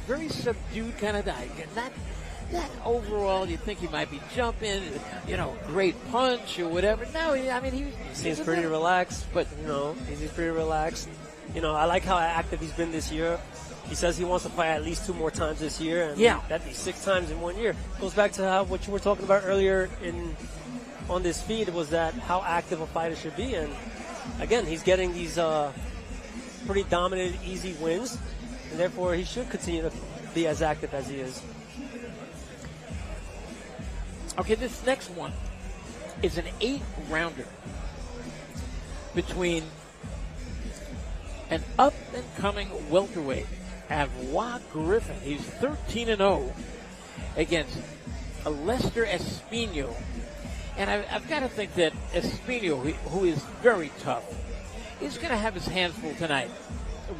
B: very subdued kind of guy? Not overall. You think he might be jumping, great punch or whatever. No, he
A: seems pretty relaxed. But he's pretty relaxed. I like how active he's been this year. He says he wants to fight at least 2 more times this year, and that'd be 6 times in 1 year. Goes back to what you were talking about earlier on this feed, was that how active a fighter should be. And again, he's getting these pretty dominant, easy wins, and therefore he should continue to be as active as he is.
B: Okay, this next one is an 8-rounder between an up-and-coming welterweight, Avious Griffin. He's 13-0 against Lesther Espino. And I've got to think that Espino, who is very tough, is going to have his hands full tonight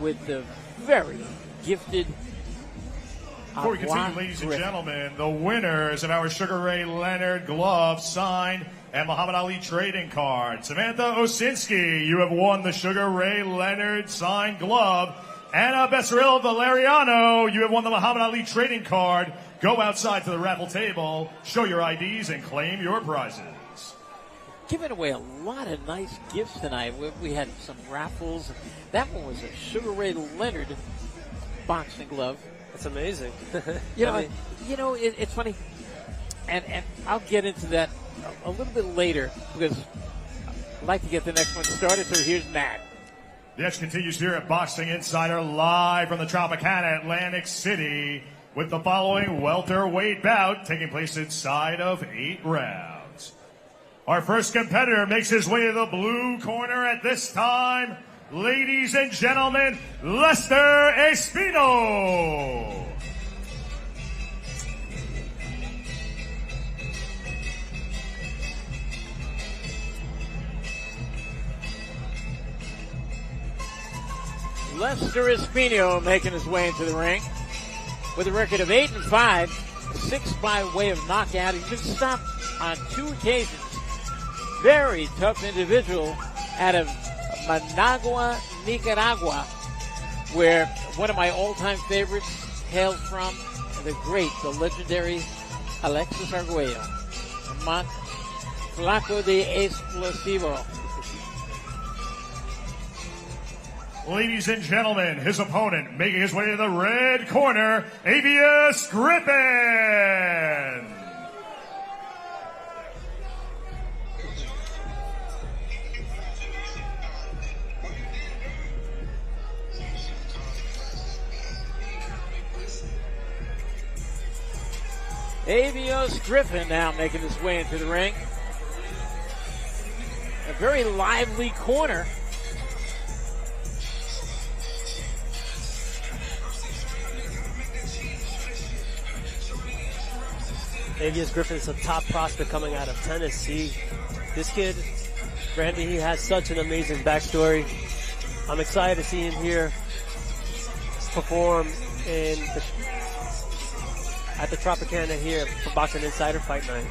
B: with the very gifted
C: Before we continue, ladies and gentlemen, the winners of our Sugar Ray Leonard glove, signed, and Muhammad Ali trading card. Samantha Osinski, you have won the Sugar Ray Leonard signed glove. Anna Becerril Valeriano, you have won the Muhammad Ali trading card. Go outside to the raffle table, show your IDs, and claim your prizes.
B: Giving away a lot of nice gifts tonight. We had some raffles. That one was a Sugar Ray Leonard boxing glove.
A: That's amazing.
B: It's funny, and I'll get into that a little bit later because I'd like to get the next one started. So here's Matt.
C: The action continues here at Boxing Insider, live from the Tropicana, Atlantic City, with the following welterweight bout taking place inside of 8 rounds. Our first competitor makes his way to the blue corner at this time. Ladies and gentlemen, Lesther Espino.
B: Lesther Espino making his way into the ring with a record of 8-5, 6 by way of knockout. He's been stopped on 2 occasions. Very tough individual out of Managua, Nicaragua, where one of my all-time favorites hailed from, the legendary Alexis Arguello. Flaco de Explosivo.
C: Ladies and gentlemen, his opponent making his way to the red corner, Avious Griffin.
B: Avious Griffin now making his way into the ring. A very lively corner.
A: Avious Griffin is a top prospect coming out of Tennessee. This kid, Randy, he has such an amazing backstory. I'm excited to see him here perform at the Tropicana here for Boxing Insider Fight Night.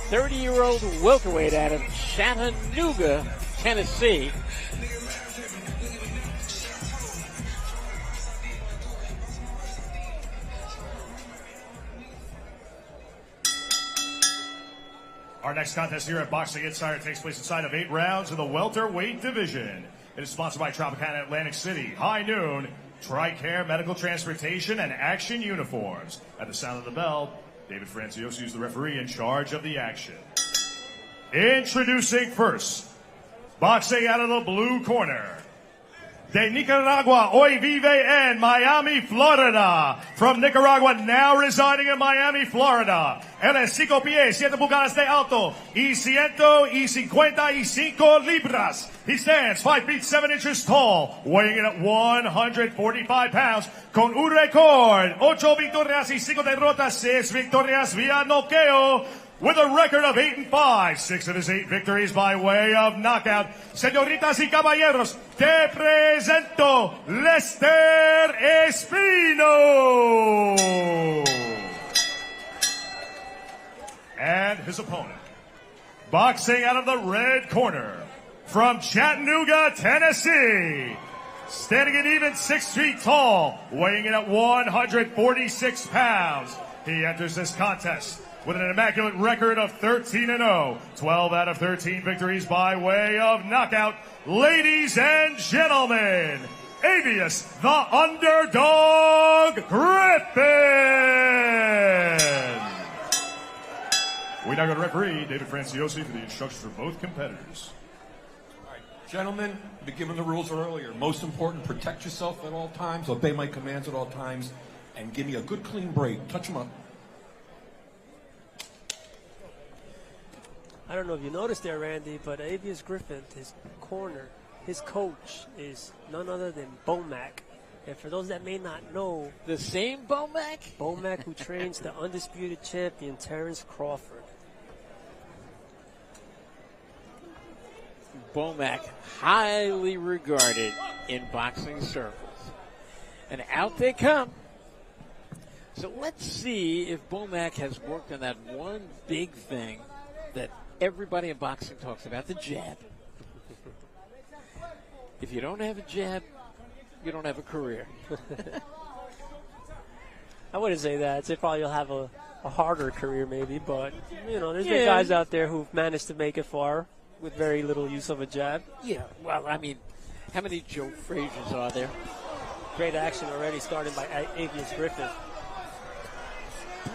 B: 30-year-old welterweight out of Chattanooga, Tennessee.
C: Our next contest here at Boxing Insider takes place inside of 8 rounds in the welterweight division. It is sponsored by Tropicana Atlantic City, High Noon, TRICARE Medical Transportation, and Action Uniforms. At the sound of the bell, David Franciosi is the referee in charge of the action. Introducing first, boxing out of the blue corner. De Nicaragua, hoy vive en Miami, Florida. From Nicaragua, now residing in Miami, Florida. Él es 5 pies, 7 pulgadas de alto, y 155 libras. He stands 5 feet 7 inches tall, weighing in at 145 pounds, con un récord, 8 victorias y 5 derrotas, 6 victorias vía noqueo. With a record of 8-5, 6 of his 8 victories by way of knockout. Señoritas y caballeros, te presento Lesther Espino. And his opponent, boxing out of the red corner, from Chattanooga, Tennessee, standing at even 6 feet tall, weighing in at 146 pounds. He enters this contest with an immaculate record of 13-0, 12 out of 13 victories by way of knockout. Ladies and gentlemen, Avious, the underdog, Griffin. We now go to referee David Franciosi for the instructions for both competitors.
F: All right, gentlemen, be given the rules earlier. Most important, protect yourself at all times, obey my commands at all times, and give me a good clean break. Touch them up.
A: I don't know if you noticed there, Randy, but Avious Griffin, his corner, his coach is none other than Bomac. And for those that may not know,
B: The same Bomac?
A: Bomac who trains the undisputed champion, Terrence Crawford.
B: Bomac, highly regarded in boxing circles. And out they come. So let's see if Bomac has worked on that one big thing that everybody in boxing talks about, the jab. If you don't have a jab, you don't have a career.
A: I wouldn't say that. I'd say probably you'll have a harder career maybe, but, you know, there's been guys out there who've managed to make it far with very little use of a jab.
B: Yeah, well, I mean, how many Joe Frazier's are there?
A: Great action already started by Avious Griffin.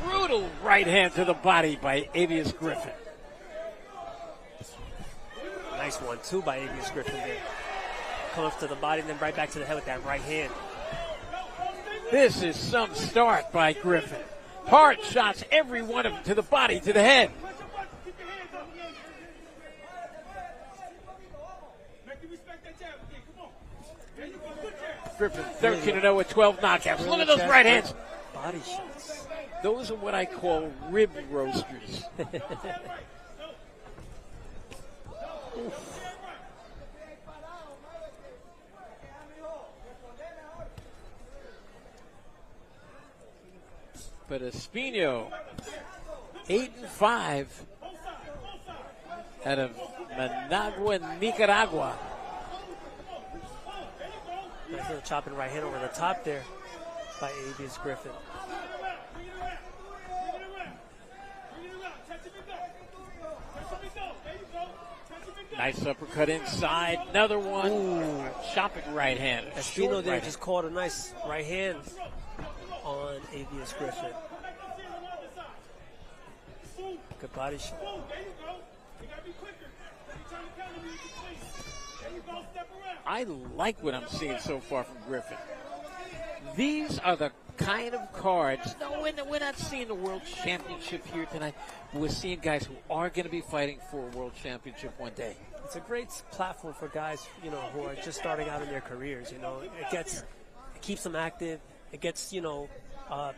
B: Brutal right hand to the body by Avious Griffin.
A: Nice one, too, by Avious Griffin there. Come up to the body and then right back to the head with that right hand.
B: This is some start by Griffin. Hard shots, every one of them, to the body, to the head. Griffin 13-0 with 12 knockouts. Look at those right hands.
A: Body shots.
B: Those are what I call rib roasters. But Espino, 8-5 out of Managua, Nicaragua.
A: Nice little chopping right hand over the top there by Avious Griffin.
B: Nice uppercut inside. Another one. Ooh. Chopping right hand.
A: Espino there just caught a nice right hand on Avious Griffin. Good body shot.
B: I like what I'm seeing so far from Griffin. These are the kind of cards. No, we're not seeing the World Championship here tonight. We're seeing guys who are going to be fighting for a World Championship one day.
A: It's a great platform for guys, you know, who are just starting out in their careers. You know, it keeps them active. It gets, you know,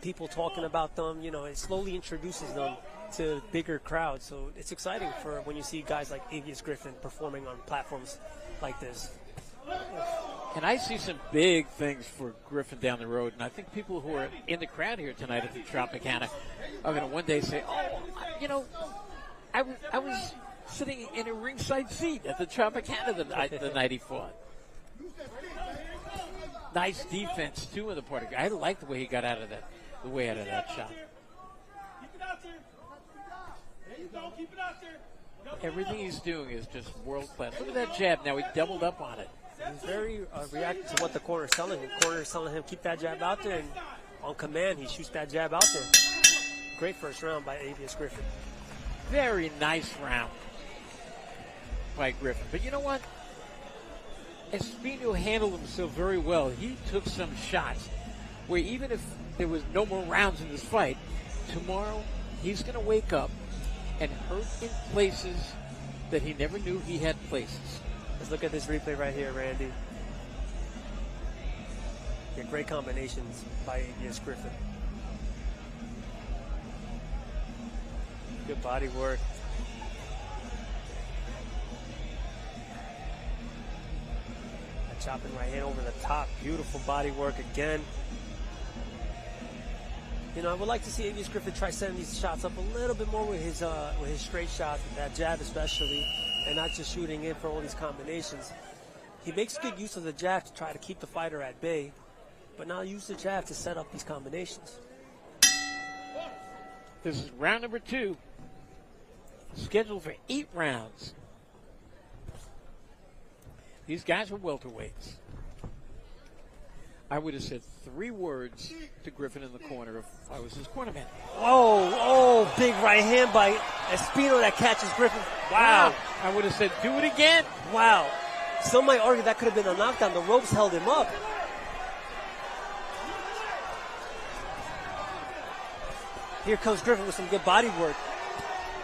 A: people talking about them. You know, it slowly introduces them to bigger crowds. So it's exciting for when you see guys like Avious Griffin performing on platforms like this.
B: And I see some big things for Griffin down the road. And I think people who are in the crowd here tonight at the Tropicana are going to one day say, oh, you know, I was sitting in a ringside seat at the Tropicana the night he fought. Nice defense, too, in the part of I like the way he got out of that, shot. Everything he's doing is just world class. Look at that jab. Now he doubled up on it.
A: He's very reactive to what the corner is telling him. The corner is telling him keep that jab out there, and on command he shoots that jab out there. Great first round by Avious Griffin.
B: Very nice round by Griffin. But you know what? Espino handled himself very well. He took some shots where even if there was no more rounds in this fight, tomorrow he's going to wake up and hurt in places that he never knew he had places.
A: Let's look at this replay right here, Randy. Yeah, great combinations by Avious Griffin. Good body work. That chopping right hand over the top. Beautiful body work again. You know, I would like to see Avious Griffin try setting these shots up a little bit more with his straight shots, with that jab especially, and not just shooting in for all these combinations. He makes good use of the jab to try to keep the fighter at bay, but now use the jab to set up these combinations.
B: This is round number 2, scheduled for 8 rounds. These guys are welterweights. I would have said 3 words to Griffin in the corner if I was his cornerman.
A: Oh, big right hand by Espino that catches Griffin. Wow.
B: I would have said, do it again.
A: Wow. Some might argue that could have been a knockdown. The ropes held him up. Here comes Griffin with some good body work.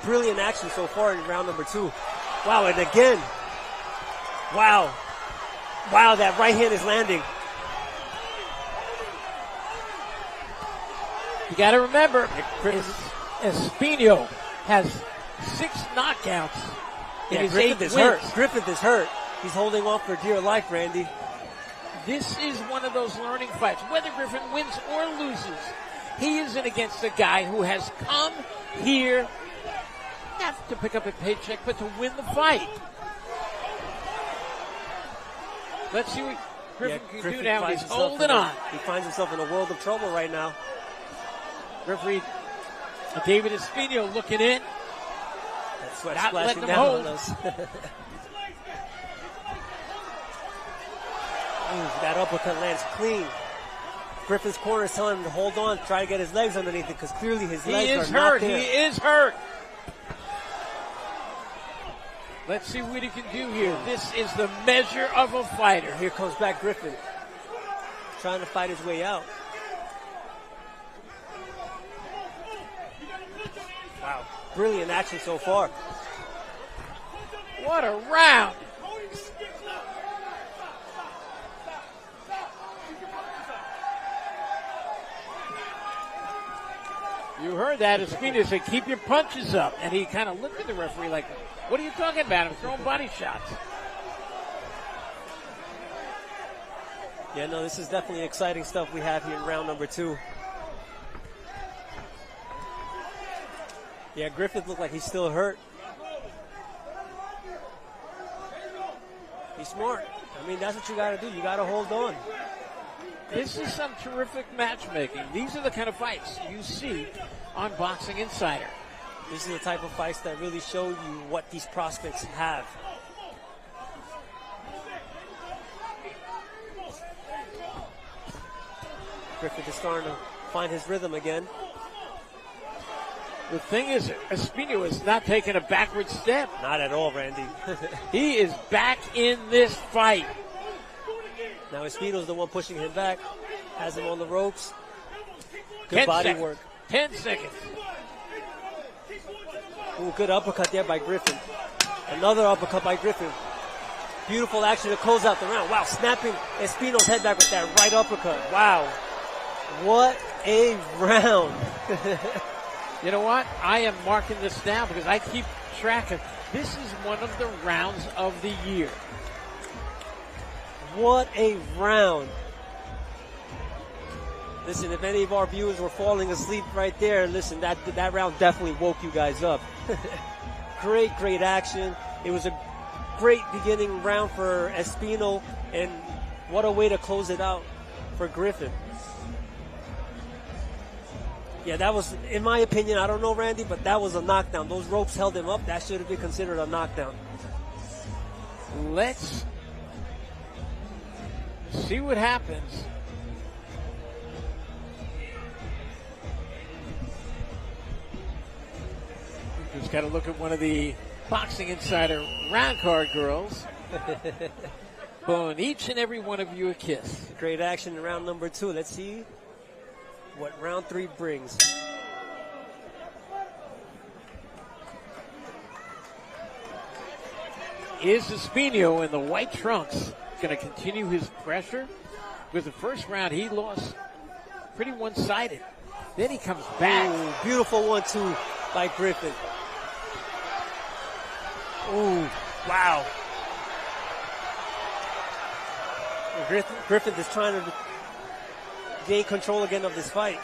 A: Brilliant action so far in round number 2. Wow, and again. Wow. Wow, that right hand is landing.
B: You got to remember, Espino has 6 knockouts in his 8 wins.
A: Griffin is hurt. He's holding on for dear life, Randy.
B: This is one of those learning fights. Whether Griffin wins or loses, he isn't against a guy who has come here not to pick up a paycheck, but to win the fight. Let's see what Griffin can do now. He's holding on.
A: He finds himself in a world of trouble right now.
B: Referee David Espino looking in.
A: That sweat
B: not
A: splashing
B: letting him
A: down
B: hold.
A: on us. That uppercut lands clean. Griffin's corner is telling him to hold on, try to get his legs underneath it, because clearly his legs are not there.
B: He is hurt. Let's see what he can do here. This is the measure of a fighter.
A: Here comes back Griffin, trying to fight his way out. Wow, brilliant action so far.
B: What a round. You heard that. Espino said, keep your punches up. And he kind of looked at the referee like, what are you talking about? I'm throwing body shots.
A: Yeah, no, this is definitely exciting stuff we have here in round number 2. Yeah, Griffin looked like he's still hurt. He's smart. I mean, that's what you got to do. You got to hold on.
B: This is some terrific matchmaking. These are the kind of fights you see on Boxing Insider.
A: This is the type of fights that really show you what these prospects have. Griffin is starting to find his rhythm again.
B: The thing is, Espino is not taking a backward step.
A: Not at all, Randy.
B: He is back in this fight.
A: Now Espino's the one pushing him back. Has him on the ropes. Good body work.
B: 10 seconds.
A: Ooh, good uppercut there by Griffin. Another uppercut by Griffin. Beautiful action to close out the round. Wow, snapping Espino's head back with that right uppercut. Wow. What a round.
B: You know what? I am marking this down because I keep track of this is one of the rounds of the year.
A: What a round. Listen, if any of our viewers were falling asleep right there, listen, that round definitely woke you guys up. Great action. It was a great beginning round for Espino, and what a way to close it out for Griffin. Yeah, that was, in my opinion, I don't know, Randy, but that was a knockdown. Those ropes held him up. That should have been considered a knockdown.
B: Let's see what happens. Just got to look at one of the Boxing Insider round card girls. Blowing each and every one of you a kiss.
A: Great action in round number 2. Let's see what round 3 brings.
B: Is Espino in the white trunks going to continue his pressure? Because the first round he lost pretty one-sided. Then he comes back.
A: Ooh, beautiful 1-2 by Griffin. Ooh, wow. Griffin is trying to gain control again of this fight.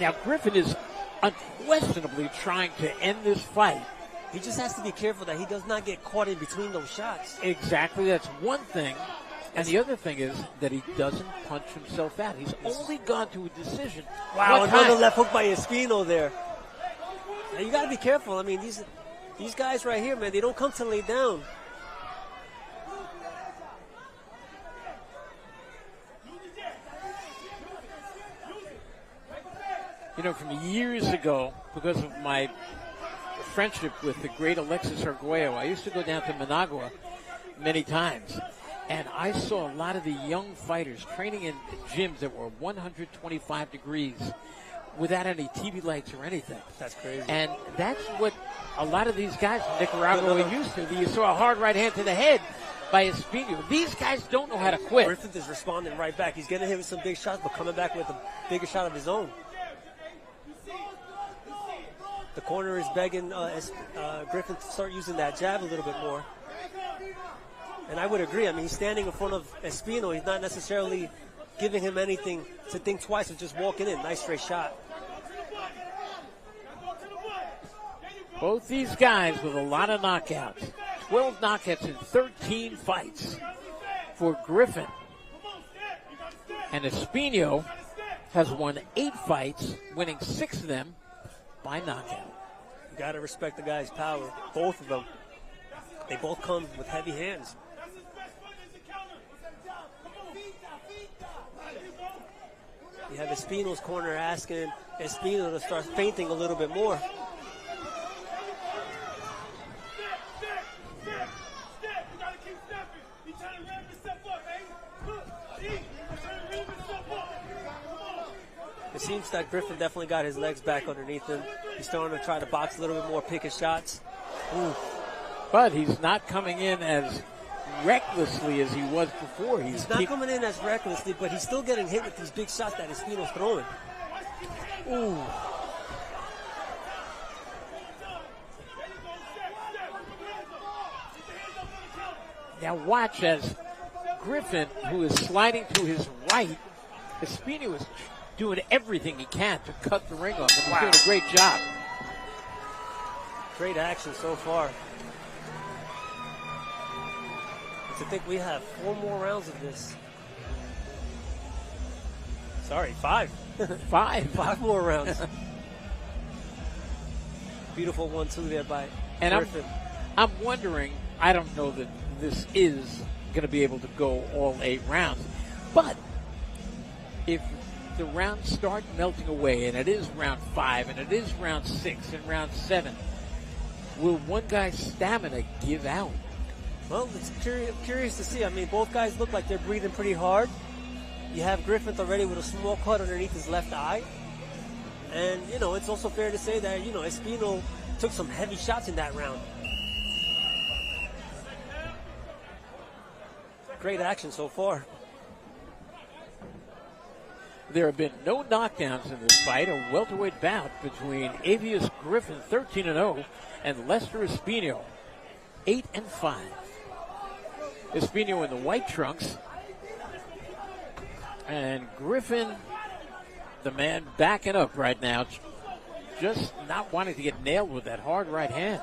B: Now, Griffin is unquestionably trying to end this fight.
A: He just has to be careful that he does not get caught in between those shots.
B: Exactly, that's one thing. And the other thing is that he doesn't punch himself out. He's only gone to a decision.
A: Wow, another left hook by Espino there. Now, you got to be careful. I mean, these guys right here, man, they don't come to lay down.
B: You know, from years ago, because of my friendship with the great Alexis Arguello, I used to go down to Managua many times, and I saw a lot of the young fighters training in gyms that were 125 degrees without any TV lights or anything.
A: That's crazy.
B: And that's what a lot of these guys from Nicaragua are used to. You saw a hard right hand to the head by Espino. These guys don't know how to quit.
A: Griffin is responding right back. He's getting hit with some big shots, but coming back with a bigger shot of his own. The corner is begging Griffin to start using that jab a little bit more. And I would agree. I mean, he's standing in front of Espino. He's not necessarily giving him anything to think twice of just walking in. Nice straight shot.
B: Both these guys with a lot of knockouts. 12 knockouts in 13 fights for Griffin. And Espino has won 8 fights, winning 6 of them by knockout.
A: You got to respect the guy's power. Both of them. They both come with heavy hands. You have Espino's corner asking Espino to start feinting a little bit more. It seems that Griffin definitely got his legs back underneath him. He's starting to try to box a little bit more, pick his shots.
B: Ooh. But he's not coming in as recklessly as he was before.
A: He's not coming in as recklessly, but he's still getting hit with these big shots that Espino's throwing. Ooh.
B: Now watch as Griffin, who is sliding to his right, Espino is doing everything he can to cut the ring off. And he's doing a great job.
A: Great action so far. To think we have 4 more rounds of this. Sorry, 5. 5 more rounds. Beautiful 1-2 there by Griffin.
B: I'm wondering, I don't know that this is going to be able to go all 8 rounds, but if the rounds start melting away, and it is round 5, and it is round 6, and round 7, will one guy's stamina give out?
A: Well, it's curious to see. I mean, both guys look like they're breathing pretty hard. You have Griffin already with a small cut underneath his left eye. And, you know, it's also fair to say that, you know, Espino took some heavy shots in that round. Great action so far.
B: There have been no knockdowns in this fight. A welterweight bout between Avious Griffin, 13-0, and Lesther Espino, 8-5. Espino in the white trunks. And Griffin, the man backing up right now, just not wanting to get nailed with that hard right hand.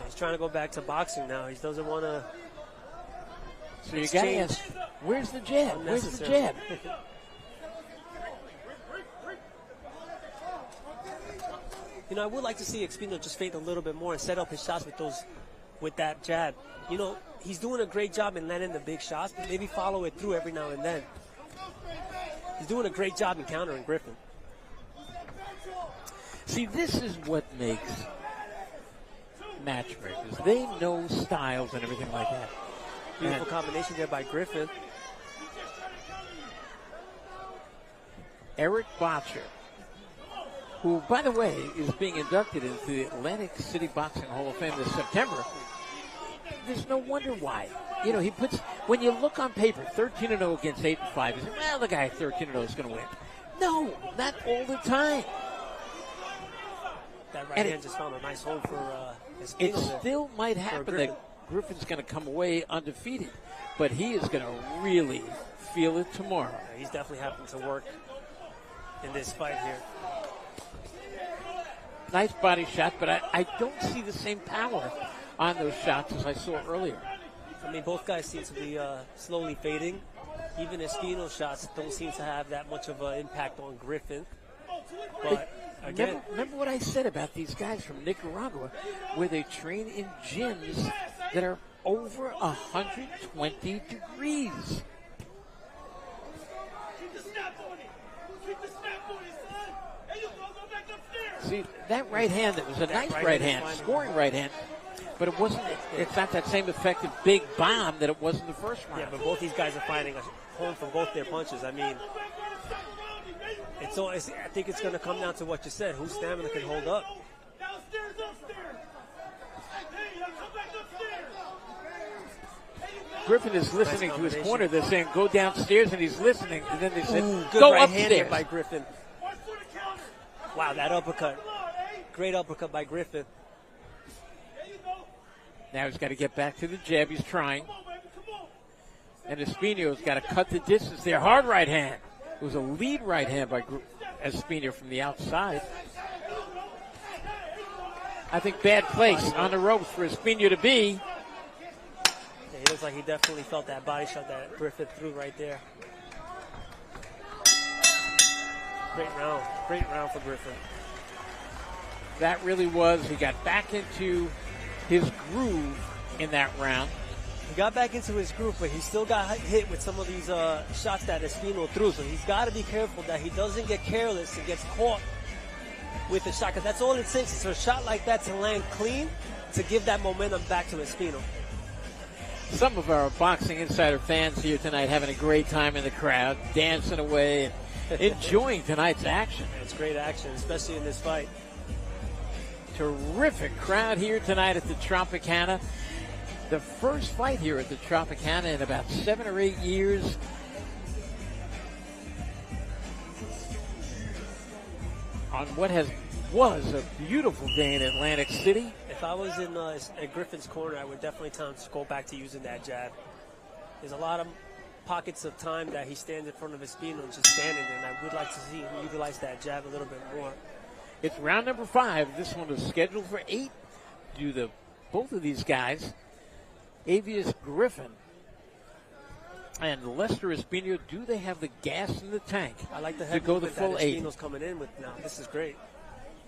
A: He's trying to go back to boxing now. He doesn't want to
B: So you got to ask, Where's the jab? Where's the jab?
A: You know, I would like to see Espino just fade a little bit more and set up his shots with that jab. You know, he's doing a great job in landing the big shots, but maybe follow it through every now and then. He's doing a great job in countering Griffin.
B: See, this is what makes matchmakers. They know styles and everything like that.
A: Beautiful combination there by Griffin.
B: Eric Botcher, who, by the way, is being inducted into the Atlantic City Boxing Hall of Fame this September. There's no wonder why. You know, he puts, when you look on paper, 13-0 against 8-5, you say, well, the guy 13-0 is going to win. No, not all the time.
A: That right hand just found a nice hold for Espino.
B: It still might happen that Griffin's going to come away undefeated, but he is going to really feel it tomorrow.
A: Yeah, he's definitely having to work in this fight here.
B: Nice body shot, but I don't see the same power on those shots as I saw earlier.
A: I mean, both guys seem to be slowly fading. Even Espino's shots don't seem to have that much of an impact on Griffin. But again,
B: remember what I said about these guys from Nicaragua, where they train in gyms that are over 120 degrees. See, that right hand, that was a nice right hand, scoring right hand, but it wasn't, it's not that same effective big bomb that it was in the first round.
A: Yeah, but both these guys are finding a home from both their punches. I mean, I think it's going to come down to what you said, whose stamina can hold up.
B: Griffin is listening to his corner. They're saying, go downstairs, and he's listening. And then they said,
A: good
B: go
A: right
B: upstairs.
A: hand here by Griffin. Wow, that uppercut. Great uppercut by Griffin.
B: Now he's got to get back to the jab. He's trying. And Espino's got to cut the distance there. Hard right hand. It was a lead right hand by Espino from the outside. I think bad place on the ropes for Espino to be.
A: Yeah, he looks like he definitely felt that body shot that Griffin threw right there. Great round for Griffin.
B: That really was. He got back into his groove in that round.
A: He got back into his groove, but he still got hit with some of these shots that Espino threw. So he's got to be careful that he doesn't get careless and gets caught with the shot. Because that's all it takes. It's a shot like that to land clean to give that momentum back to Espino.
B: Some of our Boxing Insider fans here tonight having a great time in the crowd, dancing away and enjoying tonight's action.
A: It's great action, especially in this fight.
B: Terrific crowd here tonight at the Tropicana. The first fight here at the Tropicana in about 7 or 8 years. On what was a beautiful day in Atlantic City.
A: If I was in at Griffin's corner, I would definitely tell him to go back to using that jab. There's a lot of pockets of time that he stands in front of Espino and just standing there, and I would like to see him utilize that jab a little bit more.
B: It's round number 5. This one is scheduled for 8. Both of these guys, Avious Griffin and Lesther Espino, do they have the gas in the tank?
A: I like the
B: to go the full 8.
A: Espino's coming in with now. This is great.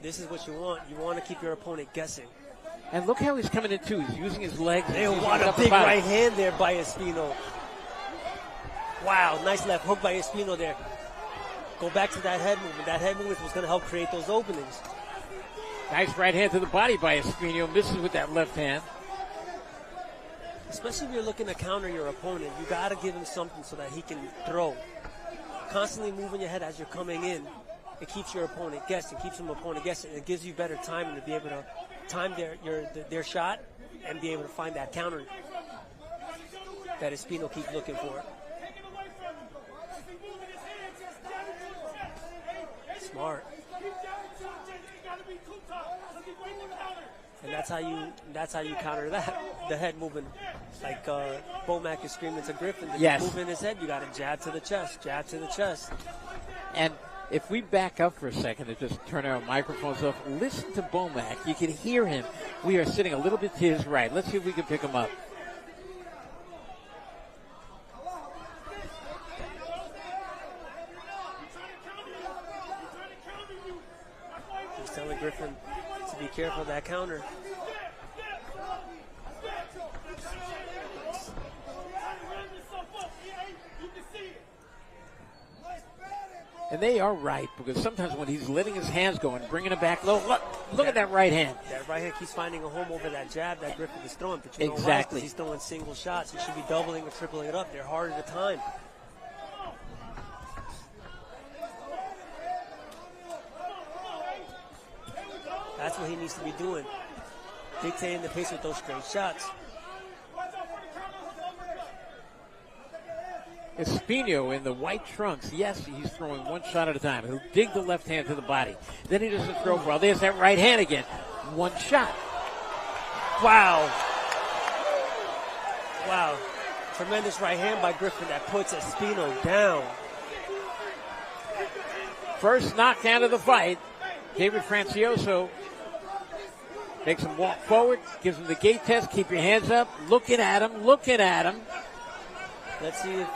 A: This is what you want. You want to keep your opponent guessing.
B: And look how he's coming in too. He's using his legs.
A: What a big right hand there by Espino. Wow, nice left hook by Espino there. Go back to that head movement. That head movement was going to help create those openings.
B: Nice right hand to the body by Espino. Misses with that left hand.
A: Especially if you're looking to counter your opponent, you got to give him something so that he can throw. Constantly moving your head as you're coming in, it keeps your opponent guessing, keeps him opponent guessing. It gives you better timing to be able to time their shot and be able to find that counter that Espino keeps looking for. Smart. And that's how you counter that. The head moving. Like Bomac is screaming to Griffin.
B: Yes.
A: Moving his head, you got to jab to the chest, jab to the chest.
B: And if we back up for a second and just turn our microphones off, listen to Bomac. You can hear him. We are sitting a little bit to his right. Let's see if we can pick him up.
A: telling Griffin to be careful of that counter.
B: And they are right, because sometimes when he's letting his hands go and bringing it back low, look at that right hand.
A: That right hand keeps finding a home over that jab that Griffin is throwing. But you know
B: exactly.
A: why? 'Cause he's throwing single shots. He should be doubling or tripling it up. They're harder to time. That's what he needs to be doing. Dictating the pace with those straight shots.
B: Espino in the white trunks. Yes, he's throwing one shot at a time. He'll dig the left hand to the body. Then he doesn't throw well. There's that right hand again. One shot.
A: Wow. Wow. Tremendous right hand by Griffin that puts Espino down.
B: First knockdown of the fight. David Francioso makes him walk forward, gives him the gate test. Keep your hands up. Looking at him, looking at him.
A: Let's see if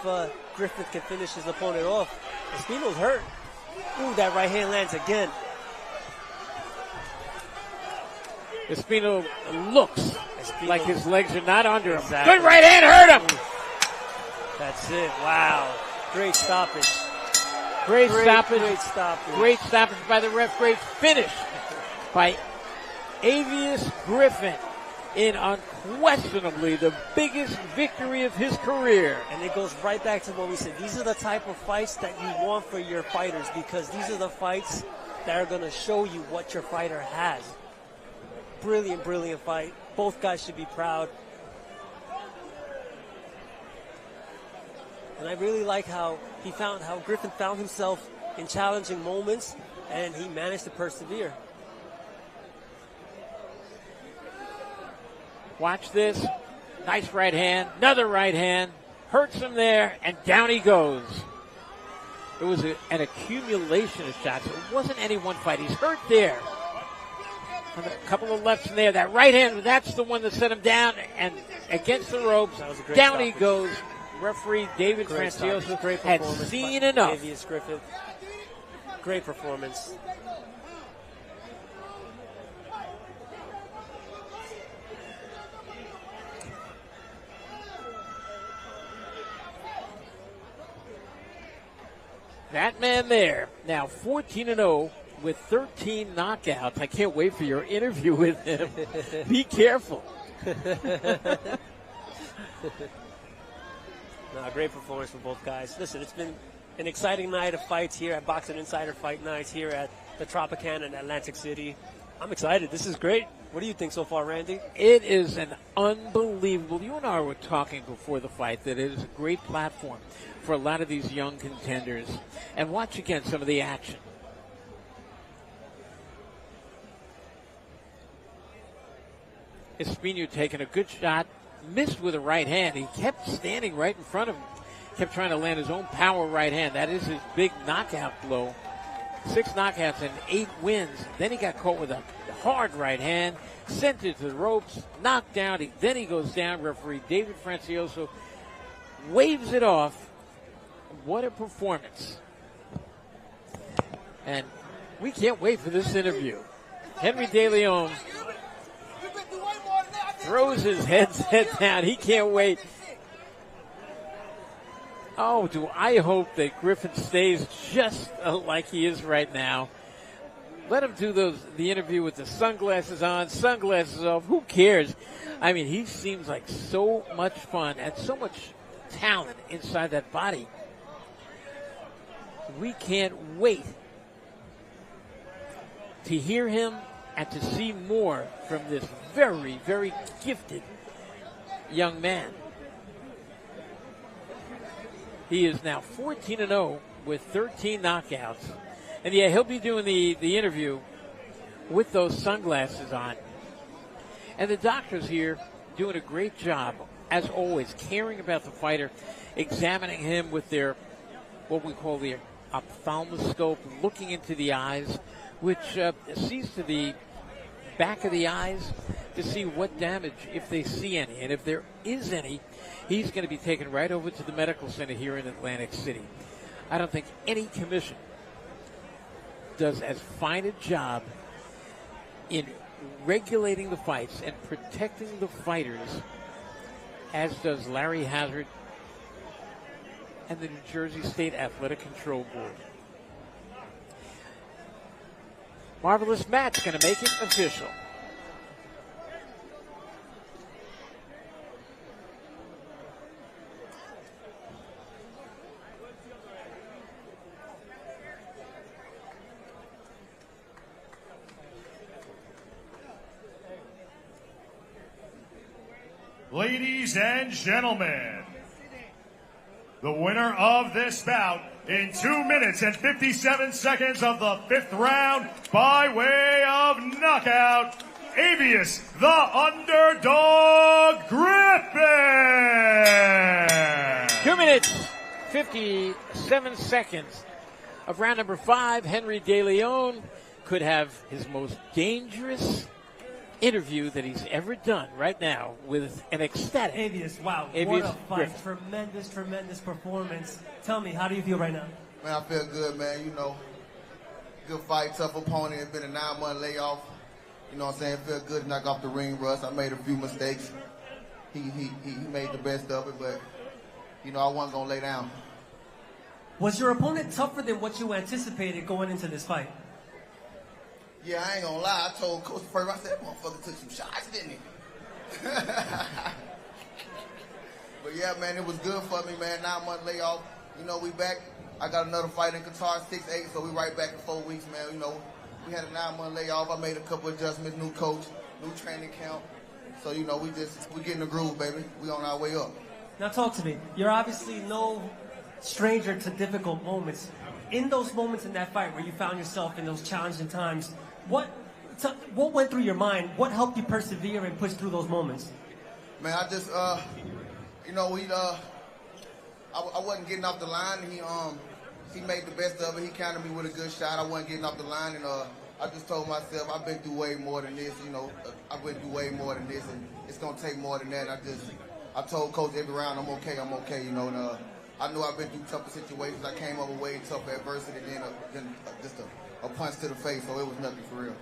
A: Griffith can finish his opponent off. Espino's hurt. Ooh, that right hand lands again.
B: Espino looks like his legs are not under him.
A: Exactly.
B: Good right hand hurt him.
A: That's it. Wow. Great stoppage.
B: Great stoppage.
A: Great stoppage.
B: Great stoppage by the ref. Great finish by Avious Griffin in unquestionably the biggest victory of his career.
A: And it goes right back to what we said. These are the type of fights that you want for your fighters, because these are the fights that are going to show you what your fighter has. Brilliant, brilliant fight. Both guys should be proud. And I really like how Griffin found himself in challenging moments, and he managed to persevere.
B: Watch this. Nice right hand. Another right hand. Hurts him there, and down he goes. It was an accumulation of shots. It wasn't any one fight. He's hurt there. And a couple of lefts in there. That right hand, that's the one that set him down, and against the ropes, down stoppage. He goes. Referee David Francioso had seen enough.
A: Avious Griffin. Great performance.
B: That man there, now 14-0 with 13 knockouts. I can't wait for your interview with him. Be careful.
A: Great performance from both guys. Listen, it's been an exciting night of fights here at Boxing Insider Fight Nights here at the Tropicana in Atlantic City. I'm excited. This is great. What do you think so far, Randy?
B: It is an unbelievable. You and I were talking before the fight that it is a great platform for a lot of these young contenders. And watch again some of the action. Espino taking a good shot. Missed with a right hand. He kept standing right in front of him. Kept trying to land his own power right hand. That is his big knockout blow. 6 knockouts and 8 wins. Then he got caught with a hard right hand. Sent it to the ropes. Knocked down. Then he goes down. Referee David Francioso waves it off. What a performance. And we can't wait for this interview. Henry De Leon throws his headset down. He can't wait. Oh, do I hope that Griffin stays just like he is right now. Let him do the interview with the sunglasses on, sunglasses off. Who cares? I mean, he seems like so much fun and so much talent inside that body. We can't wait to hear him and to see more from this very, very gifted young man. He is now 14-0 with 13 knockouts. And yeah, he'll be doing the interview with those sunglasses on. And the doctors here doing a great job, as always, caring about the fighter, examining him with their, what we call the ophthalmoscope, looking into the eyes, which sees to the back of the eyes to see what damage, if they see any. And if there is any, he's going to be taken right over to the medical center here in Atlantic City. I don't think any commission does as fine a job in regulating the fights and protecting the fighters, as does Larry Hazard and the New Jersey State Athletic Control Board. Marvelous Matt's going to make it official.
C: Ladies and gentlemen, the winner of this bout in 2 minutes and 57 seconds of the 5th round by way of knockout, Avious, the underdog, Griffin.
B: 2 minutes, 57 seconds of round number 5. Henry De Leon could have his most dangerous interview that he's ever done right now with an ecstatic
A: Avious, wow,
B: Avious
A: what a fight.
B: Griffin.
A: Tremendous, tremendous performance. Tell me, how do you feel right now?
H: Man, I feel good, man. You know, good fight, tough opponent. It's been a 9-month layoff. You know what I'm saying? Feel good to knock off the ring rust. I made a few mistakes. He made the best of it, but, you know, I wasn't going to lay down.
A: Was your opponent tougher than what you anticipated going into this fight?
H: Yeah, I ain't gonna lie. I told Coach Pryce, I said, that motherfucker took some shots, didn't he? But yeah, man, it was good for me, man. 9-month layoff. You know, we back. I got another fight in Qatar, 6-8, so we right back in 4 weeks, man. You know, we had a 9-month layoff. I made a couple adjustments, new coach, new training camp. So, you know, we getting the groove, baby. We on our way up.
A: Now talk to me. You're obviously no stranger to difficult moments. In those moments in that fight where you found yourself in those challenging times, what went through your mind? What helped you persevere and push through those moments?
H: Man, I just, you know, I wasn't getting off the line. He made the best of it. He countered me with a good shot. I wasn't getting off the line, and I just told myself, I've been through way more than this. You know, I've been through way more than this, and it's gonna take more than that. I told Coach every round, I'm okay. You know, and I knew I've been through tougher situations. I came up with way tougher adversity than just a punch to the face, so it was nothing for real.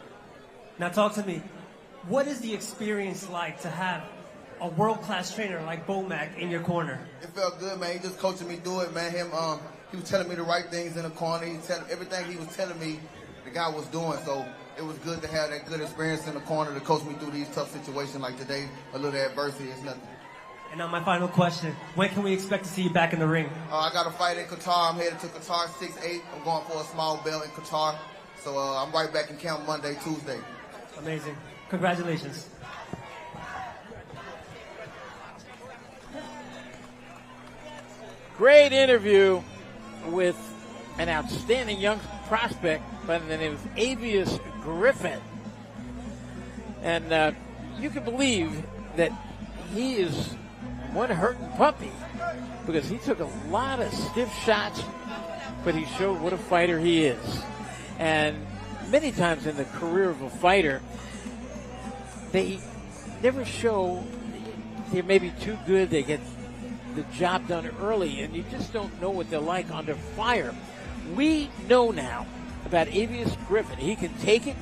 A: Now talk to me. What is the experience like to have a world-class trainer like Bomac in your corner?
H: It felt good, man. He just coaching me through it, man. He was telling me the right things in the corner. Everything he was telling me, the guy was doing. So it was good to have that good experience in the corner to coach me through these tough situations like today. A little adversity is nothing.
A: And now my final question. When can we expect to see you back in the ring?
H: I got a fight in Qatar. I'm headed to Qatar 6-8. I'm going for a small belt in Qatar. So I'm right back in camp Monday, Tuesday.
A: Amazing. Congratulations.
B: Great interview with an outstanding young prospect by the name of Avious Griffin. And you can believe that he is one hurting puppy because he took a lot of stiff shots, but he showed what a fighter he is. And many times in the career of a fighter, they never show they're maybe too good. They get the job done early, and you just don't know what they're like under fire. We know now about Avious Griffin. He can take it,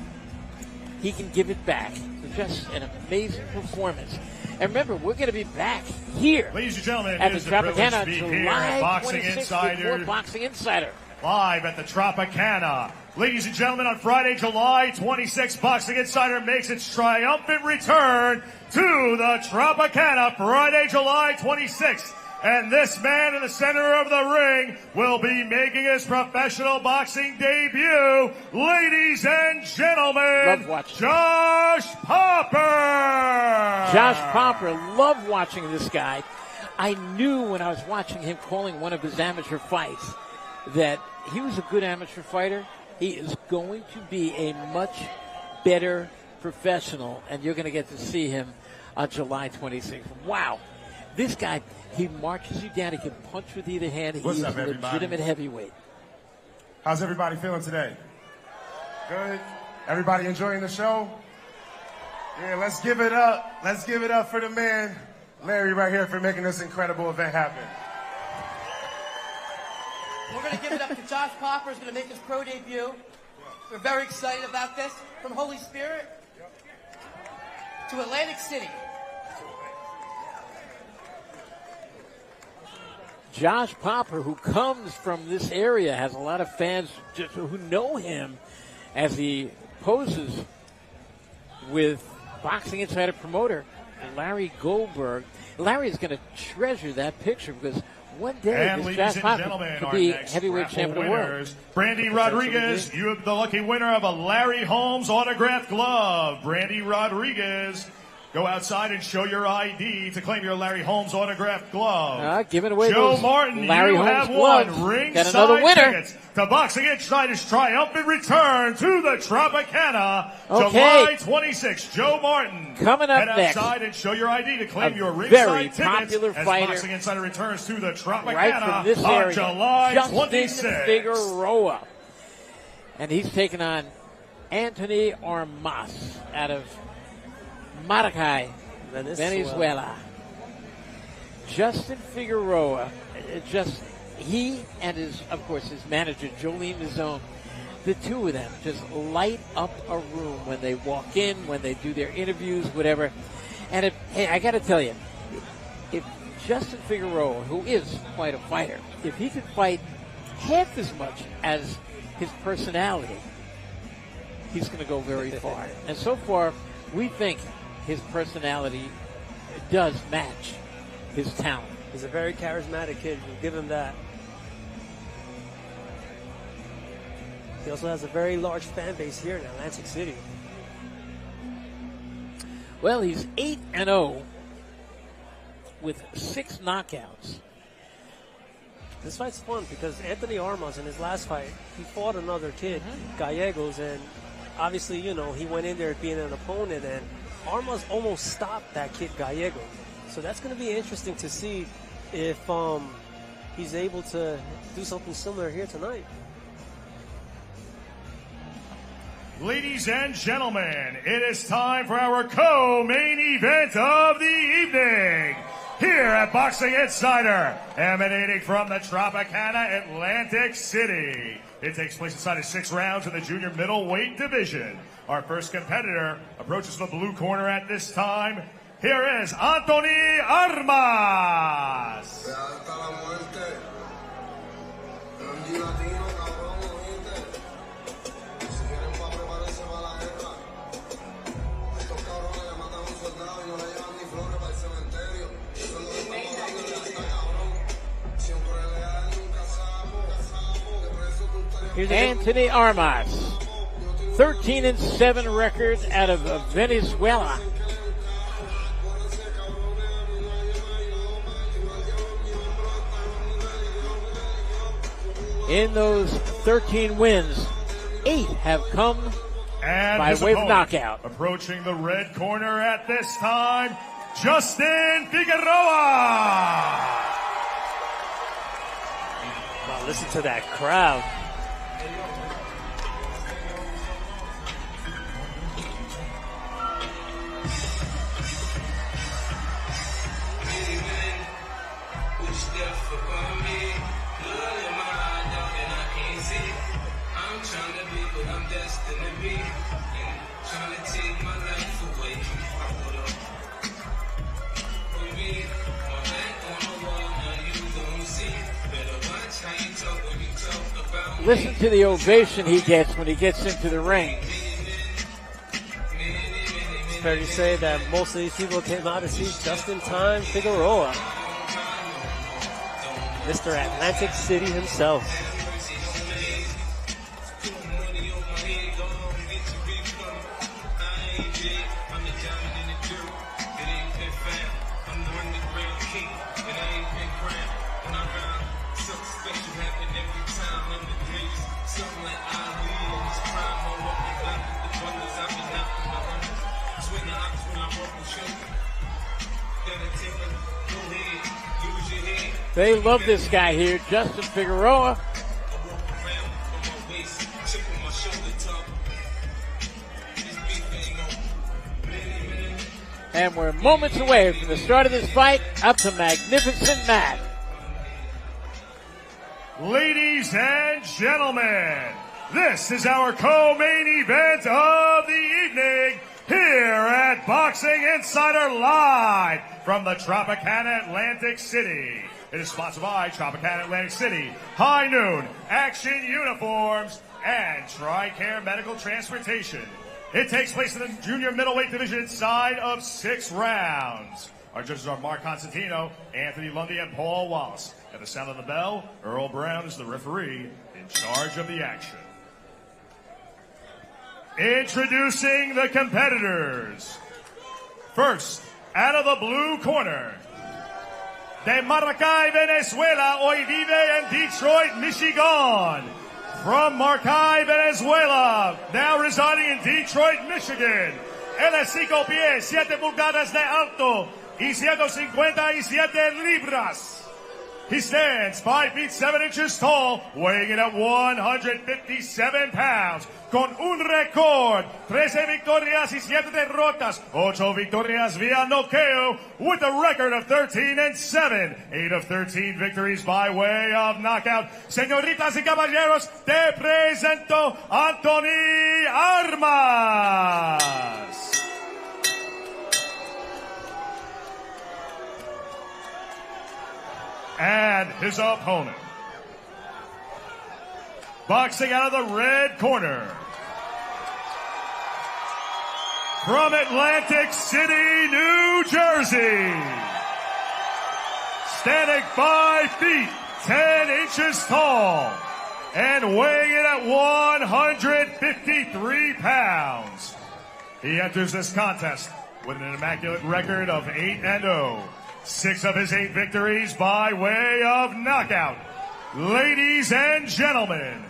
B: he can give it back. It's just an amazing performance. And remember, we're going to be back here,
C: ladies and gentlemen,
B: at the Tropicana
C: July
B: Boxing
C: 26th
B: Insider. Boxing Insider.
C: Live at the Tropicana. Ladies and gentlemen, on Friday, July 26th, Boxing Insider makes its triumphant return to the Tropicana, Friday, July 26th. And this man in the center of the ring will be making his professional boxing debut. Ladies and gentlemen, Josh Popper!
B: Josh Popper, love watching this guy. I knew when I was watching him calling one of his amateur fights that he was a good amateur fighter. He is going to be a much better professional, and you're going to get to see him on July 26th. Wow. This guy, he marches you down. He can punch with either hand. He is a legitimate heavyweight.
I: How's everybody feeling today? Good? Everybody enjoying the show? Yeah, let's give it up. Let's give it up for the man, Larry, right here, for making this incredible event happen.
J: We're going to give it up to Josh Popper, who's going to make his pro debut. We're very excited about this. From Holy Spirit,
B: to Atlantic City. Josh Popper, who comes from this area, has a lot of fans just who know him as he poses with Boxing Insider promoter Larry Goldberg. Larry is going to treasure that picture because one day
C: and
B: this
C: ladies
B: Josh
C: and
B: Popper
C: gentlemen,
B: could
C: our
B: be
C: next
B: heavyweight
C: raffle
B: champion of the world.
C: winners, Brandy Rodriguez, you have the lucky winner of a Larry Holmes autographed glove. Brandy Rodriguez, go outside and show your ID to claim your Larry Holmes autographed glove.
B: Giving away
C: Joe
B: those
C: Martin,
B: Larry
C: you
B: Holmes
C: have
B: gloves.
C: won ringside
B: Got another winner.
C: tickets to Boxing Insider's triumphant return to the Tropicana,
B: Okay.
C: July 26th. Joe Martin,
B: Coming up
C: head
B: next,
C: outside and show your ID to claim your
B: very
C: ringside
B: popular
C: tickets as
B: fighter
C: Boxing Insider returns to the Tropicana
B: right from this
C: on
B: area,
C: July
B: Justin
C: 26th.
B: Figueroa. And he's taking on Antoni Armas out of Maracay, Venezuela. Justin Figueroa, he and of course, his manager, Jolene Mizone, the two of them just light up a room when they walk in, when they do their interviews, whatever. And hey, I got to tell you, if Justin Figueroa, who is quite a fighter, if he could fight half as much as his personality, he's going to go very far. And so far, we think his personality does match his talent.
A: He's a very charismatic kid. We'll give him that. He also has a very large fan base here in Atlantic City.
B: Well, he's 8-0 with 6 knockouts.
A: This fight's fun because Antoni Armas in his last fight, he fought another kid, Gallegos, and obviously, you know, he went in there being an opponent, and Armas almost stopped that kid Gallego. So that's going to be interesting to see if he's able to do something similar here tonight.
C: Ladies and gentlemen, it is time for our co-main event of the evening. Here at Boxing Insider, emanating from the Tropicana, Atlantic City. It takes place inside of 6 rounds in the junior middleweight division. Our first competitor approaches the blue corner at this time. Here is Antoni Armas.
B: Antoni Armas, 13-7 record out of Venezuela. In those 13 wins, 8 have come by way of knockout.
C: Approaching the red corner at this time, Justin Figueroa.
A: Wow, listen to that crowd.
B: Listen to the ovation he gets when he gets into the ring.
A: It's fair to say that most of these people came out to see Just-in-Time Figueroa, Mr. Atlantic City himself.
B: They love this guy here, Justin Figueroa. And we're moments away from the start of this fight up to Magnificent Matt.
C: Ladies and gentlemen, this is our co-main event of the evening. here at Boxing Insider Live from the Tropicana Atlantic City. It is sponsored by Tropicana Atlantic City, High Noon, Action Uniforms, and TRICARE Medical Transportation. It takes place in the junior middleweight division inside of 6 rounds. Our judges are Mark Constantino, Anthony Lundy, and Paul Wallace. At the sound of the bell, Earl Brown is the referee in charge of the action. Introducing the competitors. First, out of the blue corner, de Maracay, Venezuela, hoy vive en Detroit, Michigan. From Maracay, Venezuela, now residing in Detroit, Michigan. Él es 5 pies, 7 pulgadas de alto y 157 libras. He stands 5 feet 7 inches tall, weighing in at 157 pounds. Con un récord, 13 victorias y 7 derrotas, 8 victorias via nocaut, with a record of 13-7, 8 of 13 victories by way of knockout. Señoritas y caballeros, te presento Antoni Armas. And his opponent, boxing out of the red corner, from Atlantic City, New Jersey, standing 5 feet 10 inches tall and weighing in at 153 pounds. He enters this contest with an immaculate record of 8-0. 6 of his 8 victories by way of knockout. Ladies and gentlemen,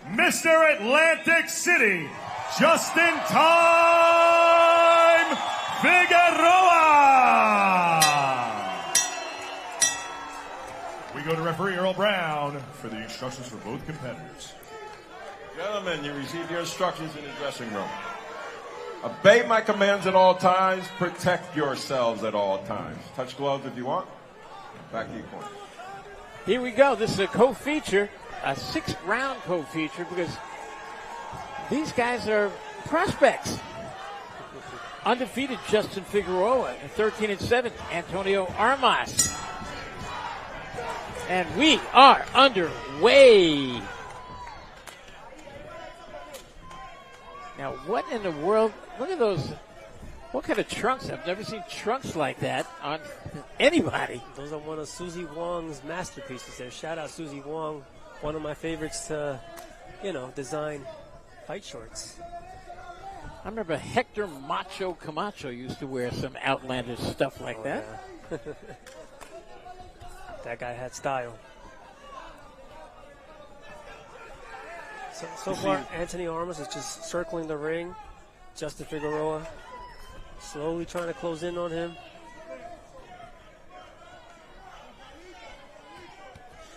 C: Mr. Atlantic City, just in time, Figueroa. We go to referee Earl Brown for the instructions for both competitors.
J: Gentlemen, you received your instructions in the dressing room. Obey my commands at all times. Protect yourselves at all times. Touch gloves if you want. Back to your corner.
B: Here we go. This is a co-feature, a 6-round co-feature, because these guys are prospects. Undefeated Justin Figueroa, 13-7, Antonio Armas. And we are underway. Now, what in the world? Look at those. What kind of trunks? I've never seen trunks like that on anybody.
A: Those are one of Susie Wong's masterpieces there. Shout out Susie Wong, one of my favorites to, design fight shorts.
B: I remember Hector Macho Camacho used to wear some outlandish stuff like that.
A: Yeah. That guy had style. So far, Antoni Armas is just circling the ring. Justin Figueroa slowly trying to close in on him.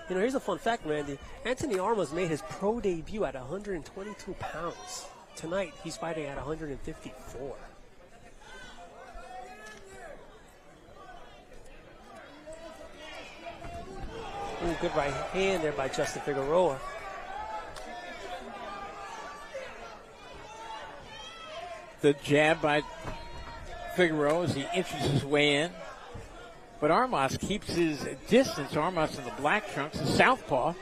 A: Here's a fun fact, Randy. Antoni Armas made his pro debut at 122 pounds. Tonight, he's fighting at 154. Ooh, good right hand there by Justin Figueroa.
B: The jab by Figueroa as he inches his way in. But Armas keeps his distance. Armas in the black trunks, the southpaw.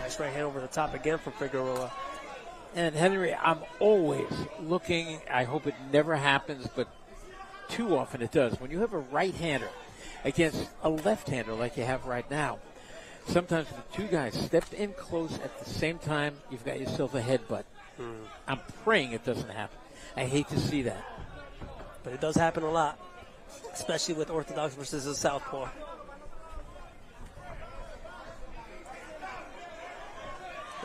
A: Nice right hand over the top again from Figueroa.
B: And Henry, I'm always looking, I hope it never happens, but too often it does. When you have a right-hander against a left-hander like you have right now, sometimes the two guys step in close at the same time, you've got yourself a headbutt. I'm praying it doesn't happen. I hate to see that.
A: But it does happen a lot, especially with orthodox versus a southpaw.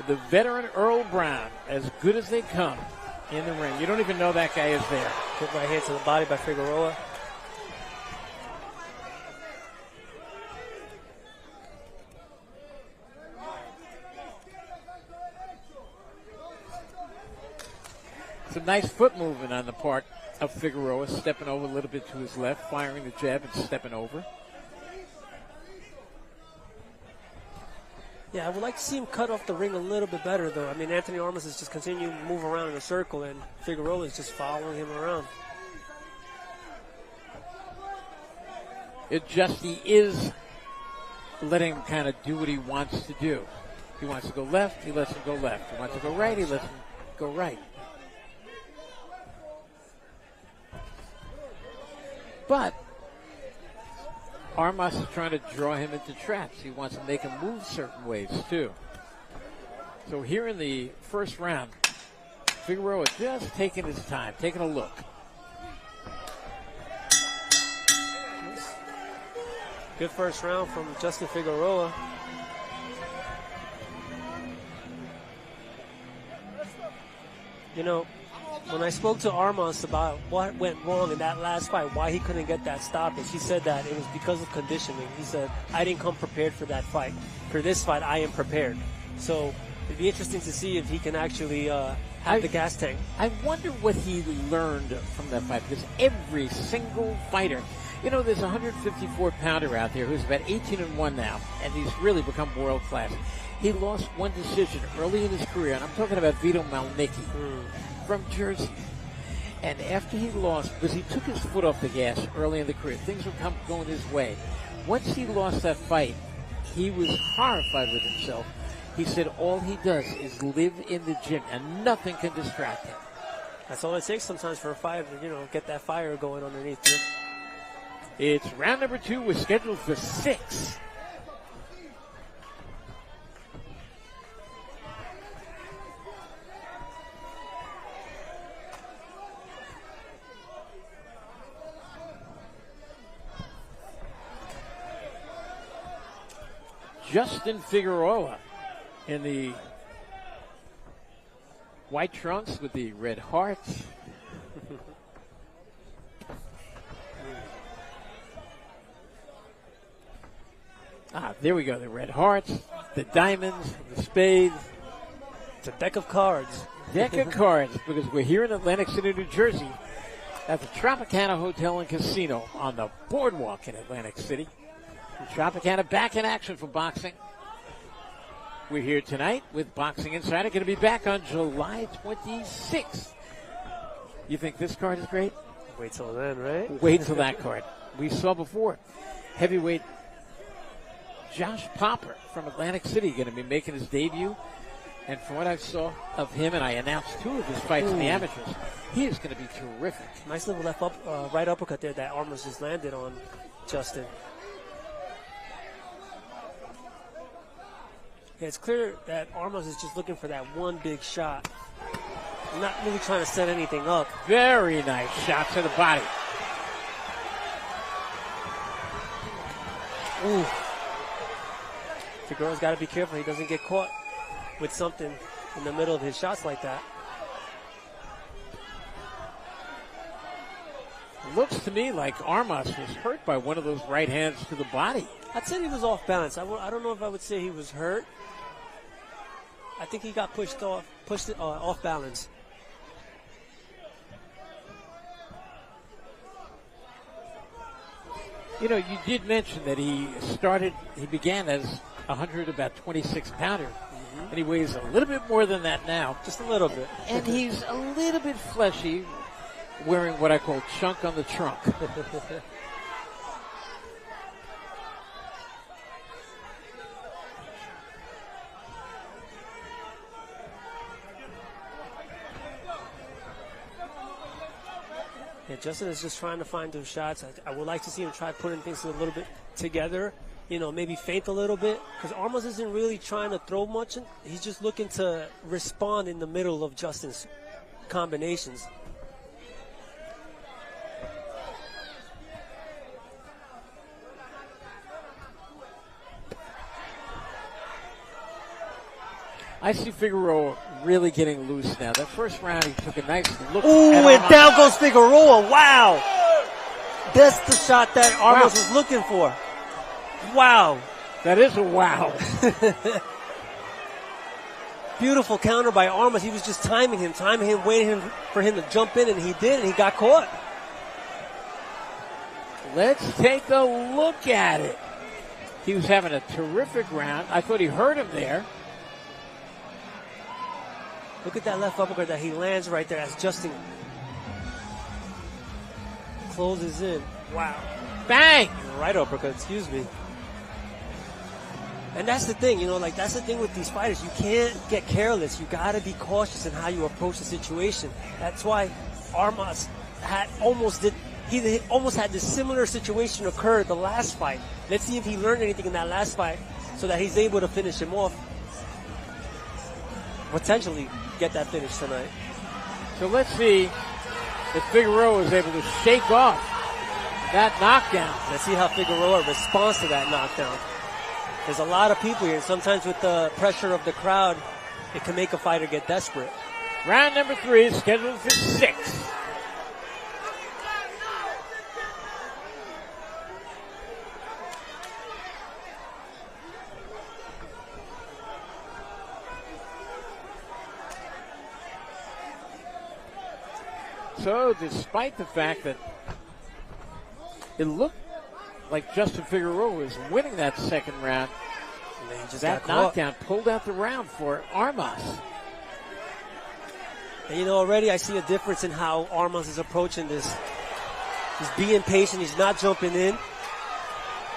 B: The veteran Earl Brown, as good as they come in the ring. You don't even know that guy is there.
A: Good right hand to the body by Figueroa.
B: Some nice foot movement on the part of Figueroa, stepping over a little bit to his left, firing the jab and stepping over.
A: Yeah, I would like to see him cut off the ring a little bit better, though. I mean, Antoni Armas is just continuing to move around in a circle, and Figueroa is just following him around.
B: He is letting him kind of do what he wants to do. He wants to go left, he lets him go left. He wants to go right, he lets him go right. But Armas is trying to draw him into traps. He wants to make him move certain ways, too. So here in the first round, Figueroa just taking his time, taking a look.
A: Good first round from Justin Figueroa. You know, when I spoke to Armas about what went wrong in that last fight, why he couldn't get that stoppage, he said that it was because of conditioning. He said, I didn't come prepared for that fight. For this fight, I am prepared. So it'd be interesting to see if he can actually have the gas tank.
B: I wonder what he learned from that fight, because every single fighter, you know, there's a 154-pounder out there who's about 18-1 now, and he's really become world-class. He lost one decision early in his career, and I'm talking about Vito Malnicki from Jersey. And after he lost, because he took his foot off the gas early in the career, things were going his way. Once he lost that fight, he was horrified with himself. He said all he does is live in the gym, and nothing can distract him.
A: That's all it takes sometimes for a fighter to, you know, get that fire going underneath you.
B: It's round number 2. We're scheduled for 6. Justin Figueroa in the white trunks with the red hearts. There we go. The red hearts, the diamonds, the spades.
A: It's a deck of cards.
B: Deck of cards, because we're here in Atlantic City, New Jersey, at the Tropicana Hotel and Casino on the boardwalk in Atlantic City. Tropicana back in action for boxing. We're here tonight with Boxing Insider. Going to be back on July 26th. You think this card is great?
A: Wait till then, right?
B: Wait till that card. We saw before. Heavyweight Josh Popper from Atlantic City going to be making his debut. And from what I saw of him, and I announced 2 of his fights in the amateurs, he is going to be terrific.
A: Nice little right uppercut there that Armas just landed on Justin. Yeah, it's clear that Armas is just looking for that one big shot. Not really trying to set anything up.
B: Very nice shot to the body.
A: Ooh. Figueroa's got to be careful he doesn't get caught with something in the middle of his shots like that.
B: Looks to me like Armas was hurt by one of those right hands to the body.
A: I'd say he was off balance. I don't know if I would say he was hurt. I think he got pushed off balance.
B: You know, you did mention that he began as 26-pounder. And he weighs a little bit more than that now.
A: Just a little bit.
B: And he's a little bit fleshy, wearing what I call chunk on the trunk.
A: Yeah, Justin is just trying to find those shots. I would like to see him try putting things a little bit together. You know, maybe feint a little bit. Because Armas isn't really trying to throw much. He's just looking to respond in the middle of Justin's combinations.
B: I see Figueroa really getting loose now. That first round, he took a nice look.
A: Ooh, and down goes Figueroa. Wow. That's the shot that Armas was looking for. Wow.
B: That is a wow.
A: Beautiful counter by Armas. He was just timing him, waiting for him to jump in, and he did, and he got caught.
B: Let's take a look at it. He was having a terrific round. I thought he hurt him there.
A: Look at that left uppercut that he lands right there as Justin closes in. Wow.
B: Bang!
A: Right uppercut, excuse me. And that's the thing, you know, like that's the thing with these fighters. You can't get careless. You got to be cautious in how you approach the situation. That's why Armas had almost had this similar situation occur the last fight. Let's see if he learned anything in that last fight so that he's able to finish him off. Potentially get that finish tonight.
B: So let's see if Figueroa is able to shake off that knockdown.
A: Let's see how Figueroa responds to that knockdown. There's a lot of people here, and sometimes with the pressure of the crowd, it can make a fighter get desperate.
B: Round number 3 is scheduled for 6. So, despite the fact that it looked like Justin Figueroa was winning that second round, that knockdown pulled out the round for Armas.
A: And you know, already I see a difference in how Armas is approaching this. He's being patient. He's not jumping in.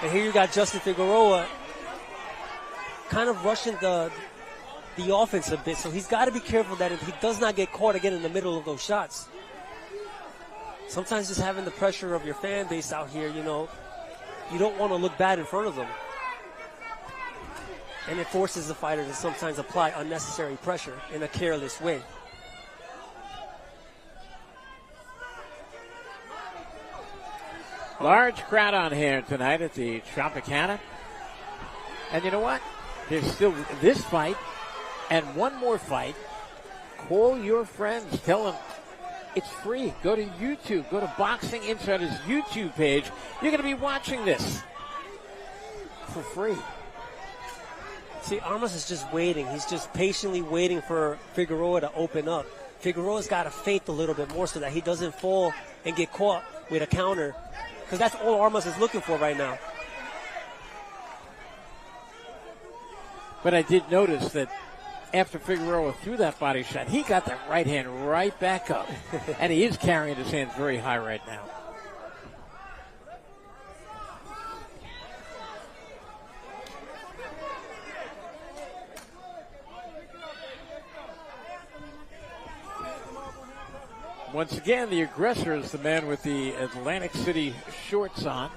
A: And here you got Justin Figueroa kind of rushing the offense a bit. So he's got to be careful that if he does not get caught again in the middle of those shots. Sometimes just having the pressure of your fan base out here, you know, you don't want to look bad in front of them. And it forces the fighter to sometimes apply unnecessary pressure in a careless way.
B: Large crowd on here tonight at the Tropicana. And you know what? There's still this fight and one more fight. Call your friends. Tell them it's free. Go to YouTube. Go to Boxing Insider's YouTube page. You're going to be watching this for free.
A: See, Armas is just waiting. He's just patiently waiting for Figueroa to open up. Figueroa's got to feint a little bit more so that he doesn't fall and get caught with a counter. Because that's all Armas is looking for right now.
B: But I did notice that after Figueroa threw that body shot, he got that right hand right back up. And he is carrying his hands very high right now. Once again, the aggressor is the man with the Atlantic City shorts on.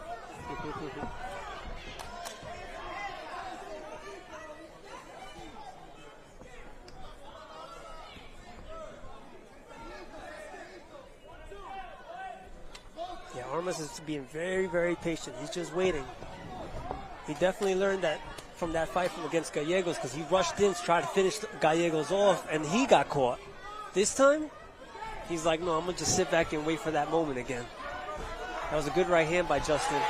A: Yeah, Armas is being very, very patient. He's just waiting. He definitely learned that from that fight against Gallegos because he rushed in to try to finish Gallegos off, and he got caught. This time, he's like, no, I'm going to just sit back and wait for that moment again. That was a good right hand by Justin.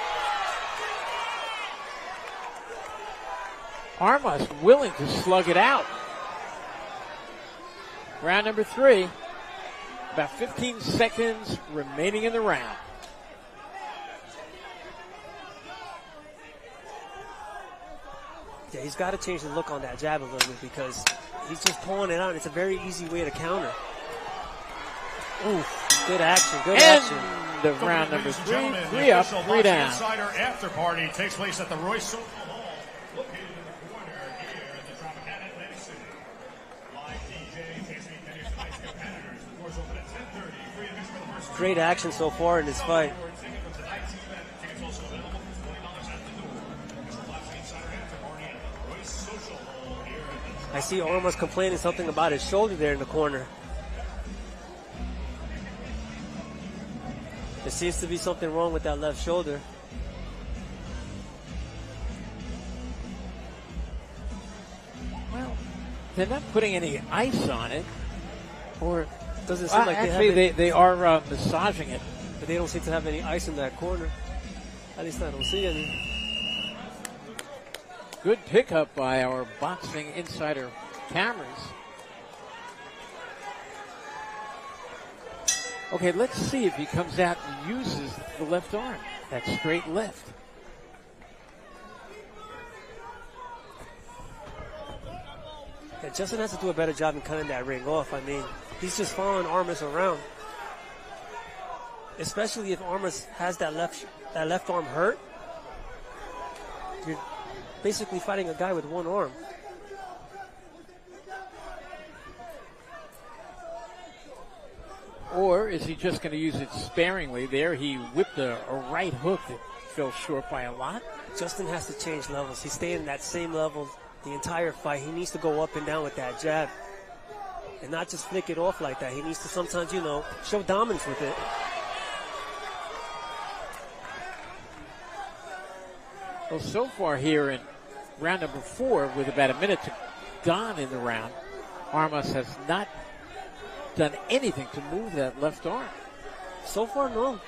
B: Armas willing to slug it out. Round number 3. About 15 seconds remaining in the round.
A: Yeah, he's got to change the look on that jab a little bit because he's just pulling it out. It's a very easy way to counter. Ooh, good action, good action.
B: The round number 3, 3 up, 3 down.
C: Insider after party takes place at the Royce Social Hall, located in the corner here at the Tropicana, Atlantic City. Live DJ, Casey Penny's tonight's competitors. The doors open at 10:30. Free admission for the first.
A: Great action so far in this fight.
C: Tickets also available for $20 at the door. It's the Boxing Insider after party at the Royce Social Hall here at the.
A: I see Armas complaining something about his shoulder there in the corner. There seems to be something wrong with that left shoulder.
B: Well, they're not putting any ice on it.
A: Or doesn't seem like
B: actually they are massaging it.
A: But they don't seem to have any ice in that corner. At least I don't see any.
B: Good pickup by our Boxing Insider cameras. Okay, let's see if he comes out and uses the left arm. That straight left.
A: Yeah, Justin has to do a better job in cutting that ring off. I mean, he's just following Armas around. Especially if Armas has that left arm hurt. You're basically fighting a guy with one arm.
B: Or is he just going to use it sparingly? There he whipped a right hook that fell short by a lot.
A: Justin has to change levels. He's staying in that same level the entire fight. He needs to go up and down with that jab and not just flick it off like that. He needs to sometimes, you know, show dominance with it.
B: Well, so far here in round number 4, with about a minute gone in the round, Armas has not done anything to move that left arm.
A: So far, no.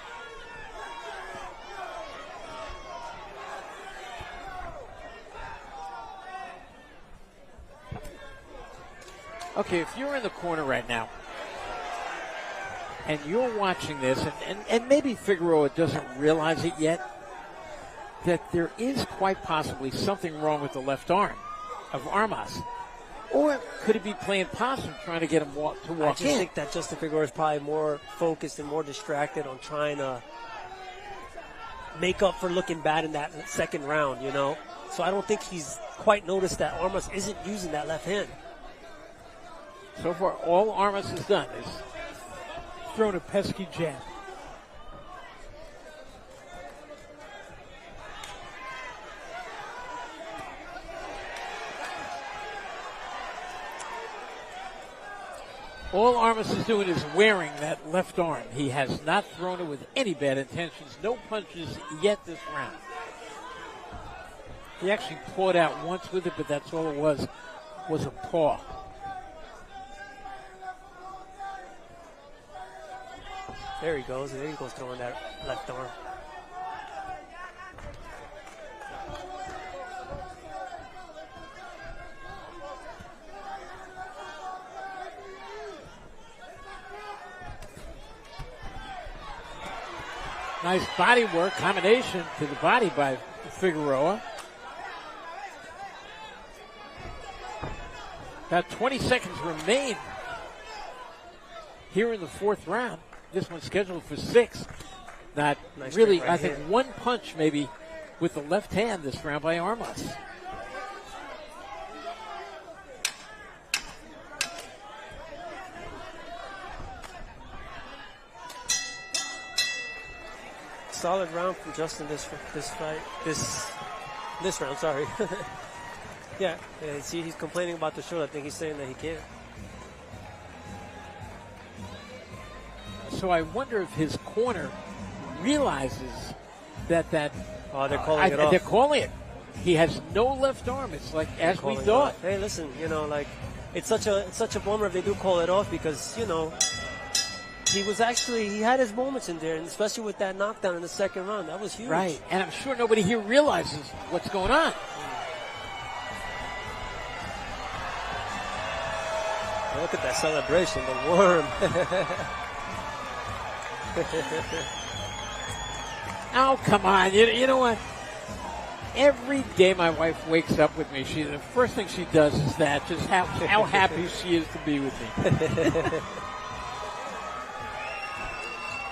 B: Okay, if you're in the corner right now and you're watching this, and maybe Figueroa doesn't realize it yet, that there is quite possibly something wrong with the left arm of Armas. Or could he be playing possum, trying to get him to walk in?
A: I just think that Justin Figueroa is probably more focused and more distracted on trying to make up for looking bad in that second round, you know? So I don't think he's quite noticed that Armas isn't using that left hand.
B: So far, all Armas has done is thrown a pesky jab. All Armas is doing is wearing that left arm. He has not thrown it with any bad intentions. No punches yet this round. He actually pawed out once with it, but that's all it was a paw.
A: There he goes throwing that left arm.
B: Nice body work, combination to the body by Figueroa. About 20 seconds remain here in the 4th round. This one's scheduled for 6. Not
A: nice
B: really,
A: right
B: I think
A: hand.
B: one punch maybe with the left hand this round by Armas.
A: Solid round from Justin this fight. This round, sorry. Yeah, see, he's complaining about the shoulder. I think he's saying that he can't.
B: So I wonder if his corner realizes that
A: oh, they're calling it off.
B: They're calling it. He has no left arm. It's like as we thought.
A: Hey, listen, you know, like it's such a bummer if they do call it off because, you know, he had his moments in there, and especially with that knockdown in the second round. That was huge.
B: Right, and I'm sure nobody here realizes what's going on.
A: Look at that celebration, the worm.
B: Oh, come on. You know what? Every day my wife wakes up with me, the first thing she does is that, just how happy she is to be with me.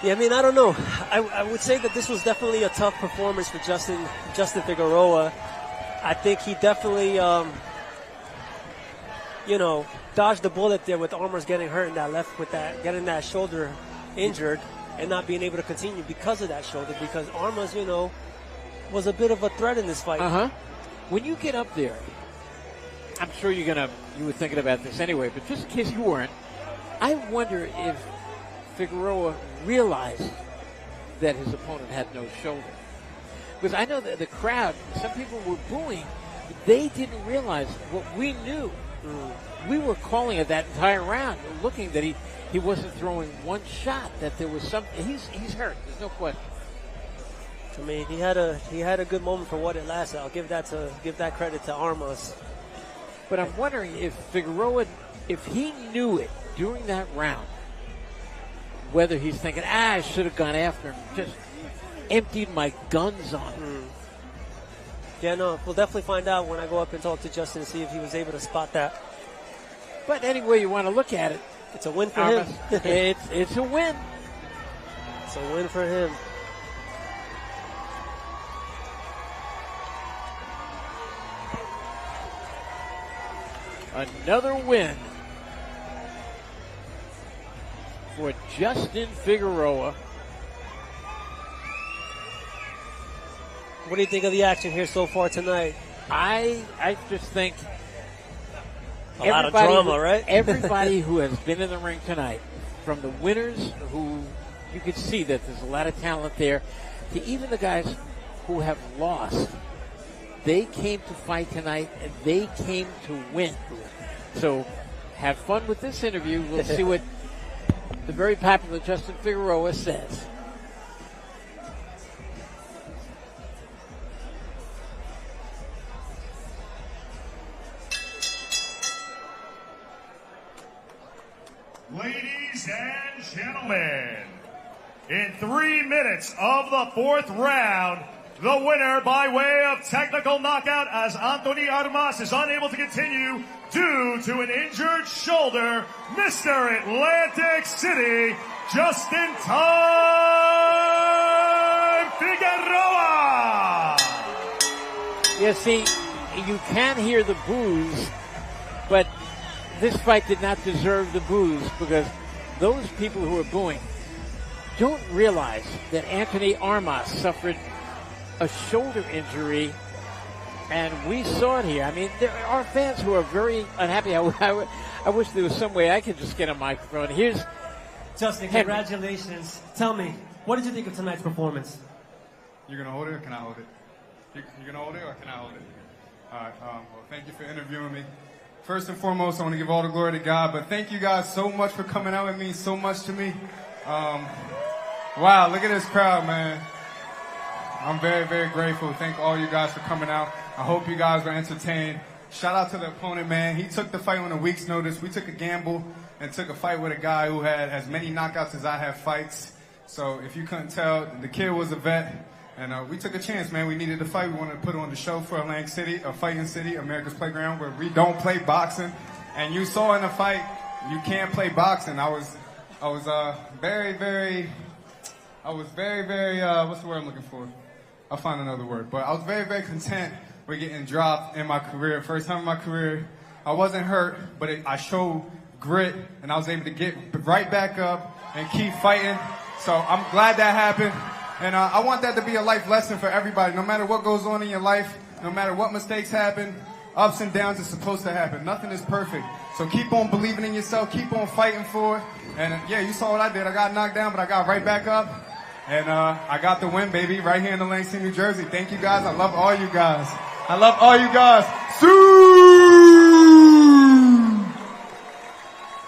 A: Yeah, I mean, I don't know. I would say that this was definitely a tough performance for Justin Figueroa. I think he definitely, dodged the bullet there with Armas getting hurt in that left, getting that shoulder injured and not being able to continue because of that shoulder. Because Armas, was a bit of a threat in this fight.
B: When you get up there, I'm sure you were thinking about this anyway, but just in case you weren't, I wonder if Figueroa realized that his opponent had no shoulder. Because I know that the crowd, some people were booing, but they didn't realize what we knew. We were calling it that entire round, looking that he wasn't throwing one shot, that there was something. He's hurt. There's no question.
A: I mean, he had a good moment for what it lasted. I'll give that credit to Armas.
B: But I'm wondering if Figueroa, if he knew it during that round, whether he's thinking, I should have gone after him, just emptied my guns on him.
A: Yeah, no, we'll definitely find out when I go up and talk to Justin and see if he was able to spot that.
B: But any way you want to look at it,
A: it's a win for
B: Armas,
A: him.
B: it's a win.
A: It's a win for him.
B: Another win for Justin Figueroa.
A: What do you think of the action here so far tonight?
B: I just think
A: a lot of drama, right?
B: Everybody who has been in the ring tonight, from the winners who you could see that there's a lot of talent there, to even the guys who have lost, they came to fight tonight and they came to win. So have fun with this interview. We'll see what the very popular Justin Figueroa says.
C: Ladies and gentlemen, in 3 minutes of the fourth round, the winner by way of technical knockout as Antoni Armas is unable to continue due to an injured shoulder, Mr. Atlantic City, Justin Time Figueroa.
B: Yeah, see, you can hear the boos, but this fight did not deserve the boos because those people who are booing don't realize that Antoni Armas suffered a shoulder injury, and we saw it here. I mean, there are fans who are very unhappy. I wish there was some way I could just get a microphone. Here's
A: Justin, congratulations. Tell me, what did you think of tonight's performance?
K: You're going to hold it or can I hold it? You're going to hold it or can I hold it? All right. Well, thank you for interviewing me. First and foremost, I want to give all the glory to God, but thank you guys so much for coming out. It means so much to me. Wow, look at this crowd, man. I'm very, very grateful. Thank all you guys for coming out. I hope you guys were entertained. Shout out to the opponent, man. He took the fight on a week's notice. We took a gamble and took a fight with a guy who had as many knockouts as I have fights. So if you couldn't tell, the kid was a vet. And we took a chance, man. We needed to fight. We wanted to put on the show for Atlantic City, a fighting city, America's playground, where we don't play boxing. And you saw in the fight, you can't play boxing. I was very, very, what's the word I'm looking for? I'll find another word. But I was very, very content with getting dropped in my career. First time in my career, I wasn't hurt, but I showed grit, and I was able to get right back up and keep fighting. So I'm glad that happened. And I want that to be a life lesson for everybody. No matter what goes on in your life, no matter what mistakes happen, ups and downs is supposed to happen. Nothing is perfect. So keep on believing in yourself. Keep on fighting for it. And yeah, you saw what I did. I got knocked down, but I got right back up. And I got the win, baby, right here in Lansing, New Jersey. Thank you, guys. I love all you guys. I love all you guys.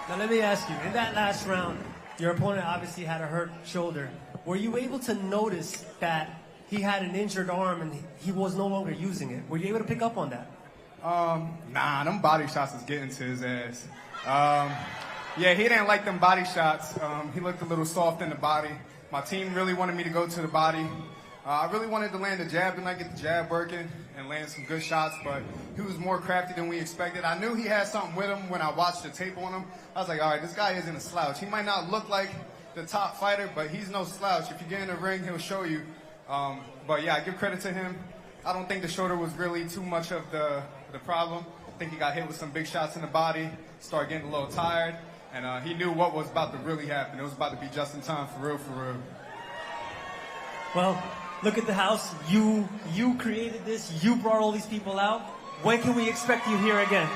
A: Now let me ask you, in that last round, your opponent obviously had a hurt shoulder. Were you able to notice that he had an injured arm and he was no longer using it? Were you able to pick up on that?
K: Nah, them body shots was getting to his ass. Yeah, he didn't like them body shots. He looked a little soft in the body. My team really wanted me to go to the body. I really wanted to land a jab tonight, get the jab working, and land some good shots, but he was more crafty than we expected. I knew he had something with him when I watched the tape on him. I was like, all right, this guy isn't a slouch. He might not look like the top fighter, but he's no slouch. If you get in the ring, he'll show you. But yeah, I give credit to him. I don't think the shoulder was really too much of the problem. I think he got hit with some big shots in the body, started getting a little tired, and he knew what was about to really happen. It was about to be just in time, for real, for real.
A: Well, look at the house. You created this. You brought all these people out. When can we expect you here again?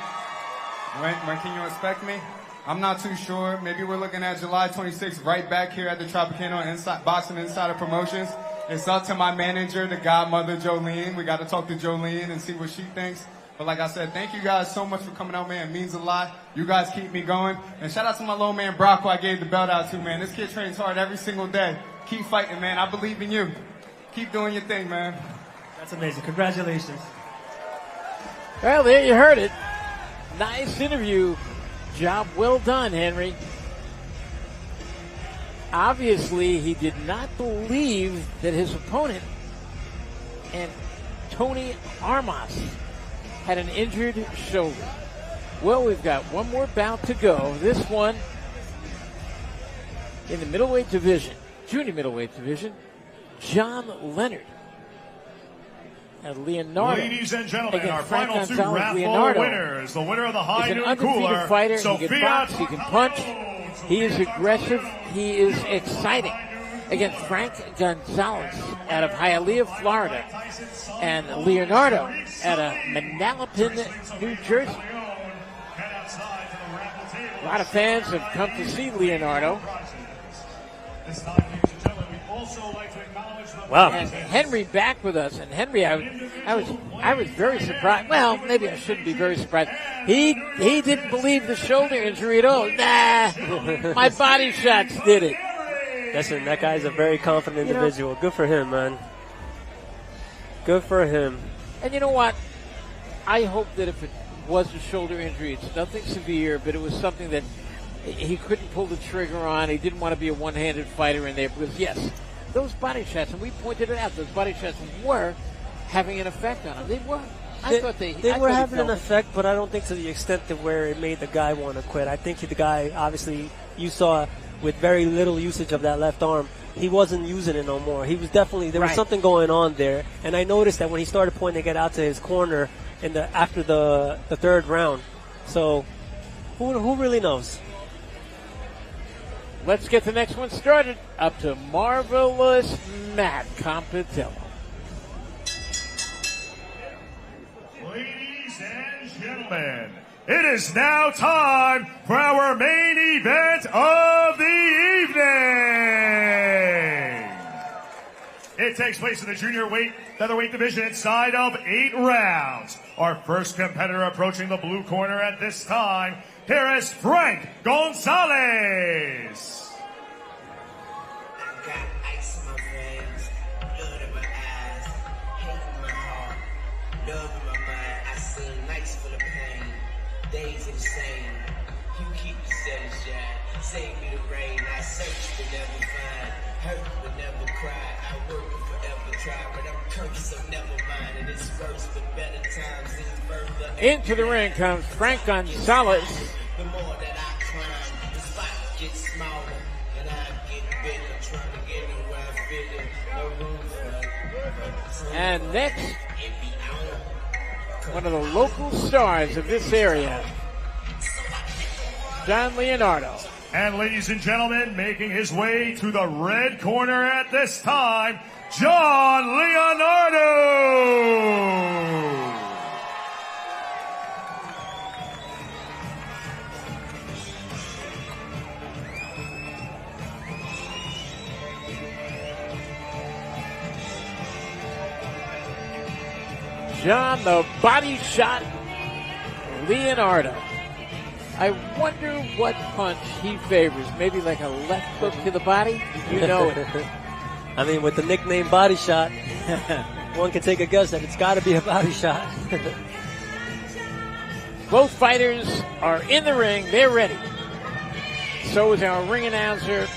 K: When can you expect me? I'm not too sure. Maybe we're looking at July 26th, right back here at the Tropicana Boxing Insider Promotions. It's up to my manager, the godmother, Jolene. We got to talk to Jolene and see what she thinks. But like I said, thank you guys so much for coming out, man. It means a lot. You guys keep me going. And shout out to my little man, Brock, who I gave the belt out to, man. This kid trains hard every single day. Keep fighting, man. I believe in you. Keep doing your thing, man.
A: That's amazing. Congratulations.
B: Well, there you heard it. Nice interview. Job well done, Henry. Obviously, he did not believe that his opponent, Antoni Armas, had an injured shoulder. Well, we've got one more bout to go. This one in the middleweight division, junior middleweight division, John Leonard and Leonardo.
C: Ladies and gentlemen, our
B: Frank
C: final two
B: Gonzalez.
C: round
B: Leonardo
C: four winners. The winner of the high
B: is an
C: noon
B: undefeated
C: cooler.
B: fighter.
C: So
B: He can box, he can punch. He is aggressive. He is exciting. Against Frank Gonzalez out of Hialeah, Florida, and Leonardo out of Manalapan, New Jersey. A lot of fans have come to see Leonardo.
A: Wow.
B: And Henry back with us. And Henry, I was very surprised. Well, maybe I shouldn't be very surprised. He didn't believe the shoulder injury at all. Nah, my body shots did it.
A: Listen, that guy's a very confident individual. Good for him, man. Good for him.
B: And you know what? I hope that if it was a shoulder injury, it's nothing severe, but it was something that he couldn't pull the trigger on. He didn't want to be a one-handed fighter in there because, yes, those body shots, and we pointed it out, those body shots were having an effect on him. They were. I thought they
A: were having an effect, but I don't think to the extent of where it made the guy want to quit. I think the guy, obviously, you saw with very little usage of that left arm, he wasn't using it no more. He was definitely, there was something going on there. And I noticed that when he started pointing it out to his corner after the third round. So, who really knows?
B: Let's get the next one started. Up to Marvelous Matt Compitello.
C: Ladies and gentlemen, it is now time for our main event of the evening. It takes place in the junior featherweight division inside of 8 rounds. Our first competitor approaching the blue corner at this time, here is Frank Gonzalez.
L: Days insane. You keep the sunshine. Save me the rain. I search but never find. Hurt but never cry. I work but forever try. But I'm cursed so never mind. And it's worse but better times is further.
B: Into the ring comes Frank Gonzalez.
L: The more that I climb, the spot gets smaller. And I get bigger. Trying to get it where I fit it. No room for it.
B: And next, one of the local stars of this area, John Leonardo.
C: And ladies and gentlemen, making his way to the red corner at this time, John Leonardo.
B: John, the body shot Leonardo. I wonder what punch he favors. Maybe like a left hook to the body? You know it.
A: I mean, with the nickname Body Shot, one can take a guess that it's got to be a body shot.
B: Both fighters are in the ring. They're ready. So is our ring announcer,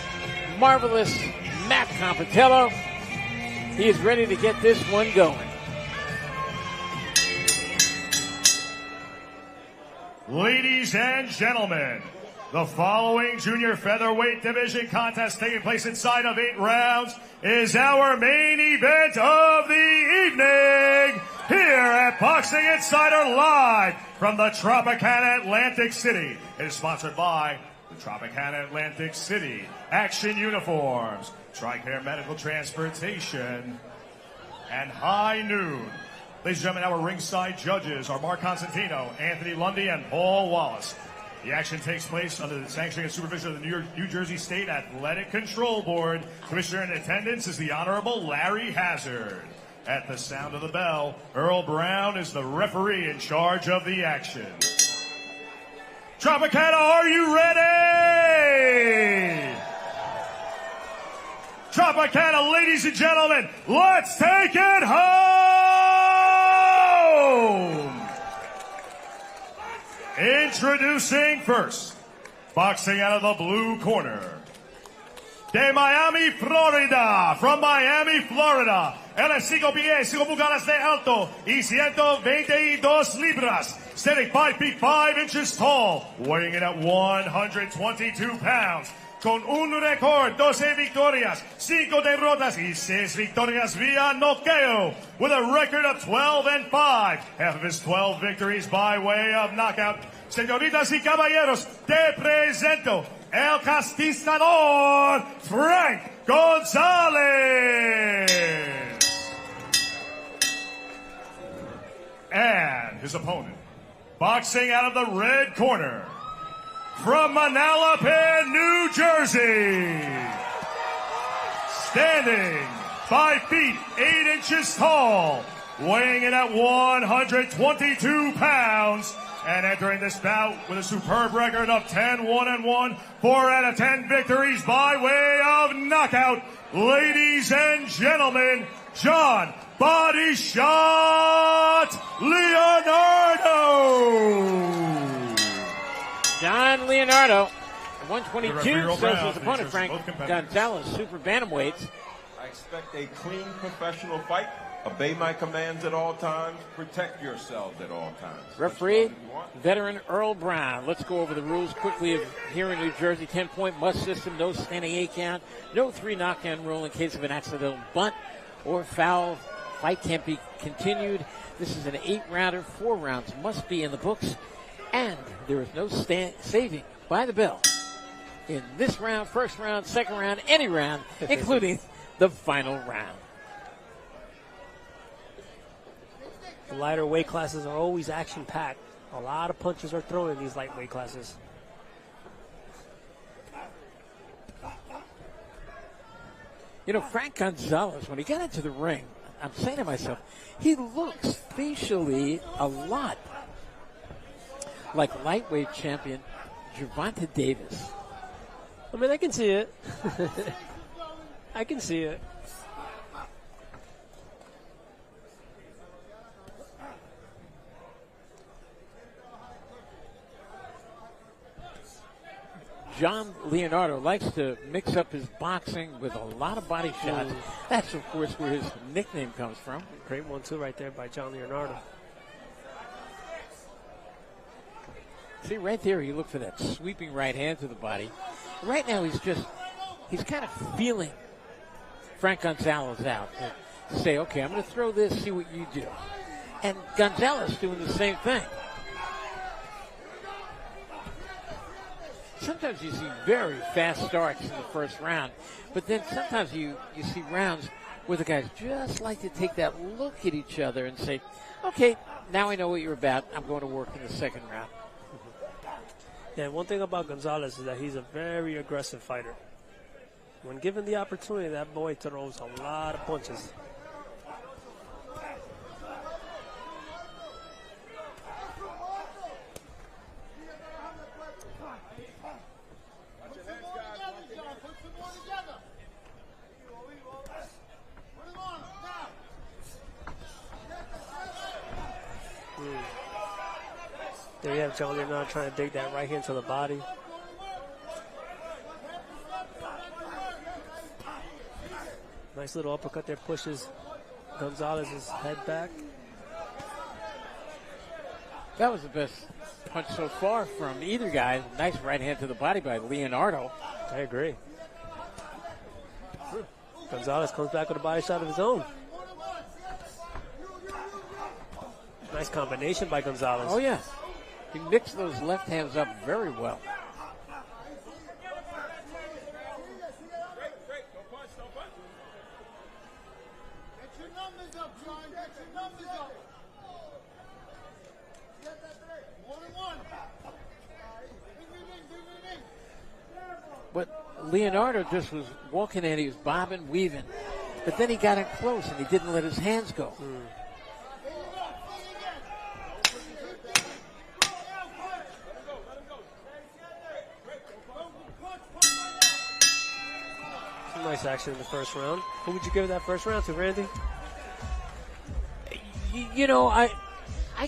B: Marvelous Matt Compitello. He is ready to get this one going.
C: Ladies and gentlemen, the following junior featherweight division contest taking place inside of 8 rounds is our main event of the evening here at Boxing Insider Live from the Tropicana, Atlantic City. It is sponsored by the Tropicana, Atlantic City, Action Uniforms, TRICARE Medical Transportation, and High Noon. Ladies and gentlemen, our ringside judges are Mark Constantino, Anthony Lundy, and Paul Wallace. The action takes place under the sanctioning and supervision of the New Jersey State Athletic Control Board. Commissioner in attendance is the Honorable Larry Hazard. At the sound of the bell, Earl Brown is the referee in charge of the action. Tropicana, are you ready? Tropicana, ladies and gentlemen, let's take it home! Introducing first, boxing out of the blue corner, de Miami, Florida, from Miami, Florida, él es 5 pies, 5 pulgadas de alto y 122 libras, standing 5 feet 5 inches tall, weighing in at 122 pounds. Con un récord, 12 victorias, 5 derrotas y 6 victorias via noqueo. With a record of 12-5, half of his 12 victories by way of knockout. Señoritas y caballeros, te presento el conquistador, Frank Gonzalez. And his opponent, boxing out of the red corner, from Manalapan, New Jersey, standing 5 feet 8 inches tall, weighing in at 122 pounds, and entering this bout with a superb record of 10-1-1, 4 out of 10 victories by way of knockout. Ladies and gentlemen, John Body Shot Leonardo.
B: John Leonardo, 122, says his opponent, Frank
C: competitors.
B: Gonzalez, super bantamweights.
J: I expect a clean professional fight. Obey my commands at all times. Protect yourselves at all times.
B: Referee, veteran Earl Brown. Let's go over the rules quickly here in New Jersey. 10-point must system, no standing 8 count, no 3 knockdown rule in case of an accidental bunt or foul. Fight can't be continued. This is an 8-rounder. 4 rounds must be in the books. And there is no saving by the bell in this round, first round, second round, any round, including the final round.
A: The lighter weight classes are always action-packed. A lot of punches are thrown in these lightweight classes.
B: You know, Frank Gonzalez, when he got into the ring, I'm saying to myself, he looks facially a lot like lightweight champion Gervonta Davis.
A: I mean, I can see it. I can see it.
B: John Leonardo likes to mix up his boxing with a lot of body shots. That's, of course, where his nickname comes from.
A: Great one, too, right there by John Leonardo.
B: See, right there, you look for that sweeping right hand to the body. Right now, he's kind of feeling Frank Gonzalez out. To say, okay, I'm going to throw this, see what you do. And Gonzalez doing the same thing. Sometimes you see very fast starts in the first round, but then sometimes you see rounds where the guys just like to take that look at each other and say, okay, now I know what you're about. I'm going to work in the second round.
A: Yeah, one thing about Gonzalez is that he's a very aggressive fighter. When given the opportunity, that boy throws a lot of punches. There you have John Leonardo trying to dig that right hand to the body. Nice little uppercut there, pushes Gonzalez's head back.
B: That was the best punch so far from either guy. Nice right hand to the body by Leonardo.
A: I agree. Gonzalez comes back with a body shot of his own. Nice combination by Gonzalez.
B: Oh, yeah. He mixed those left hands up very well. But Leonardo just was walking in, he was bobbing, weaving. But then he got in close and he didn't let his hands go.
A: Nice action in the first round. Who would you give that first round to, Randy?
B: You know, I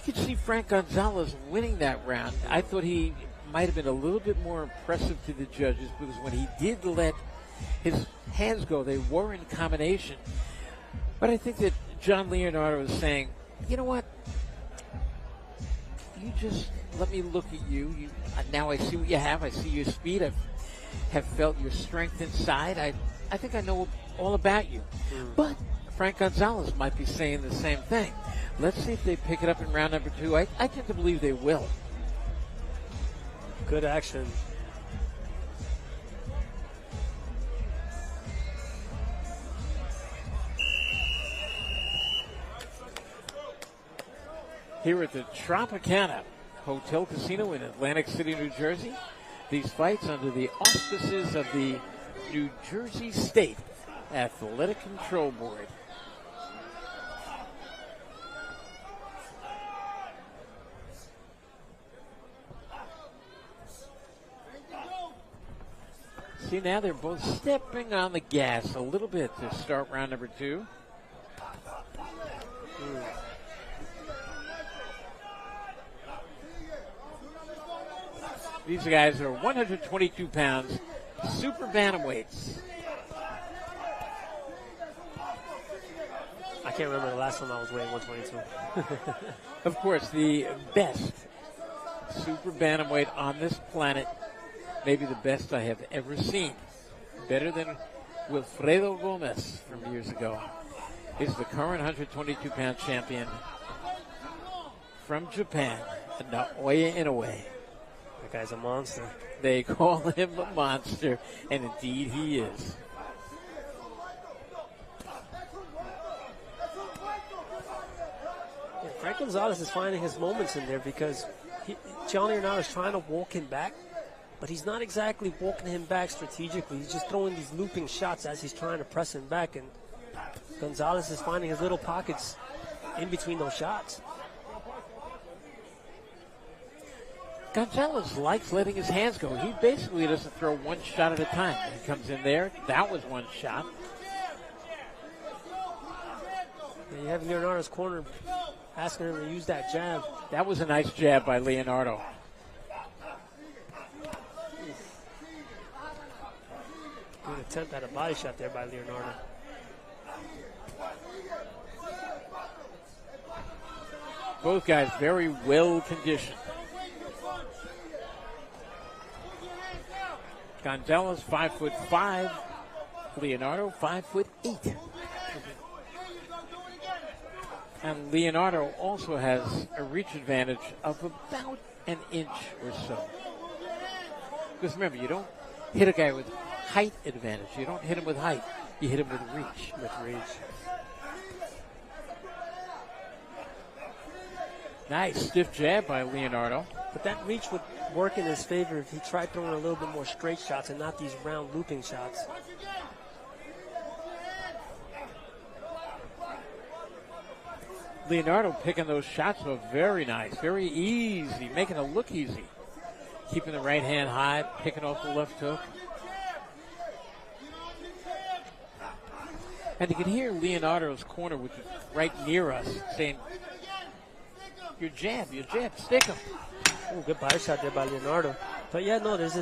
B: could see Frank Gonzalez winning that round. I thought he might have been a little bit more impressive to the judges because when he did let his hands go, they were in combination. But I think that John Leonardo was saying, you know what? you just let me look at you. Now I see what you have. I see your speed. I have felt your strength inside. I think I know all about you. But Frank Gonzalez might be saying the same thing. Let's see if they pick it up in round number 2. I tend to believe they will.
A: Good action.
B: Here at the Tropicana Hotel Casino in Atlantic City, New Jersey. These fights under the auspices of the New Jersey State Athletic Control Board. See, now they're both stepping on the gas a little bit to start round number 2. These guys are 122 pounds, super bantamweights.
A: I can't remember the last time I was weighing 122.
B: Of course, the best super bantamweight on this planet, maybe the best I have ever seen. Better than Wilfredo Gomez from years ago. Is the current 122-pound champion from Japan, Naoya Inoue.
A: That guy's a monster.
B: They call him a monster, and indeed he is.
A: Yeah, Frank Gonzalez is finding his moments in there because John Leonardo is trying to walk him back, but he's not exactly walking him back strategically. He's just throwing these looping shots as he's trying to press him back, and Gonzalez is finding his little pockets in between those shots.
B: Gonzalez likes letting his hands go. He basically doesn't throw one shot at a time. He comes in there. That was one shot.
A: And you have Leonardo's corner asking him to use that jab.
B: That was a nice jab by Leonardo.
A: Good attempt at a body shot there by Leonardo.
B: Both guys very well conditioned. Gonzalez 5'5", Leonardo 5'8". And Leonardo also has a reach advantage of about an inch or so. Because remember, you don't hit a guy with height advantage. You don't hit him with height. You hit him with reach. Nice stiff jab by Leonardo.
A: But that reach would work in his favor if he tried throwing a little bit more straight shots and not these round looping shots.
B: Leonardo picking those shots were very nice, very easy, making it look easy. Keeping the right hand high, picking off the left hook. And you can hear Leonardo's corner, which is right near us, saying, your jab, stick him.
A: Oh, good body shot there by Leonardo. But yeah, no, there's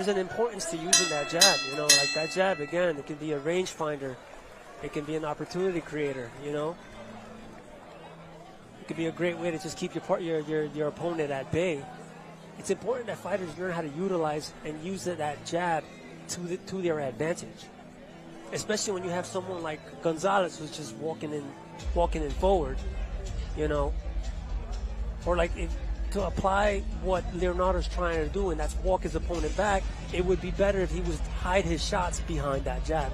A: an importance to using that jab. You know, like that jab, again, it can be a range finder. It can be an opportunity creator, you know. It could be a great way to just keep your opponent at bay. It's important that fighters learn how to utilize and use that jab to their advantage. Especially when you have someone like Gonzalez who's just walking in forward, you know. Or like to apply what Leonardo's trying to do, and that's walk his opponent back, it would be better if he would hide his shots behind that jab.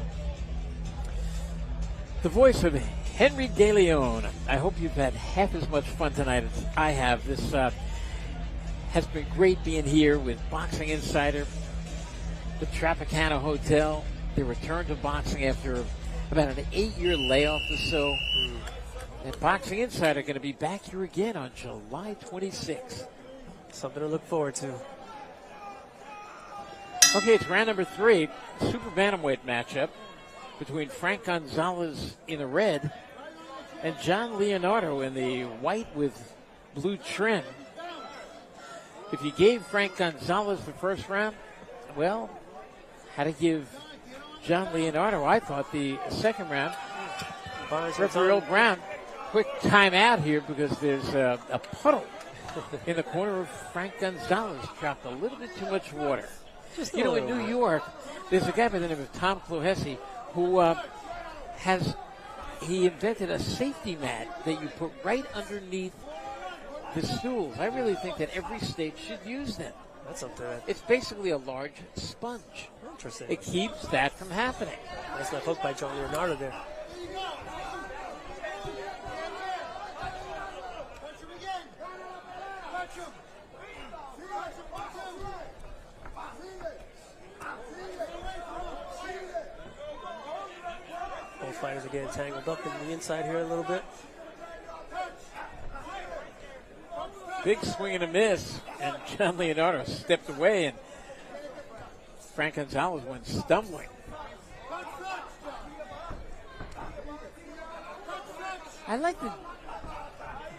B: The voice of Henry De Leon. I hope you've had half as much fun tonight as I have. This has been great being here with Boxing Insider, the Tropicana Hotel. They return to boxing after about an 8-year layoff or so. And Boxing Insider going to be back here again on July 26th.
A: Something to look forward to.
B: Okay, it's round number 3, super bantamweight matchup between Frank Gonzalez in the red and John Leonardo in the white with blue trim. If you gave Frank Gonzalez the first round, well, had to give John Leonardo, I thought, the second round. Referee Earl Brown, quick timeout here because there's a puddle in the corner of Frank Gonzalez dropped a little bit too much water.
A: Just
B: in New York, there's a guy by the name of Tom Clohessy who he invented a safety mat that you put right underneath the stools. I really think that every state should use them.
A: That's up to that.
B: It's basically a large sponge.
A: Interesting.
B: It keeps that from happening.
A: Nice left hook by John Leonardo there. Both fighters are getting tangled up in the inside here a little bit.
B: Big swing and a miss, and John Leonardo stepped away, and Frank Gonzalez went stumbling. I like the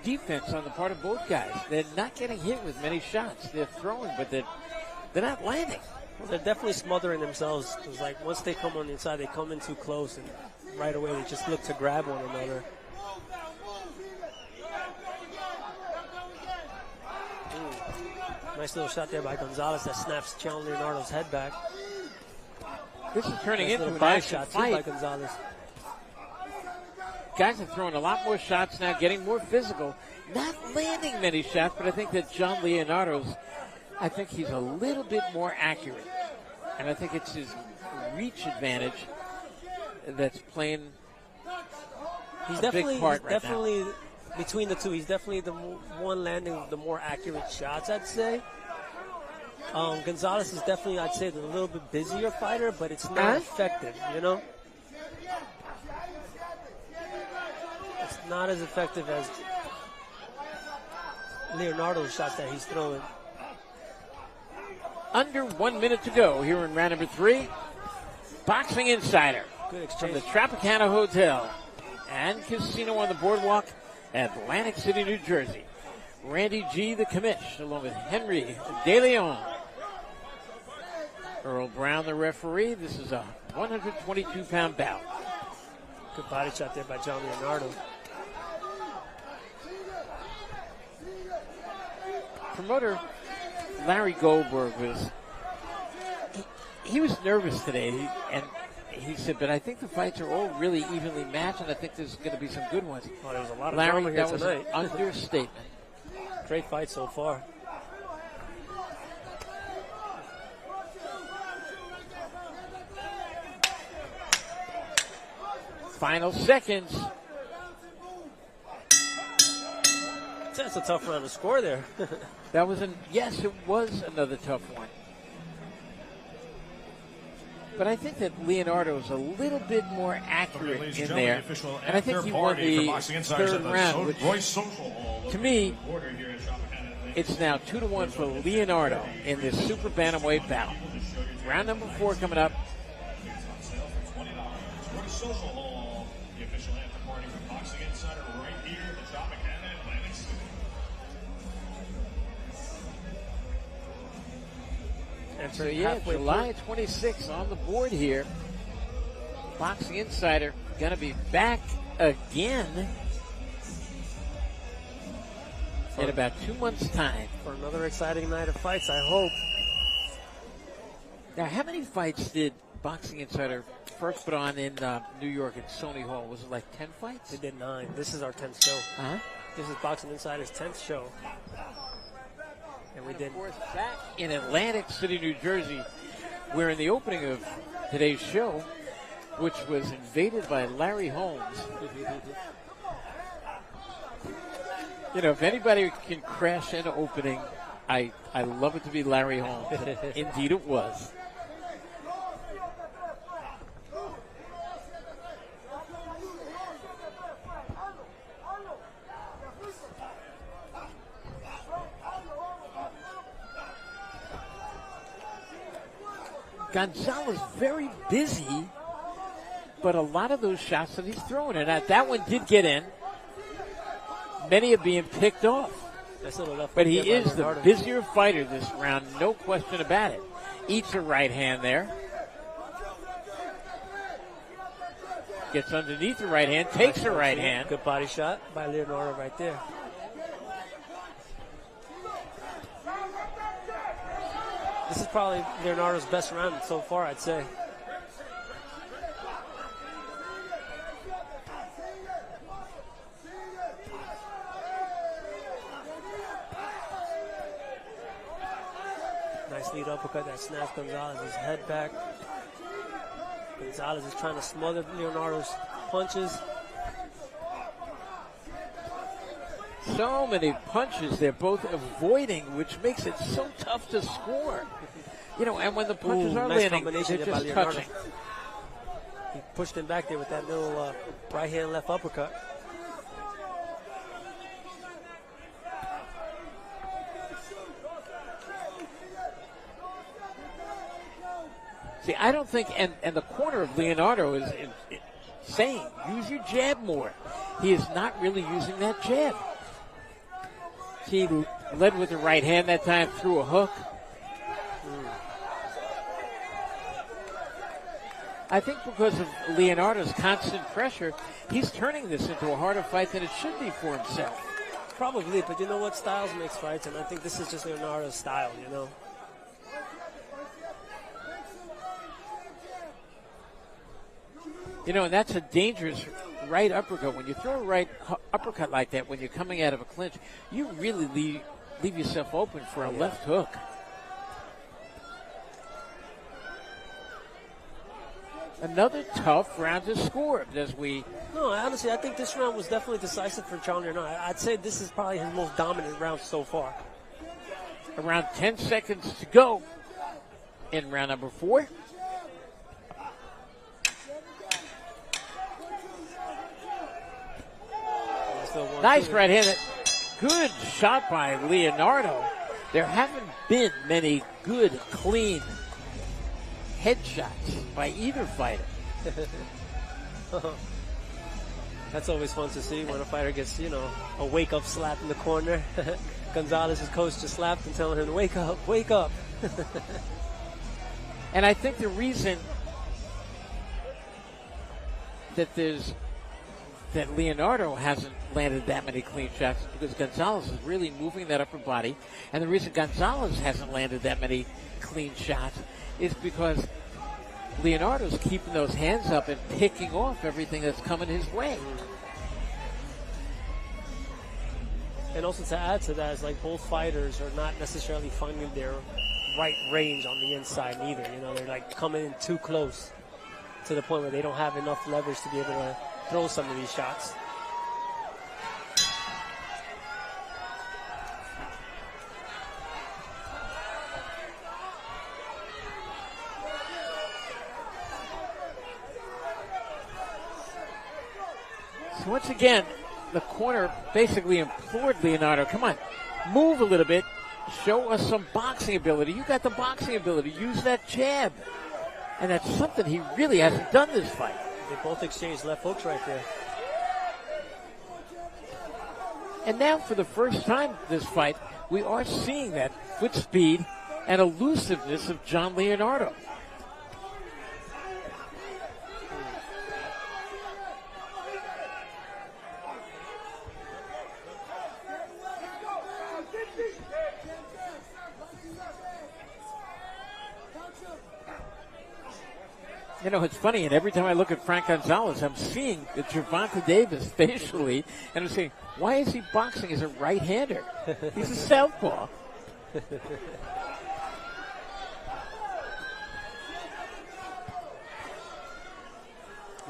B: defense on the part of both guys. They're not getting hit with many shots. They're throwing, but they're not landing.
A: Well, they're definitely smothering themselves. It's like once they come on the inside, they come in too close, and right away they just look to grab one another. Nice little shot there by Gonzalez that snaps John Leonardo's head back.
B: This is turning
A: nice
B: into an
A: body
B: action
A: shot
B: fight.
A: too by Gonzalez.
B: Guys are throwing a lot more shots now, getting more physical. Not landing many shots, but I think that John Leonardo's, I think he's a little bit more accurate. And I think it's his reach advantage that's playing a big part right now.
A: Between the two, he's definitely the one landing the more accurate shots, I'd say. Gonzalez is definitely, I'd say, the little bit busier fighter, but it's not effective, you know? It's not as effective as Leonardo's shots that he's throwing.
B: Under 1 minute to go here in round number 3. Boxing Insider.
A: Good exchange.
B: From the Tropicana Hotel and Casino on the Boardwalk, Atlantic City, New Jersey. Randy G., the commish, along with Henry De Leon. Earl Brown, the referee. This is a 122-pound bout.
A: Good body shot there by John Leonardo.
B: Promoter Larry Goldberg he was nervous today, and he said, but I think the fights are all really evenly matched, and I think there's going to be some good ones.
A: Oh, there's a lot of
B: Larry,
A: drama here
B: that
A: tonight.
B: was an understatement.
A: Great fight so far.
B: Final seconds.
A: That's a tough round to score there.
B: That was yes, it was another tough one. But I think that Leonardo is a little bit more accurate in there. And I think he won the third round, which to me, it's now 2-1 for Leonardo in this super bantamweight bout. Round number 4 coming up. So yeah, July 26th on the board here. Boxing Insider going to be back again in about 2 months' time.
A: For another exciting night of fights, I hope.
B: Now, how many fights did Boxing Insider first put on in New York at Sony Hall? Was it like 10 fights?
A: They did 9. This is our 10th show.
B: Uh-huh.
A: This is Boxing Insider's 10th show. And we did.
B: Of course, back in Atlantic City, New Jersey, where in the opening of today's show, which was invaded by Larry Holmes. You know, if anybody can crash an opening, I love it to be Larry Holmes. Indeed it was. Gonzalez very busy, but a lot of those shots that he's throwing, and that one did get in. Many are being picked off. But he is the busier fighter this round, no question about it. Eats a right hand there. Gets underneath the right hand, takes a right hand.
A: Good body shot by Leonardo right there. This is probably Leonardo's best round so far, I'd say. Nice lead uppercut that snaps Gonzalez's head back. Gonzalez is trying to smother Leonardo's punches.
B: So many punches they're both avoiding, which makes it so tough to score. You know, and when the punches are
A: nice
B: landing, they're just touching.
A: He pushed him back there with that little right hand, left uppercut.
B: See, I don't think, and the corner of Leonardo is saying, use your jab more. He is not really using that jab. He led with the right hand that time, threw a hook. I think because of Leonardo's constant pressure, he's turning this into a harder fight than it should be for himself.
A: Probably, but you know what? Styles makes fights, and I think this is just Leonardo's style, you know.
B: You know, and that's a dangerous right uppercut. When you throw a right uppercut like that, when you're coming out of a clinch, you really leave yourself open for a left hook. Another tough round to score as we...
A: No, honestly, I think this round was definitely decisive for John Leonardo. I'd say this is probably his most dominant round so far.
B: Around 10 seconds to go in round number 4. Nice right hand. Good shot by Leonardo. There haven't been many good, clean headshots by either fighter.
A: That's always fun to see when a fighter gets, you know, a wake-up slap in the corner. Gonzalez's coach just slapped and telling him to wake up, wake up.
B: And I think the reason that Leonardo hasn't landed that many clean shots because Gonzalez is really moving that upper body. And the reason Gonzalez hasn't landed that many clean shots is because Leonardo's keeping those hands up and picking off everything that's coming his way.
A: And also to add to that is like both fighters are not necessarily finding their right range on the inside either. You know, they're like coming in too close to the point where they don't have enough leverage to be able to throw some of these shots.
B: So once again, the corner basically implored Leonardo, come on, move a little bit, show us some boxing ability. You got the boxing ability, use that jab. And that's something he really hasn't done this fight.
A: They both exchanged left hooks right there.
B: And now for the first time this fight, we are seeing that foot speed and elusiveness of John Leonardo. You know, it's funny, and every time I look at Frank Gonzalez, I'm seeing the Gervonta Davis facially, and I'm saying, why is he boxing as a right-hander? He's a southpaw.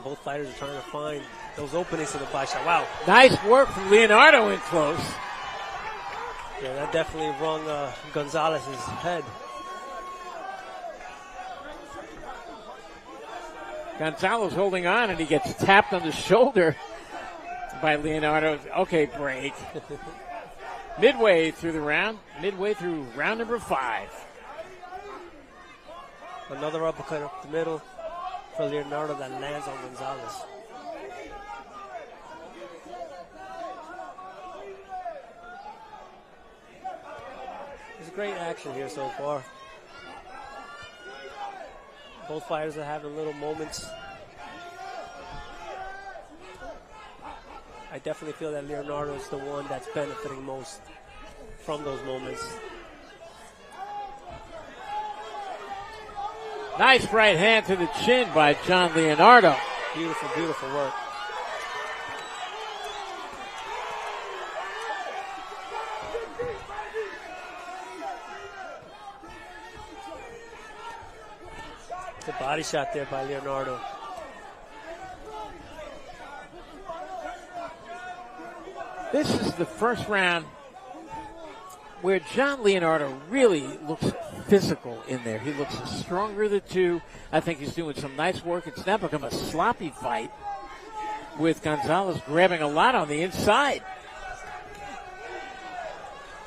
A: Both fighters are trying to find those openings to the body shot. Wow.
B: Nice work from Leonardo in close.
A: Yeah, that definitely wrung Gonzalez's head.
B: Gonzalez holding on, and he gets tapped on the shoulder by Leonardo. Okay, break. Midway through round number 5.
A: Another uppercut up the middle for Leonardo that lands on Gonzalez. There's great action here so far. Both fighters are having little moments. I definitely feel that Leonardo is the one that's benefiting most from those moments.
B: Nice right hand to the chin by John Leonardo.
A: Beautiful, beautiful work. Good body shot there by Leonardo.
B: This is the first round where John Leonardo really looks physical in there. He looks stronger of the two. I think he's doing some nice work. It's now become a sloppy fight with Gonzalez grabbing a lot on the inside.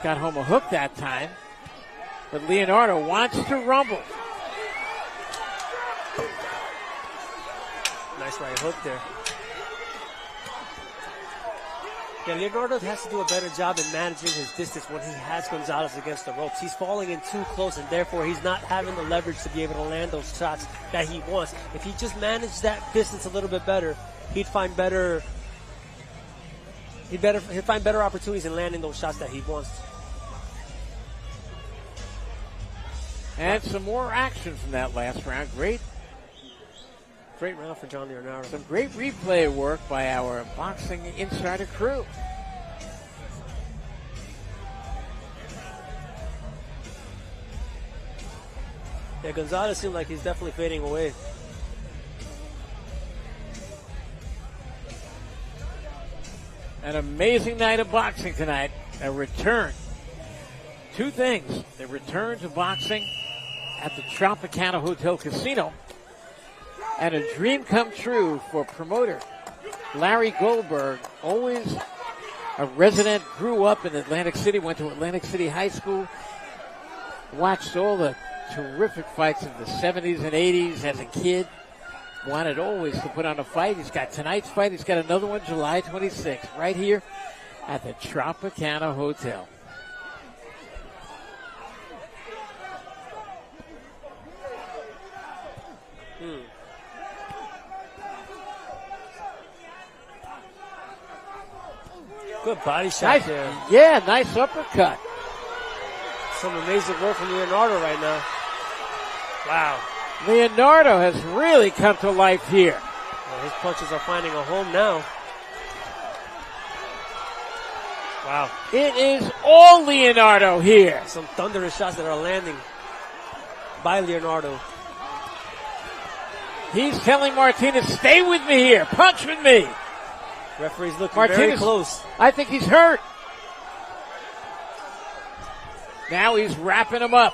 B: Got home a hook that time, but Leonardo wants to rumble.
A: Nice right hook there. Yeah, Leonardo has to do a better job in managing his distance when he has Gonzalez against the ropes. He's falling in too close, and therefore he's not having the leverage to be able to land those shots that he wants. If he just managed that distance a little bit better, he'd find better opportunities in landing those shots that he wants.
B: And some more action from that last round. Great
A: round for John Leonardo.
B: Some great replay work by our Boxing Insider crew.
A: Yeah, Gonzalez seemed like he's definitely fading away.
B: An amazing night of boxing tonight. A return. Two things. The return to boxing at the Tropicana Hotel Casino. And a dream come true for promoter Larry Goldberg, always a resident, grew up in Atlantic City, went to Atlantic City High School, watched all the terrific fights of the 70s and 80s as a kid, wanted always to put on a fight. He's got tonight's fight. He's got another one July 26th right here at the Tropicana Hotel.
A: Good body shot there.
B: Yeah, nice uppercut.
A: Some amazing work from Leonardo right now. Wow.
B: Leonardo has really come to life here.
A: Well, his punches are finding a home now. Wow.
B: It is all Leonardo here.
A: Some thunderous shots that are landing by Leonardo.
B: He's telling Martinez, stay with me here. Punch with me.
A: Referee's looking
B: Martinez,
A: very close.
B: I think he's hurt. Now he's wrapping him up.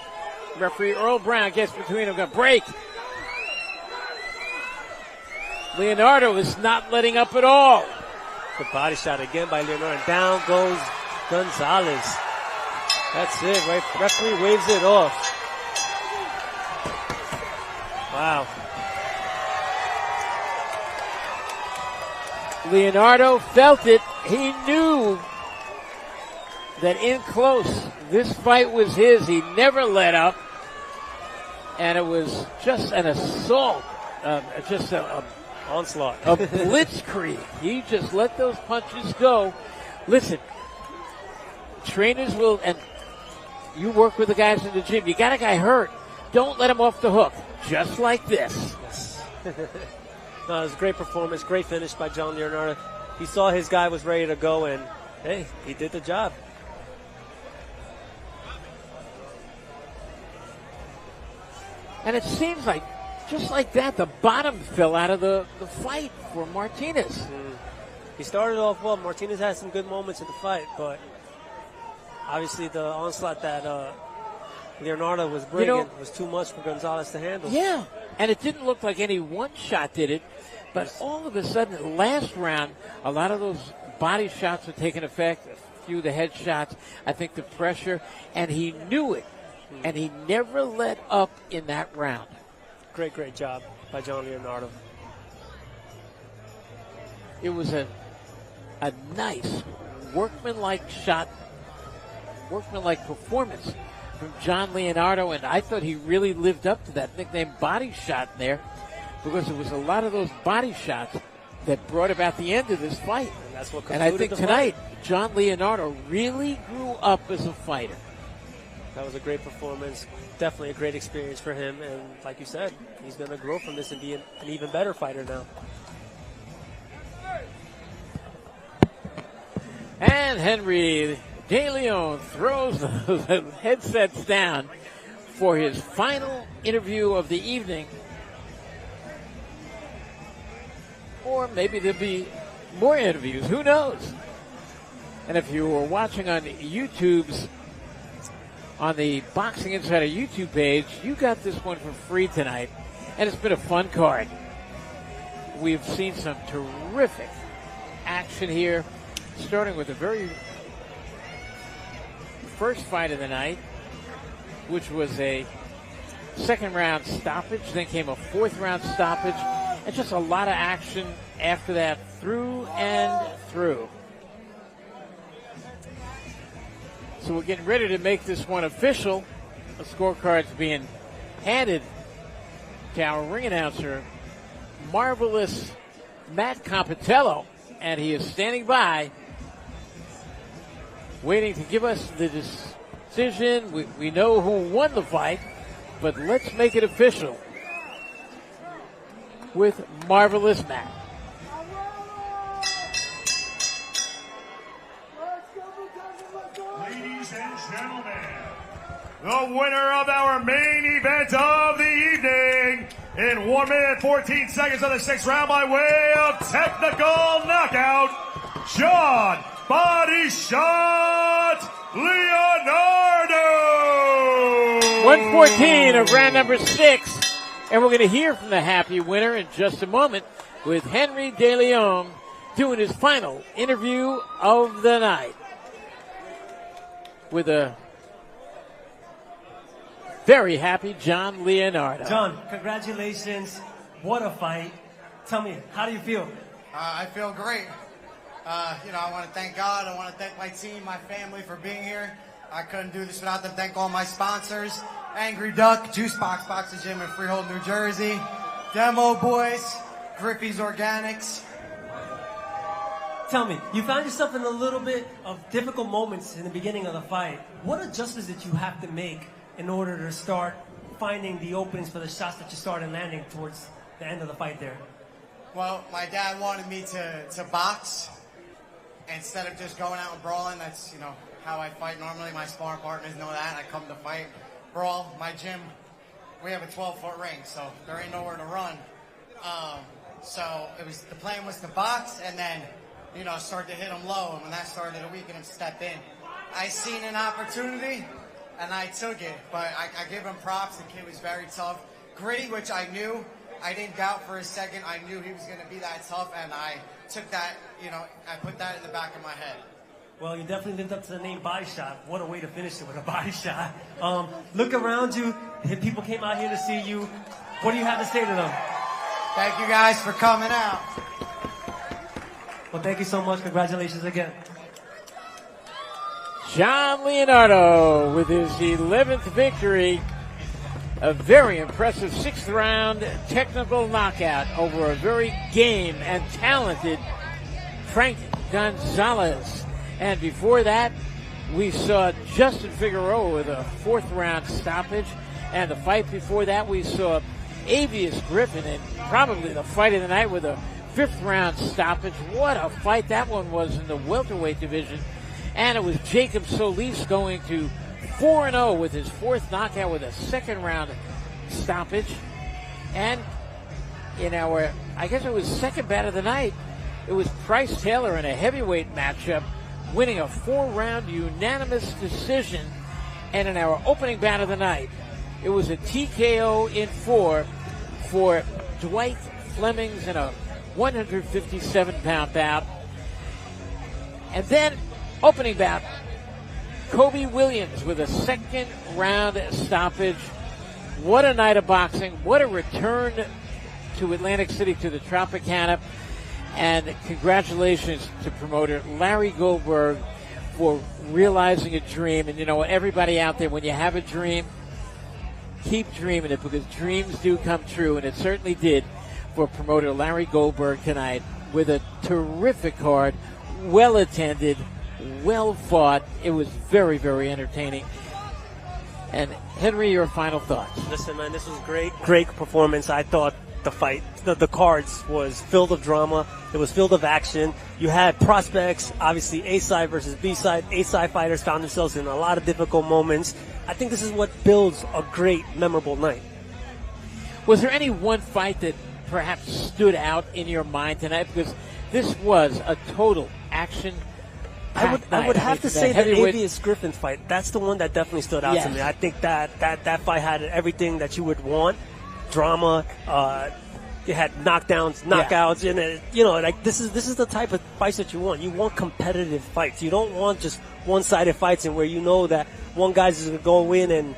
B: Referee Earl Brown gets between them. Going to break. Leonardo is not letting up at all.
A: Good body shot again by Leonardo. And down goes Gonzalez. That's it. Right? Referee waves it off. Wow.
B: Leonardo felt it. He knew that in close, this fight was his. He never let up. And it was just an assault, just a
A: onslaught,
B: a blitzkrieg. He just let those punches go. Listen, trainers will, and you work with the guys in the gym, you got a guy hurt, don't let him off the hook, just like this.
A: Yes. No, it was a great performance, great finish by John Leonardo. He saw his guy was ready to go, and hey, he did the job.
B: And it seems like, just like that, the bottom fell out of the fight for Martinez.
A: He started off well. Martinez had some good moments in the fight, but obviously the onslaught that Leonardo was bringing was too much for Gonzalez to handle.
B: Yeah, and it didn't look like any one shot did it, but all of a sudden, last round, a lot of those body shots were taking effect, a few of the head shots, I think the pressure, and he knew it, and he never let up in that round.
A: Great job by John Leonardo.
B: It was a nice, workmanlike shot, workmanlike performance from John Leonardo, and I thought he really lived up to that nickname body shot there, because it was a lot of those body shots that brought about the end of this fight.
A: And that's what
B: and I think tonight,
A: fight.
B: John Leonardo really grew up as a fighter.
A: That was a great performance. Definitely a great experience for him. And like you said, he's going to grow from this and be an even better fighter now.
B: And Henry De Leon throws the headsets down for his final interview of the evening. Or maybe there'll be more interviews. Who knows? And if you were watching on YouTube's, on the Boxing Insider YouTube page, you got this one for free tonight. And it's been a fun card. We've seen some terrific action here, starting with the very first fight of the night, which was a second round stoppage. Then came a fourth round stoppage. And just a lot of action after that, through and through. So we're getting ready to make this one official. The scorecard's being handed to our ring announcer, Marvelous Matt Compitello, and he is standing by, waiting to give us the decision. We know who won the fight, but let's make it official with Marvelous Matt.
C: Ladies and gentlemen, the winner of our main event of the evening in 1 minute 14 seconds of the 6th round by way of technical knockout, John Body Shot Leonardo.
B: 114 of round number 6. And we're going to hear from the happy winner in just a moment with Henry De Leon doing his final interview of the night with a very happy John Leonardo.
M: John, congratulations. What a fight. Tell me, how do you feel?
N: I feel great. I want to thank God. I want to thank my team, my family for being here. I couldn't do this without them. Thank all my sponsors. Angry Duck, Juice Box Boxing Gym in Freehold, New Jersey. Demo Boys, Griffey's Organics.
M: Tell me, you found yourself in a little bit of difficult moments in the beginning of the fight. What adjustments did you have to make in order to start finding the openings for the shots that you started landing towards the end of the fight there?
N: Well, my dad wanted me to box instead of just going out and brawling. That's, how I fight normally. My sparring partners know that. I come to fight, brawl. My gym, we have a 12-foot ring, so there ain't nowhere to run. So the plan was to box and then, start to hit them low. And when that started to weaken him, step in. I seen an opportunity and I took it, but I give him props. The kid was very tough. Gritty, which I knew. I didn't doubt for a second. I knew he was going to be that tough, and I took that, I put that in the back of my head.
M: Well, you definitely lived up to the name Body Shot. What a way to finish it with a body shot. Look around you. People came out here to see you. What do you have to say to them?
N: Thank you guys for coming out.
M: Well, thank you so much. Congratulations again.
B: John Leonardo with his 11th victory. A very impressive 6th round technical knockout over a very game and talented Frank Gonzalez. And before that, we saw Justin Figueroa with a 4th round stoppage. And the fight before that, we saw Avious Griffin in probably the fight of the night with a 5th round stoppage. What a fight that one was in the welterweight division. And it was Jacob Solis going to 4-0 with his 4th knockout with a 2nd round stoppage. And in our, I guess it was 2nd bout of the night, it was Pryce Taylor in a heavyweight matchup winning a 4-round unanimous decision. And in our opening bout of the night, it was a TKO in 4 for Dwyke Flemmings in a 157-pound bout. And then opening bout, Koby Williams with a 2nd round stoppage. What a night of boxing. What a return to Atlantic City, to the Tropicana. And congratulations to promoter Larry Goldberg for realizing a dream. And everybody out there, when you have a dream, keep dreaming it, because dreams do come true. And it certainly did for promoter Larry Goldberg tonight with a terrific card, well attended, well fought. It was very, very entertaining. And Henry, your final thoughts.
A: Listen, man, this was great performance. I thought the fight, the cards was filled of drama. It was filled of action. You had prospects, obviously A-side versus B-side. A-side fighters found themselves in a lot of difficult moments. I think this is what builds a great, memorable night.
B: Was there any one fight that perhaps stood out in your mind tonight? Because this was a total action.
A: I would have to say the Avious Griffin fight. That's the one that definitely stood out to me. I think that fight had everything that you would want. Drama, you had knockdowns, knockouts, and like this is the type of fights that you want. You want competitive fights. You don't want just one-sided fights and where you know that one guy's just gonna go in and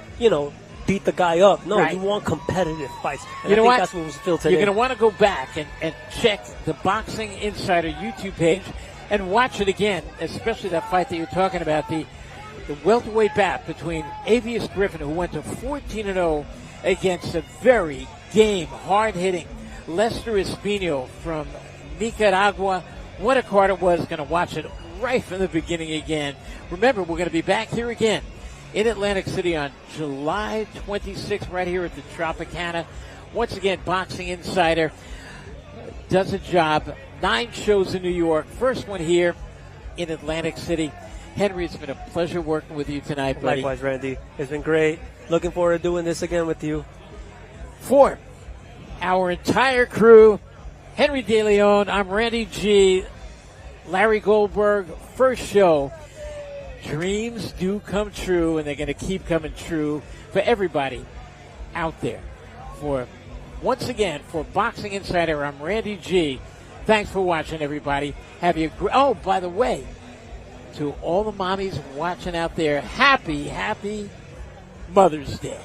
A: beat the guy up. No, you want competitive fights. And I think that's what was filled today.
B: You're gonna want to go back and check the Boxing Insider YouTube page and watch it again, especially that fight that you're talking about, the welterweight bout between Avious Griffin, who went to 14-0 against a very game, hard-hitting Lesther Espino from Nicaragua. What a card it was. Going to watch it right from the beginning again. Remember, we're going to be back here again in Atlantic City on July 26th, right here at the Tropicana. Once again, Boxing Insider does a job. 9 shows in New York. First one here in Atlantic City. Henry, it's been a pleasure working with you tonight, buddy.
A: Likewise, Randy. It's been great. Looking forward to doing this again with you.
B: For our entire crew, Henry De Leon, I'm Randy G, Larry Goldberg, first show. Dreams do come true, and they're going to keep coming true for everybody out there. Once again, for Boxing Insider, I'm Randy G. Thanks for watching, everybody. Oh, by the way, to all the mommies watching out there, happy Mother's Day.